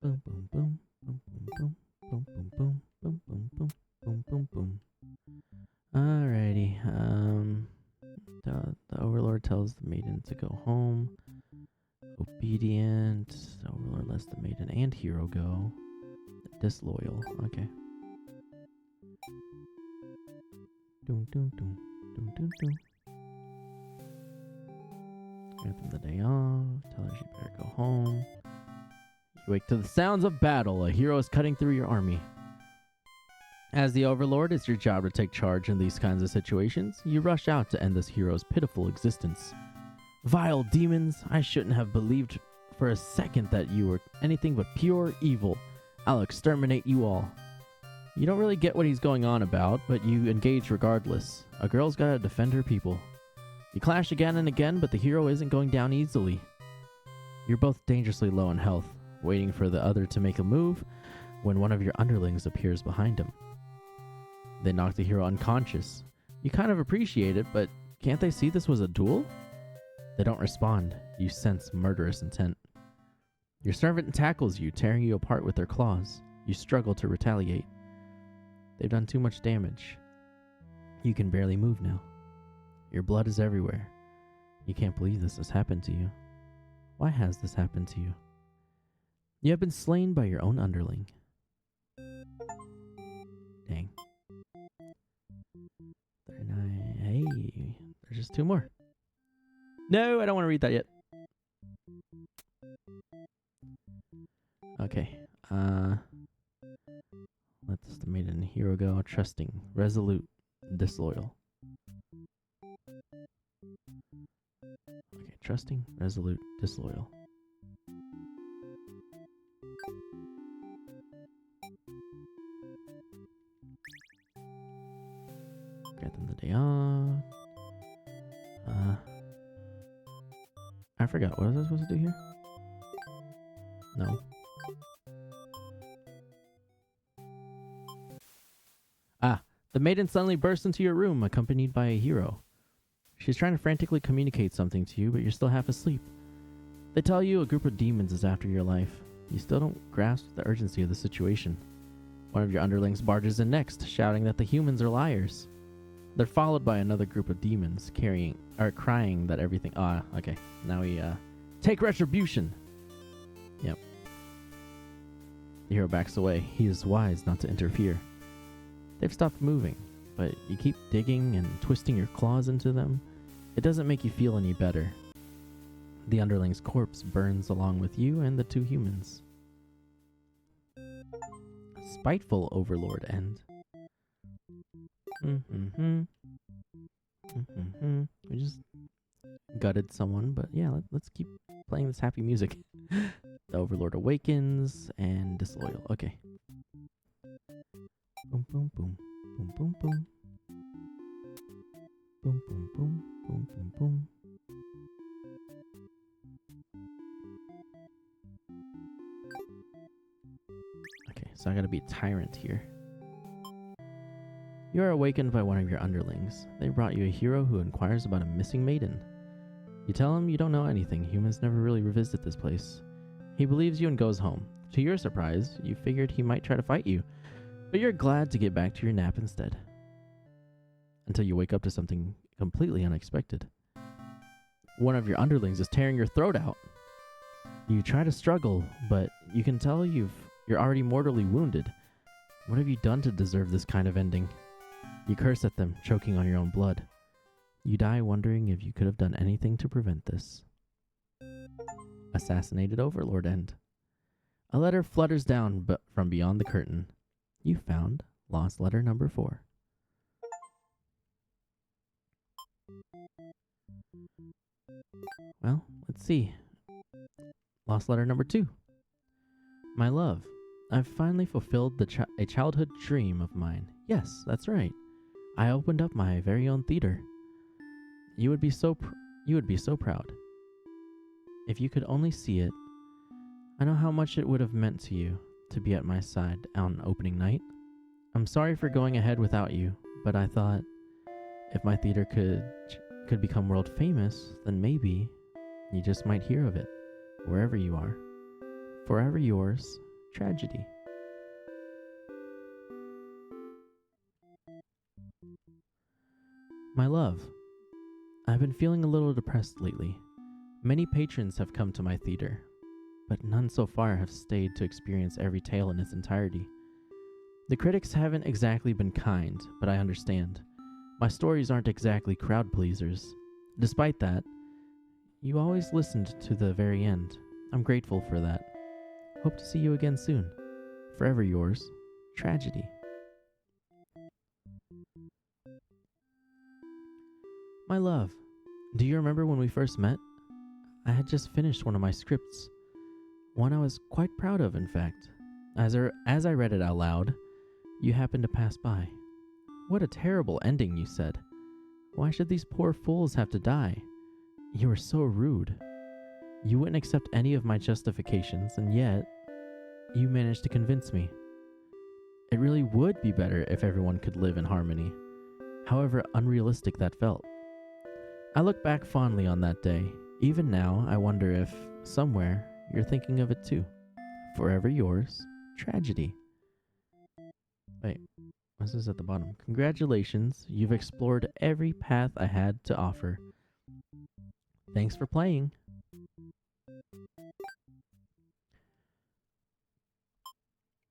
Boom, boom, boom, boom, boom, boom, boom, boom, boom, boom, boom, boom, boom, boom, boom. Alrighty. The Overlord tells the Maiden to go home. Obedient. The Overlord lets the Maiden and hero go. Disloyal. Okay. Doom, doom, doom, doom, doom, doom. Grant them the day off. Tell her she better go home. You wake to the sounds of battle. A hero is cutting through your army. As the Overlord, it's your job to take charge in these kinds of situations. You rush out to end this hero's pitiful existence. Vile demons, I shouldn't have believed for a second that you were anything but pure evil. I'll exterminate you all. You don't really get what he's going on about, but you engage regardless. A girl's gotta defend her people. You clash again and again, but the hero isn't going down easily. You're both dangerously low in health, waiting for the other to make a move when one of your underlings appears behind him. They knock the hero unconscious. You kind of appreciate it, but can't they see this was a duel? They don't respond. You sense murderous intent. Your servant tackles you, tearing you apart with their claws. You struggle to retaliate. They've done too much damage. You can barely move now. Your blood is everywhere. You can't believe this has happened to you. Why has this happened to you? You have been slain by your own underling. Dang. 39. Hey, there's just 2 more. No, I don't want to read that yet. Okay. Let's the Maiden hero go. Trusting, resolute, disloyal. Okay, trusting, resolute, disloyal. Grant them the day off. I forgot. What was I supposed to do here? No. The Maiden suddenly bursts into your room, accompanied by a hero. She's trying to frantically communicate something to you, but you're still half asleep. They tell you a group of demons is after your life. You still don't grasp the urgency of the situation. One of your underlings barges in next, shouting that the humans are liars. They're followed by another group of demons, crying that everything... okay. Now we, take retribution! Yep. The hero backs away. He is wise not to interfere. They've stopped moving, but you keep digging and twisting your claws into them. It doesn't make you feel any better. The Underling's corpse burns along with you and the two humans. Spiteful Overlord end. We just gutted someone, but yeah, let's keep playing this happy music. The Overlord awakens and disloyal. Okay. Boom, boom, boom. Boom, boom, boom. Boom, boom, boom. Boom, boom, boom. Okay, so I gotta be a tyrant here. You are awakened by one of your underlings. They brought you a hero who inquires about a missing maiden. You tell him you don't know anything. Humans never really revisit this place. He believes you and goes home. To your surprise, you figured he might try to fight you, but you're glad to get back to your nap instead. Until you wake up to something completely unexpected. One of your underlings is tearing your throat out. You try to struggle, but you can tell you're already mortally wounded. What have you done to deserve this kind of ending? You curse at them, choking on your own blood. You die wondering if you could have done anything to prevent this. Assassinated Overlord end. A letter flutters down from beyond the curtain. You found lost letter number 4. Well, let's see. Lost letter number 2. My love, I've finally fulfilled a childhood dream of mine. Yes, that's right. I opened up my very own theater. You would be so proud. If you could only see it. I know how much it would have meant to you to be at my side on opening night. I'm sorry for going ahead without you, but I thought if my theater could become world famous, then maybe you just might hear of it wherever you are. Forever yours, Tragedy. My love, I've been feeling a little depressed lately. Many patrons have come to my theater, but none so far have stayed to experience every tale in its entirety. The critics haven't exactly been kind, but I understand. My stories aren't exactly crowd pleasers. Despite that, you always listened to the very end. I'm grateful for that. Hope to see you again soon. Forever yours, Tragedy. My love, do you remember when we first met? I had just finished one of my scripts. One I was quite proud of, in fact. As I read it out loud, you happened to pass by. What a terrible ending, you said. Why should these poor fools have to die? You were so rude. You wouldn't accept any of my justifications, and yet, you managed to convince me. It really would be better if everyone could live in harmony, however unrealistic that felt. I look back fondly on that day. Even now, I wonder if, somewhere, you're thinking of it too. Forever yours, Tragedy. Wait, this is at the bottom. Congratulations, you've explored every path I had to offer. Thanks for playing.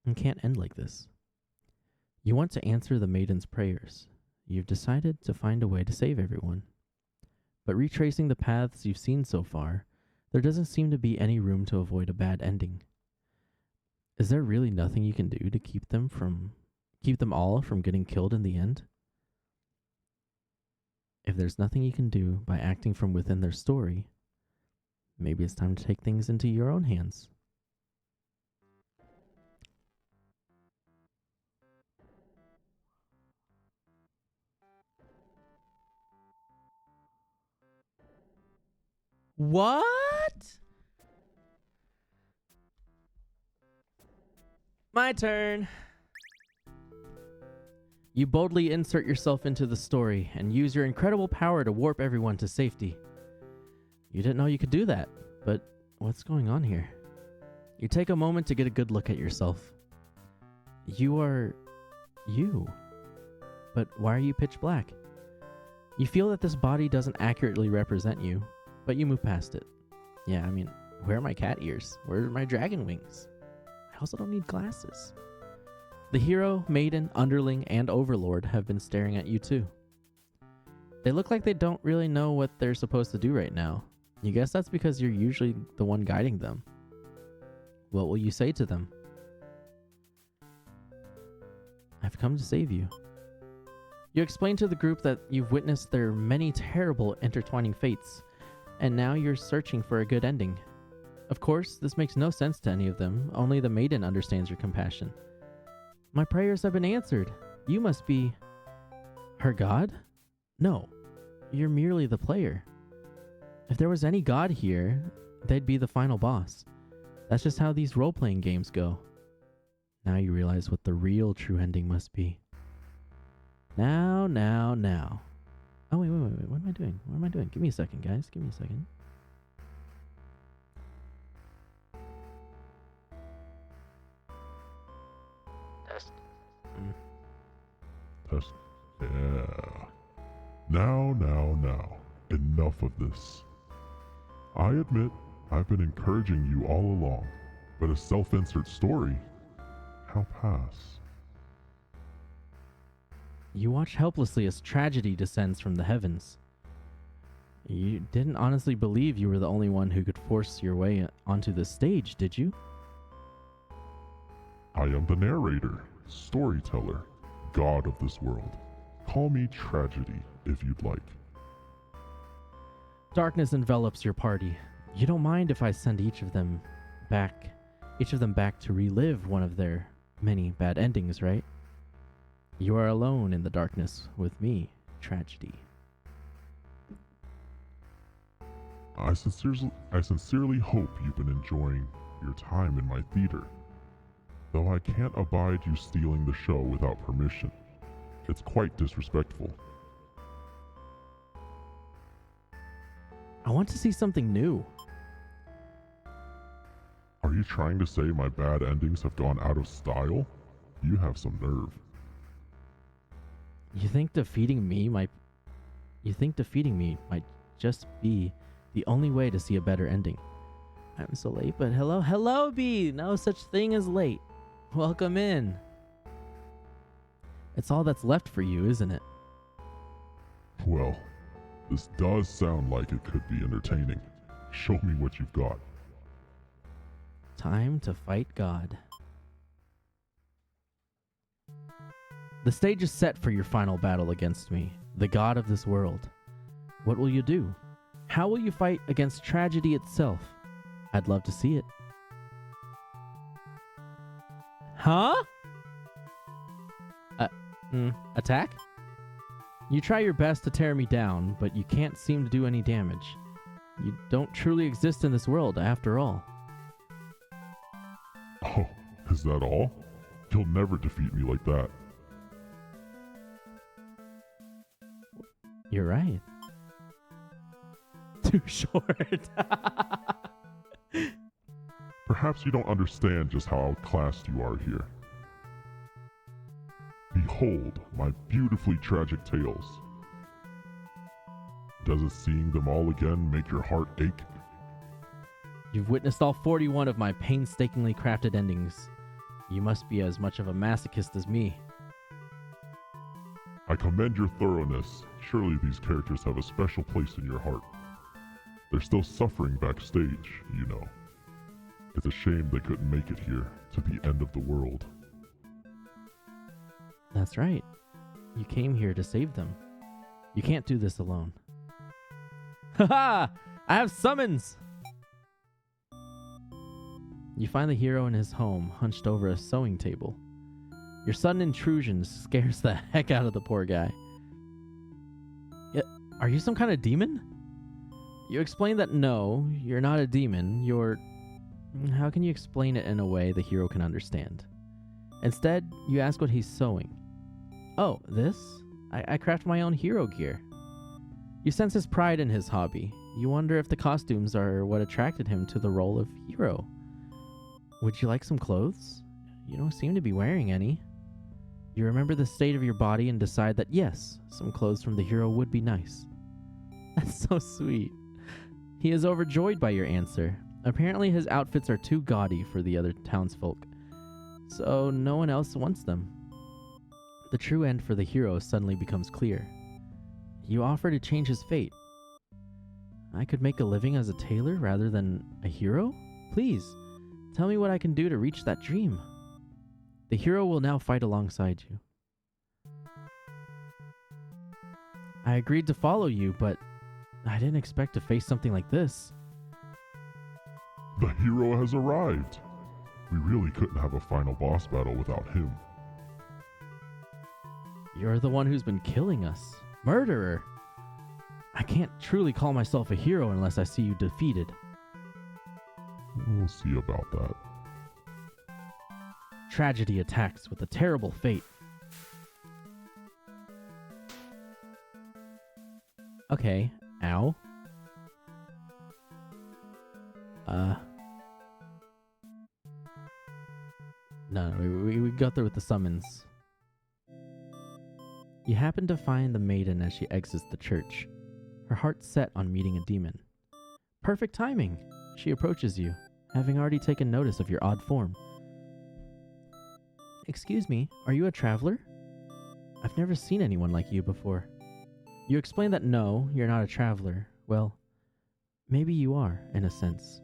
It can't end like this. You want to answer the Maiden's prayers. You've decided to find a way to save everyone. But retracing the paths you've seen so far, there doesn't seem to be any room to avoid a bad ending. Is there really nothing you can do to keep them all from getting killed in the end? If there's nothing you can do by acting from within their story, maybe it's time to take things into your own hands. What? My turn. You boldly insert yourself into the story and use your incredible power to warp everyone to safety. You didn't know you could do that, but what's going on here? You take a moment to get a good look at yourself. You are you. But why are you pitch black? You feel that this body doesn't accurately represent you, but you move past it. Yeah, I mean, where are my cat ears? Where are my dragon wings? I also don't need glasses. The hero, Maiden, Underling, and Overlord have been staring at you too. They look like they don't really know what they're supposed to do right now. You guess that's because you're usually the one guiding them. What will you say to them? I've come to save you. You explain to the group that you've witnessed their many terrible intertwining fates, and now you're searching for a good ending. Of course, this makes no sense to any of them. Only the Maiden understands your compassion. My prayers have been answered. You must be her god? No, you're merely the player. If there was any god here, they'd be the final boss. That's just how these role-playing games go. Now you realize what the real true ending must be. Now. Oh, wait. What am I doing? What am I doing? Give me a second, guys. Give me a second. Test. Test. Yeah. Now. Enough of this. I admit, I've been encouraging you all along, but a self-insert story? How pass? You watch helplessly as tragedy descends from the heavens. You didn't honestly believe you were the only one who could force your way onto the stage, did you? I am the narrator, storyteller, god of this world. Call me Tragedy, if you'd like. Darkness envelops your party. You don't mind if I send each of them back to relive one of their many bad endings, right? You are alone in the darkness with me, Tragedy. I sincerely hope you've been enjoying your time in my theater. Though I can't abide you stealing the show without permission. It's quite disrespectful. I want to see something new. Are you trying to say my bad endings have gone out of style? You have some nerve. You think defeating me might just be the only way to see a better ending. I'm so late, but hello, B. No such thing as late. Welcome in. It's all that's left for you, isn't it? Well, this does sound like it could be entertaining. Show me what you've got. Time to fight God. The stage is set for your final battle against me, the god of this world. What will you do? How will you fight against tragedy itself? I'd love to see it. Huh? Attack? You try your best to tear me down, but you can't seem to do any damage. You don't truly exist in this world, after all. Oh, is that all? You'll never defeat me like that. You're right. Too short. Perhaps you don't understand just how outclassed you are here. Behold my beautifully tragic tales. Does seeing them all again make your heart ache? You've witnessed all 41 of my painstakingly crafted endings. You must be as much of a masochist as me. I commend your thoroughness. Surely these characters have a special place in your heart. They're still suffering backstage, you know. It's a shame they couldn't make it here to the end of the world. That's right. You came here to save them. You can't do this alone. Haha! I have summons! You find the hero in his home, hunched over a sewing table. Your sudden intrusion scares the heck out of the poor guy. Are you some kind of demon? You explain that no, you're not a demon, you're... How can you explain it in a way the hero can understand? Instead, you ask what he's sewing. Oh, this? I craft my own hero gear. You sense his pride in his hobby. You wonder if the costumes are what attracted him to the role of hero. Would you like some clothes? You don't seem to be wearing any. You remember the state of your body and decide that yes, some clothes from the hero would be nice. That's so sweet. He is overjoyed by your answer. Apparently his outfits are too gaudy for the other townsfolk, so no one else wants them. The true end for the hero suddenly becomes clear. You offer to change his fate. I could make a living as a tailor rather than a hero? Please, tell me what I can do to reach that dream. The hero will now fight alongside you. I agreed to follow you, but I didn't expect to face something like this. The hero has arrived. We really couldn't have a final boss battle without him. You're the one who's been killing us. Murderer! I can't truly call myself a hero unless I see you defeated. We'll see about that. Tragedy attacks with a terrible fate. Okay, ow. No, we got there with the summons. You happen to find the maiden as she exits the church, her heart set on meeting a demon. Perfect timing! She approaches you, having already taken notice of your odd form. Excuse me, are you a traveler? I've never seen anyone like you before. You explain that no, you're not a traveler. Well, maybe you are, in a sense.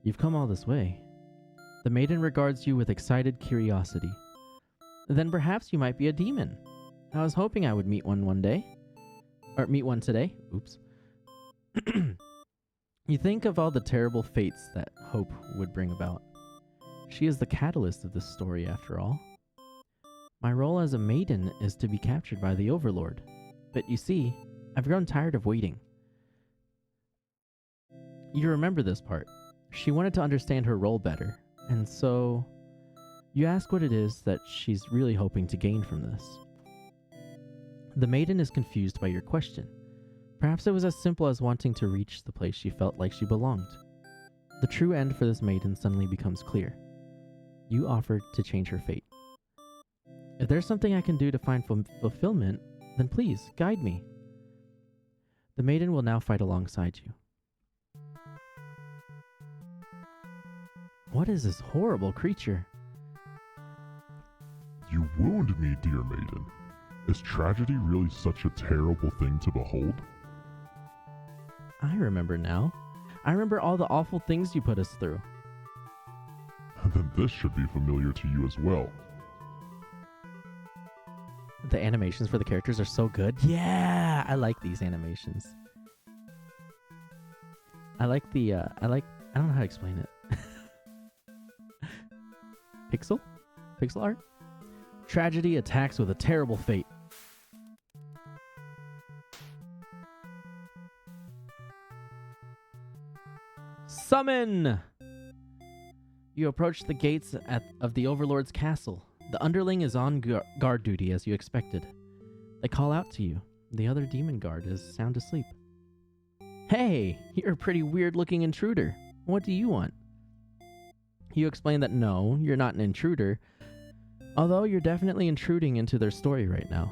You've come all this way. The maiden regards you with excited curiosity. Then perhaps you might be a demon. I was hoping I would meet one day. Or meet one today. Oops. You think of all the terrible fates that hope would bring about. She is the catalyst of this story, after all. My role as a maiden is to be captured by the Overlord. But you see, I've grown tired of waiting. You remember this part. She wanted to understand her role better, and so you ask what it is that she's really hoping to gain from this. The maiden is confused by your question. Perhaps it was as simple as wanting to reach the place she felt like she belonged. The true end for this maiden suddenly becomes clear. You offered to change her fate. If there's something I can do to find fulfillment, then please, guide me. The maiden will now fight alongside you. What is this horrible creature? You wound me, dear maiden. Is tragedy really such a terrible thing to behold? I remember now. I remember all the awful things you put us through. Then this should be familiar to you as well. The animations for the characters are so good. Yeah, I like these animations. I don't know how to explain it. Pixel art? Tragedy attacks with a terrible fate. Summon! You approach the gates of the Overlord's castle. The Underling is on guard duty as you expected. They call out to you. The other demon guard is sound asleep. Hey, you're a pretty weird looking intruder. What do you want? You explain that no, you're not an intruder, although you're definitely intruding into their story right now.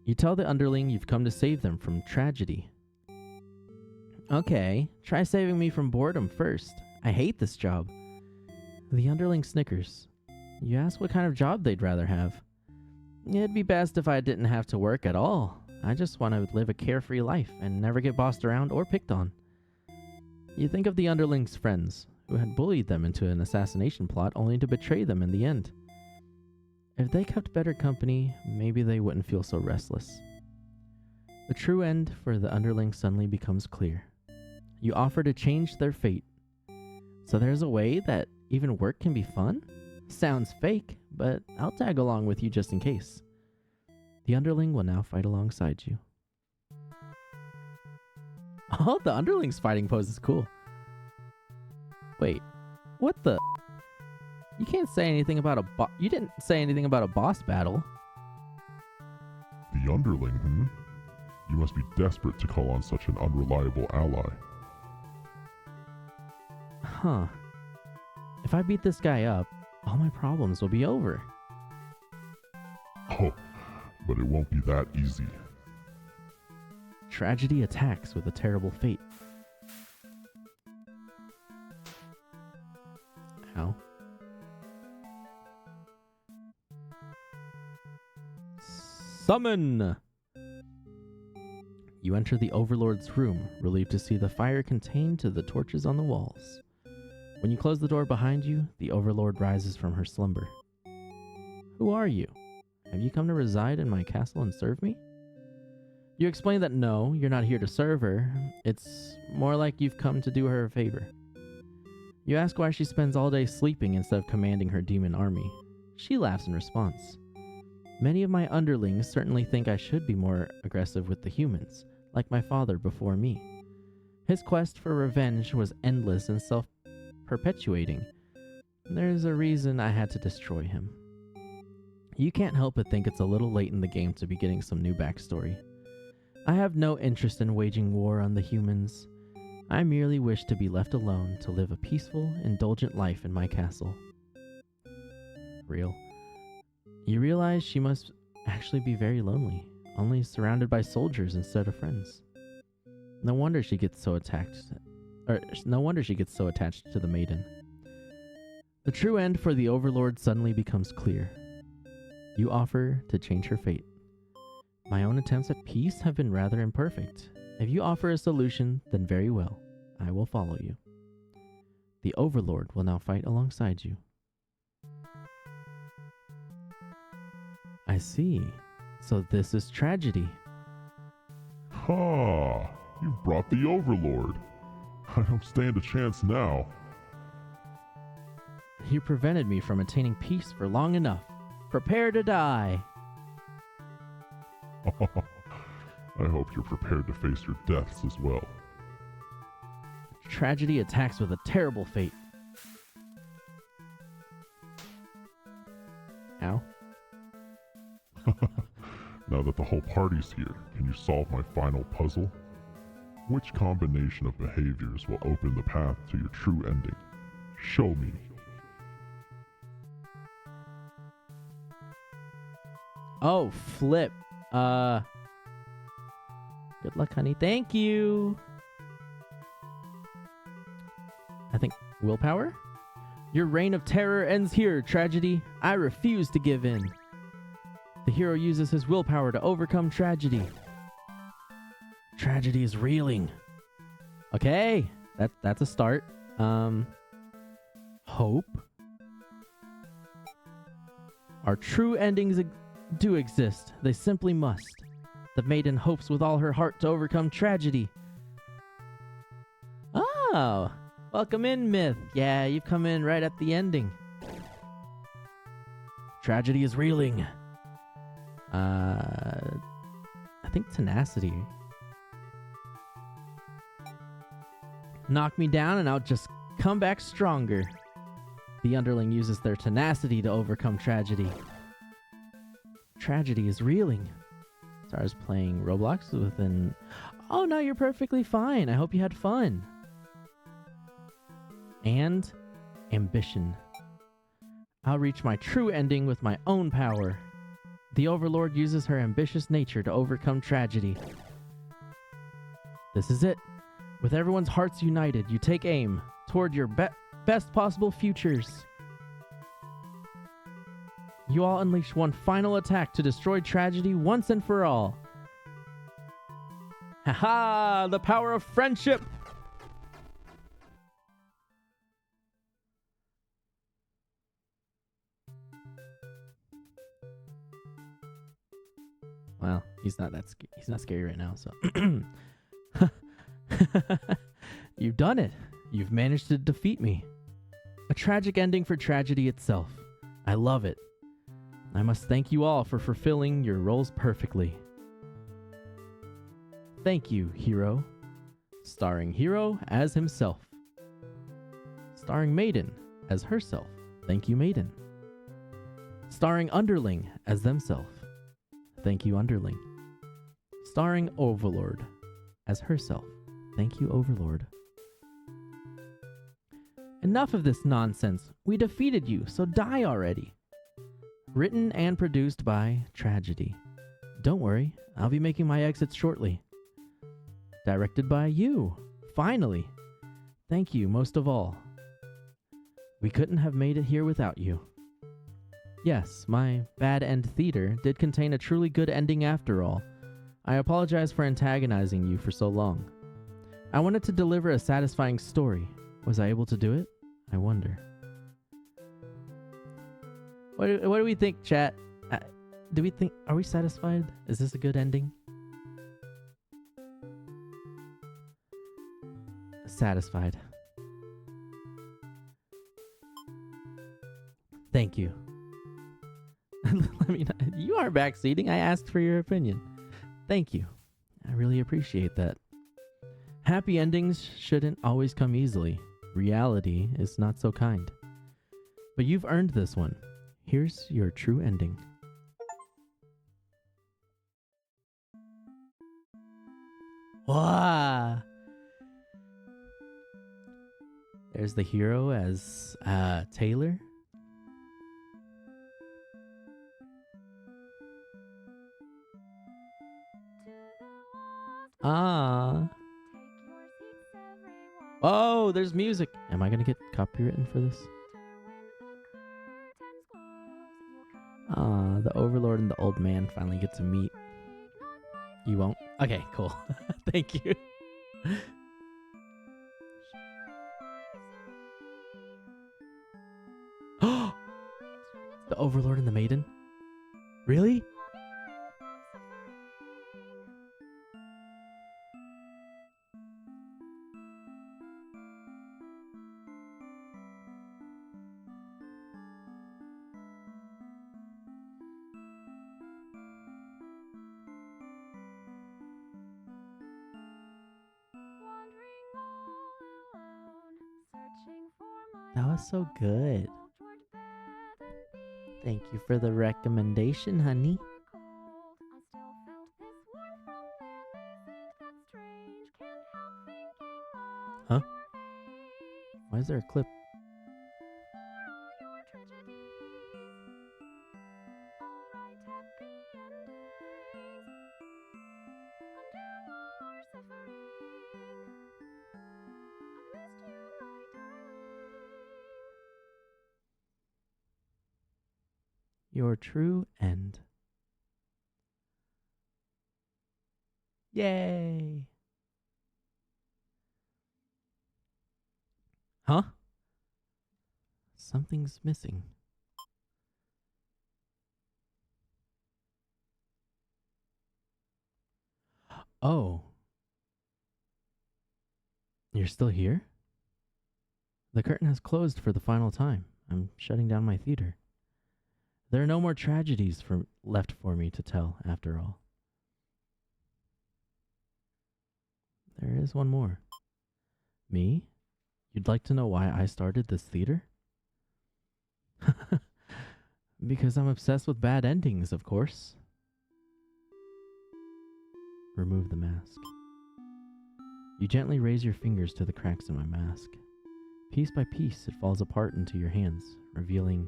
You tell the Underling you've come to save them from tragedy. Okay, try saving me from boredom first. I hate this job. The Underling snickers. You ask what kind of job they'd rather have. It'd be best if I didn't have to work at all. I just want to live a carefree life and never get bossed around or picked on. You think of the Underling's friends, who had bullied them into an assassination plot only to betray them in the end. If they kept better company, maybe they wouldn't feel so restless. The true end for the Underling suddenly becomes clear. You offer to change their fate. So there's a way that even work can be fun? Sounds fake, but I'll tag along with you just in case. The Underling will now fight alongside you. Oh, the Underling's fighting pose is cool. Wait, what the? You can't say anything about you didn't say anything about a boss battle. The Underling, You must be desperate to call on such an unreliable ally. Huh. If I beat this guy up, all my problems will be over. Oh, but it won't be that easy. Tragedy attacks with a terrible fate. Ow. Summon! You enter the Overlord's room, relieved to see the fire contained to the torches on the walls. When you close the door behind you, the Overlord rises from her slumber. Who are you? Have you come to reside in my castle and serve me? You explain that no, you're not here to serve her. It's more like you've come to do her a favor. You ask why she spends all day sleeping instead of commanding her demon army. She laughs in response. Many of my underlings certainly think I should be more aggressive with the humans, like my father before me. His quest for revenge was endless and self-perpetuating. There's a reason I had to destroy him. You can't help but think it's a little late in the game to be getting some new backstory. I have no interest in waging war on the humans. I merely wish to be left alone to live a peaceful, indulgent life in my castle. Real. You realize she must actually be very lonely, only surrounded by soldiers instead of friends. No wonder she gets so attached to the Maiden. The true end for the Overlord suddenly becomes clear. You offer to change her fate. My own attempts at peace have been rather imperfect. If you offer a solution, then very well. I will follow you. The Overlord will now fight alongside you. I see. So this is tragedy. Ha! You've brought the Overlord. I don't stand a chance now. You prevented me from attaining peace for long enough. Prepare to die. I hope you're prepared to face your deaths as well. Tragedy attacks with a terrible fate. Ow. Now that the whole party's here, can you solve my final puzzle? Which combination of behaviors will open the path to your true ending? Show me. Oh, flip. Good luck, honey. Thank you. I think willpower? Your reign of terror ends here, tragedy. I refuse to give in. The hero uses his willpower to overcome tragedy. Tragedy is reeling. Okay, that's a start. Hope. Our true endings do exist. They simply must. The Maiden hopes with all her heart to overcome tragedy. Oh, welcome in, Myth. Yeah, you've come in right at the ending. Tragedy is reeling. I think tenacity. Knock me down and I'll just come back stronger. The Underling uses their tenacity to overcome tragedy. Tragedy is reeling. So I was playing Roblox with an... Oh no, you're perfectly fine. I hope you had fun. And ambition. I'll reach my true ending with my own power. The Overlord uses her ambitious nature to overcome tragedy. This is it. With everyone's hearts united, you take aim toward your best possible futures. You all unleash one final attack to destroy tragedy once and for all. Haha! The power of friendship! Well, he's not scary right now, so... You've done it. You've managed to defeat me. A tragic ending for tragedy itself. I love it. I must thank you all for fulfilling your roles perfectly. Thank you, Hero. Starring Hero as himself. Starring Maiden as herself. Thank you, Maiden. Starring Underling as themselves. Thank you, Underling. Starring Overlord as herself. Thank you, Overlord. Enough of this nonsense. We defeated you, so die already. Written and produced by Tragedy. Don't worry, I'll be making my exit shortly. Directed by you. Finally. Thank you most of all. We couldn't have made it here without you. Yes, my bad end theater did contain a truly good ending after all. I apologize for antagonizing you for so long. I wanted to deliver a satisfying story. Was I able to do it? I wonder. What do we think, chat? Do we think... Are we satisfied? Is this a good ending? Satisfied. Thank you. You are backseating. I asked for your opinion. Thank you. I really appreciate that. Happy endings shouldn't always come easily. Reality is not so kind. But you've earned this one. Here's your true ending. Wow. There's the hero as Taylor. Ah. Oh, there's music. Am I gonna get copywritten for this? Ah, the Overlord and the old man finally get to meet. You won't? Okay, cool. Thank you. The Overlord and the Maiden? Really? That was so good. Thank you for the recommendation, honey. Huh? Why is there a clip? Your true end. Yay! Huh? Something's missing. Oh. You're still here? The curtain has closed for the final time. I'm shutting down my theater. There are no more tragedies left for me to tell, after all. There is one more. Me? You'd like to know why I started this theater? Because I'm obsessed with bad endings, of course. Remove the mask. You gently raise your fingers to the cracks in my mask. Piece by piece, it falls apart into your hands, revealing...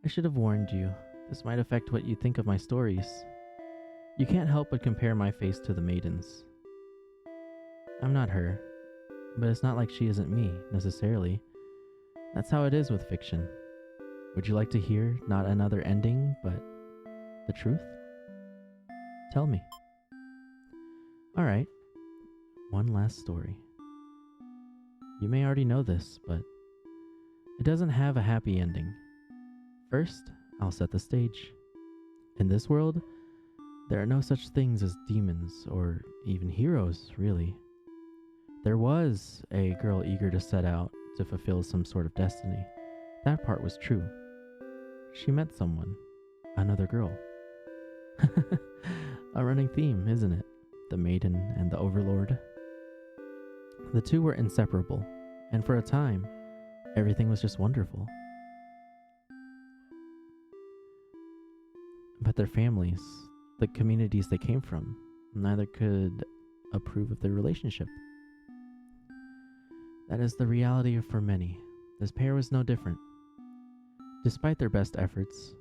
I should have warned you. This might affect what you think of my stories. You can't help but compare my face to the Maiden's. I'm not her, but it's not like she isn't me, necessarily. That's how it is with fiction. Would you like to hear not another ending, but the truth? Tell me. Alright, one last story. You may already know this, but it doesn't have a happy ending. First, I'll set the stage. In this world, there are no such things as demons, or even heroes, really. There was a girl eager to set out to fulfill some sort of destiny. That part was true. She met someone. Another girl. A running theme, isn't it? The Maiden and the Overlord. The two were inseparable, and for a time, everything was just wonderful. But their families, the communities they came from, neither could approve of their relationship. That is the reality for many. This pair was no different. Despite their best efforts,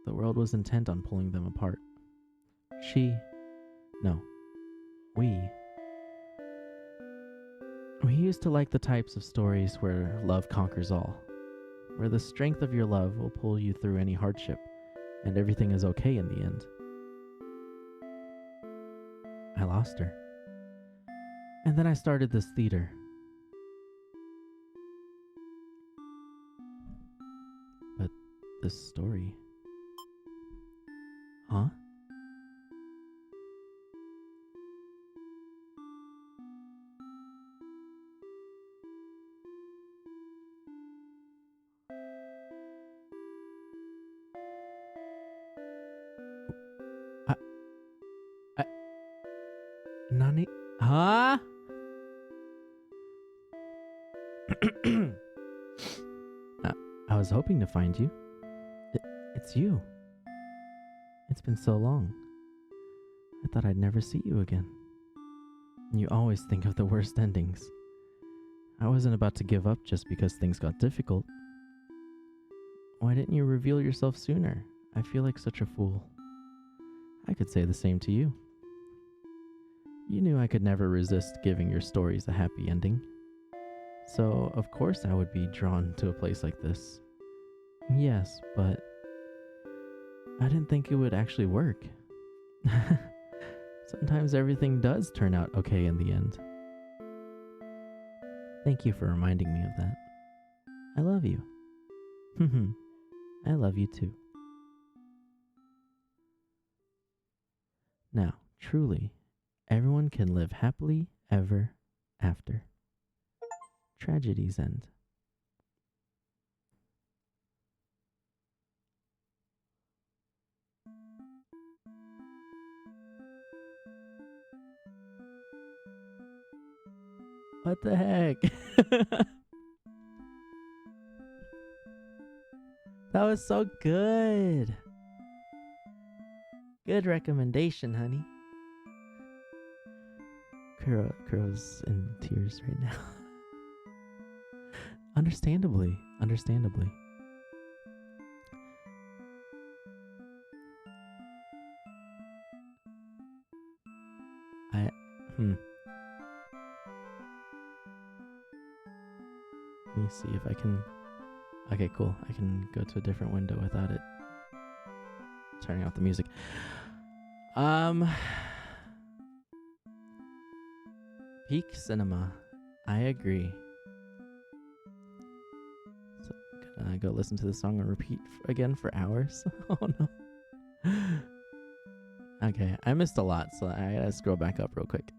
the world was intent on pulling them apart. We used to like the types of stories where love conquers all. where the strength of your love will pull you through any hardship, and everything is okay in the end. I lost her. And then I started this theater. But this story... Huh? Nani? Huh? I was hoping to find you. It's you. It's been so long. I thought I'd never see you again. You always think of the worst endings. I wasn't about to give up just because things got difficult. Why didn't you reveal yourself sooner? I feel like such a fool. I could say the same to you. You knew I could never resist giving your stories a happy ending. So, of course I would be drawn to a place like this. Yes, but I didn't think it would actually work. Sometimes everything does turn out okay in the end. Thank you for reminding me of that. I love you. I love you too. Now, truly, everyone can live happily ever after. Tragedies end. What the heck? That was so good. Good recommendation, honey. Kuro's in tears right now. Understandably. Let me see if I can... Okay, cool. I can go to a different window without it turning off the music. Peak cinema. I agree. So, gonna go listen to the song and repeat again for hours? Oh no. Okay, I missed a lot, so I gotta scroll back up real quick.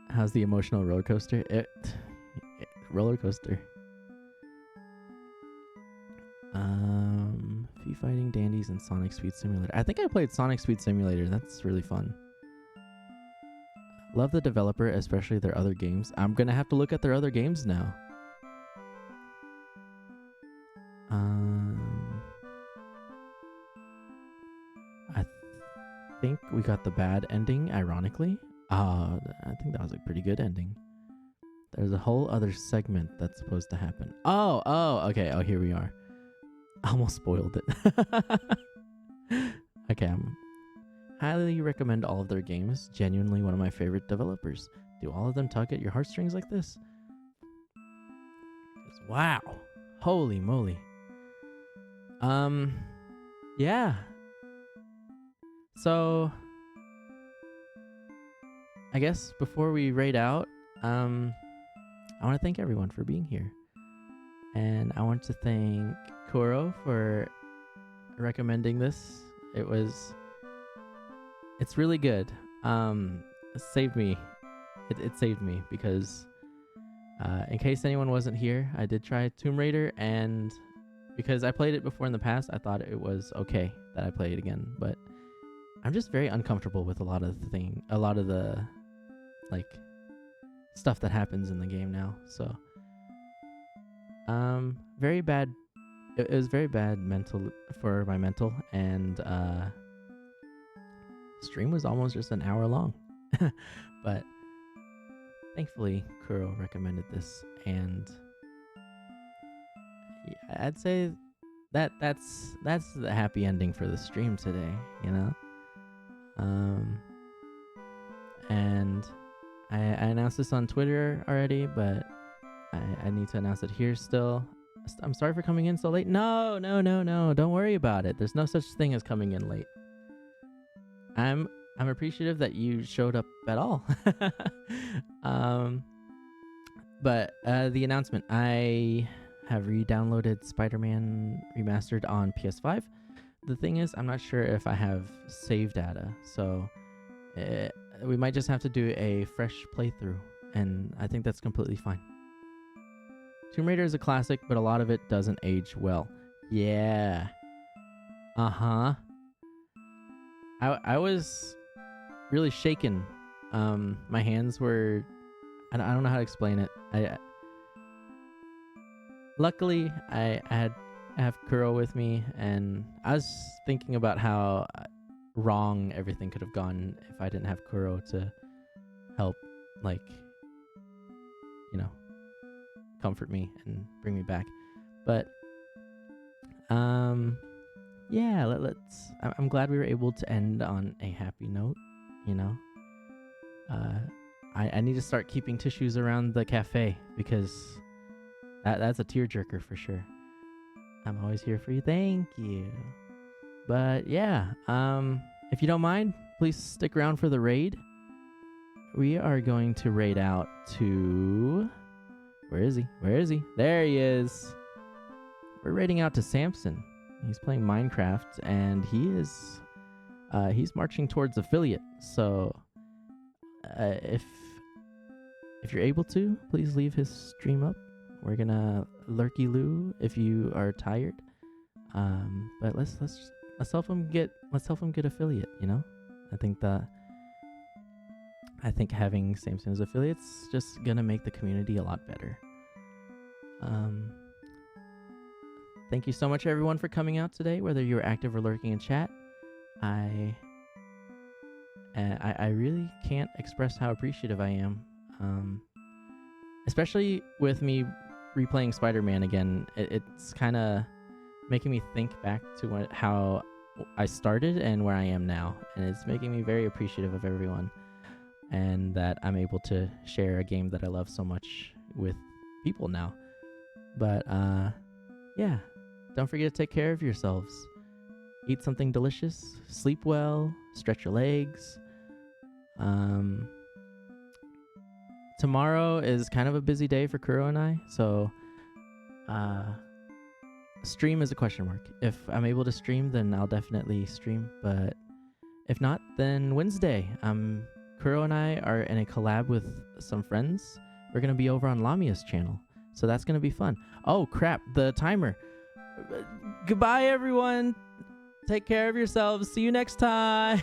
How's the emotional roller coaster? Roller coaster. Fee Fighting Dandies and Sonic Speed Simulator. I think I played Sonic Speed Simulator. That's really fun. Love the developer, especially their other games. I'm gonna have to look at their other games now. I think we got the bad ending, ironically. I think that was a pretty good ending. There's a whole other segment that's supposed to happen. Oh, okay. Oh, here we are. Almost spoiled it. Okay, highly recommend all of their games. Genuinely one of my favorite developers. Do all of them tug at your heartstrings like this? Wow. Holy moly. Yeah. So, I guess before we raid out, I want to thank everyone for being here. And I want to thank Kuro for recommending this. It's really good. It saved me. It saved me because in case anyone wasn't here, I did try Tomb Raider, and because I played it before in the past, I thought it was okay that I play it again. But I'm just very uncomfortable with a lot of the like stuff that happens in the game now. So very bad. It was very bad for my mental, and stream was almost just an hour long. But thankfully Kuro recommended this, and yeah, I'd say that's the happy ending for the stream today, you know. And I announced this on Twitter already, but I need to announce it here still. I'm sorry for coming in so late. No. Don't worry about it. There's no such thing as coming in late. I'm appreciative that you showed up at all. But the announcement, I have re-downloaded Spider-Man Remastered on PS5. The thing is, I'm not sure if I have save data, so we might just have to do a fresh playthrough, and I think that's completely fine. Tomb Raider is a classic, but a lot of it doesn't age well. Yeah. Uh-huh. I was really shaken. My hands were... I don't know how to explain it. Luckily, I have Kuro with me, and I was thinking about how wrong everything could have gone if I didn't have Kuro to help, like, you know, comfort me and bring me back. But yeah, let's I'm glad we were able to end on a happy note, you know. I need to start keeping tissues around the cafe, because that's a tearjerker for sure. I'm always here for you. Thank you. But yeah, if you don't mind, please stick around for the raid. We are going to raid out to... Where is he? Where is he? There he is. We're raiding out to Samson. He's playing Minecraft, and he's marching towards affiliate. So if you're able to, please leave his stream up. We're gonna lurky loo if you are tired. But let's help him get affiliate, you know? I think having Samson as affiliate's just gonna make the community a lot better. Thank you so much, everyone, for coming out today, whether you were active or lurking in chat. I really can't express how appreciative I am. Especially with me replaying Spider-Man again, it's kind of making me think back to how I started and where I am now, and it's making me very appreciative of everyone, and that I'm able to share a game that I love so much with people now. But yeah, don't forget to take care of yourselves. Eat something delicious, sleep well, stretch your legs. Tomorrow is kind of a busy day for Kuro and I, so stream is a question mark. If I'm able to stream, then I'll definitely stream, but if not, then Wednesday. Kuro and I are in a collab with some friends. We're going to be over on Lamia's channel, so that's going to be fun. Oh, crap, the timer. Goodbye, everyone. Take care of yourselves. See you next time.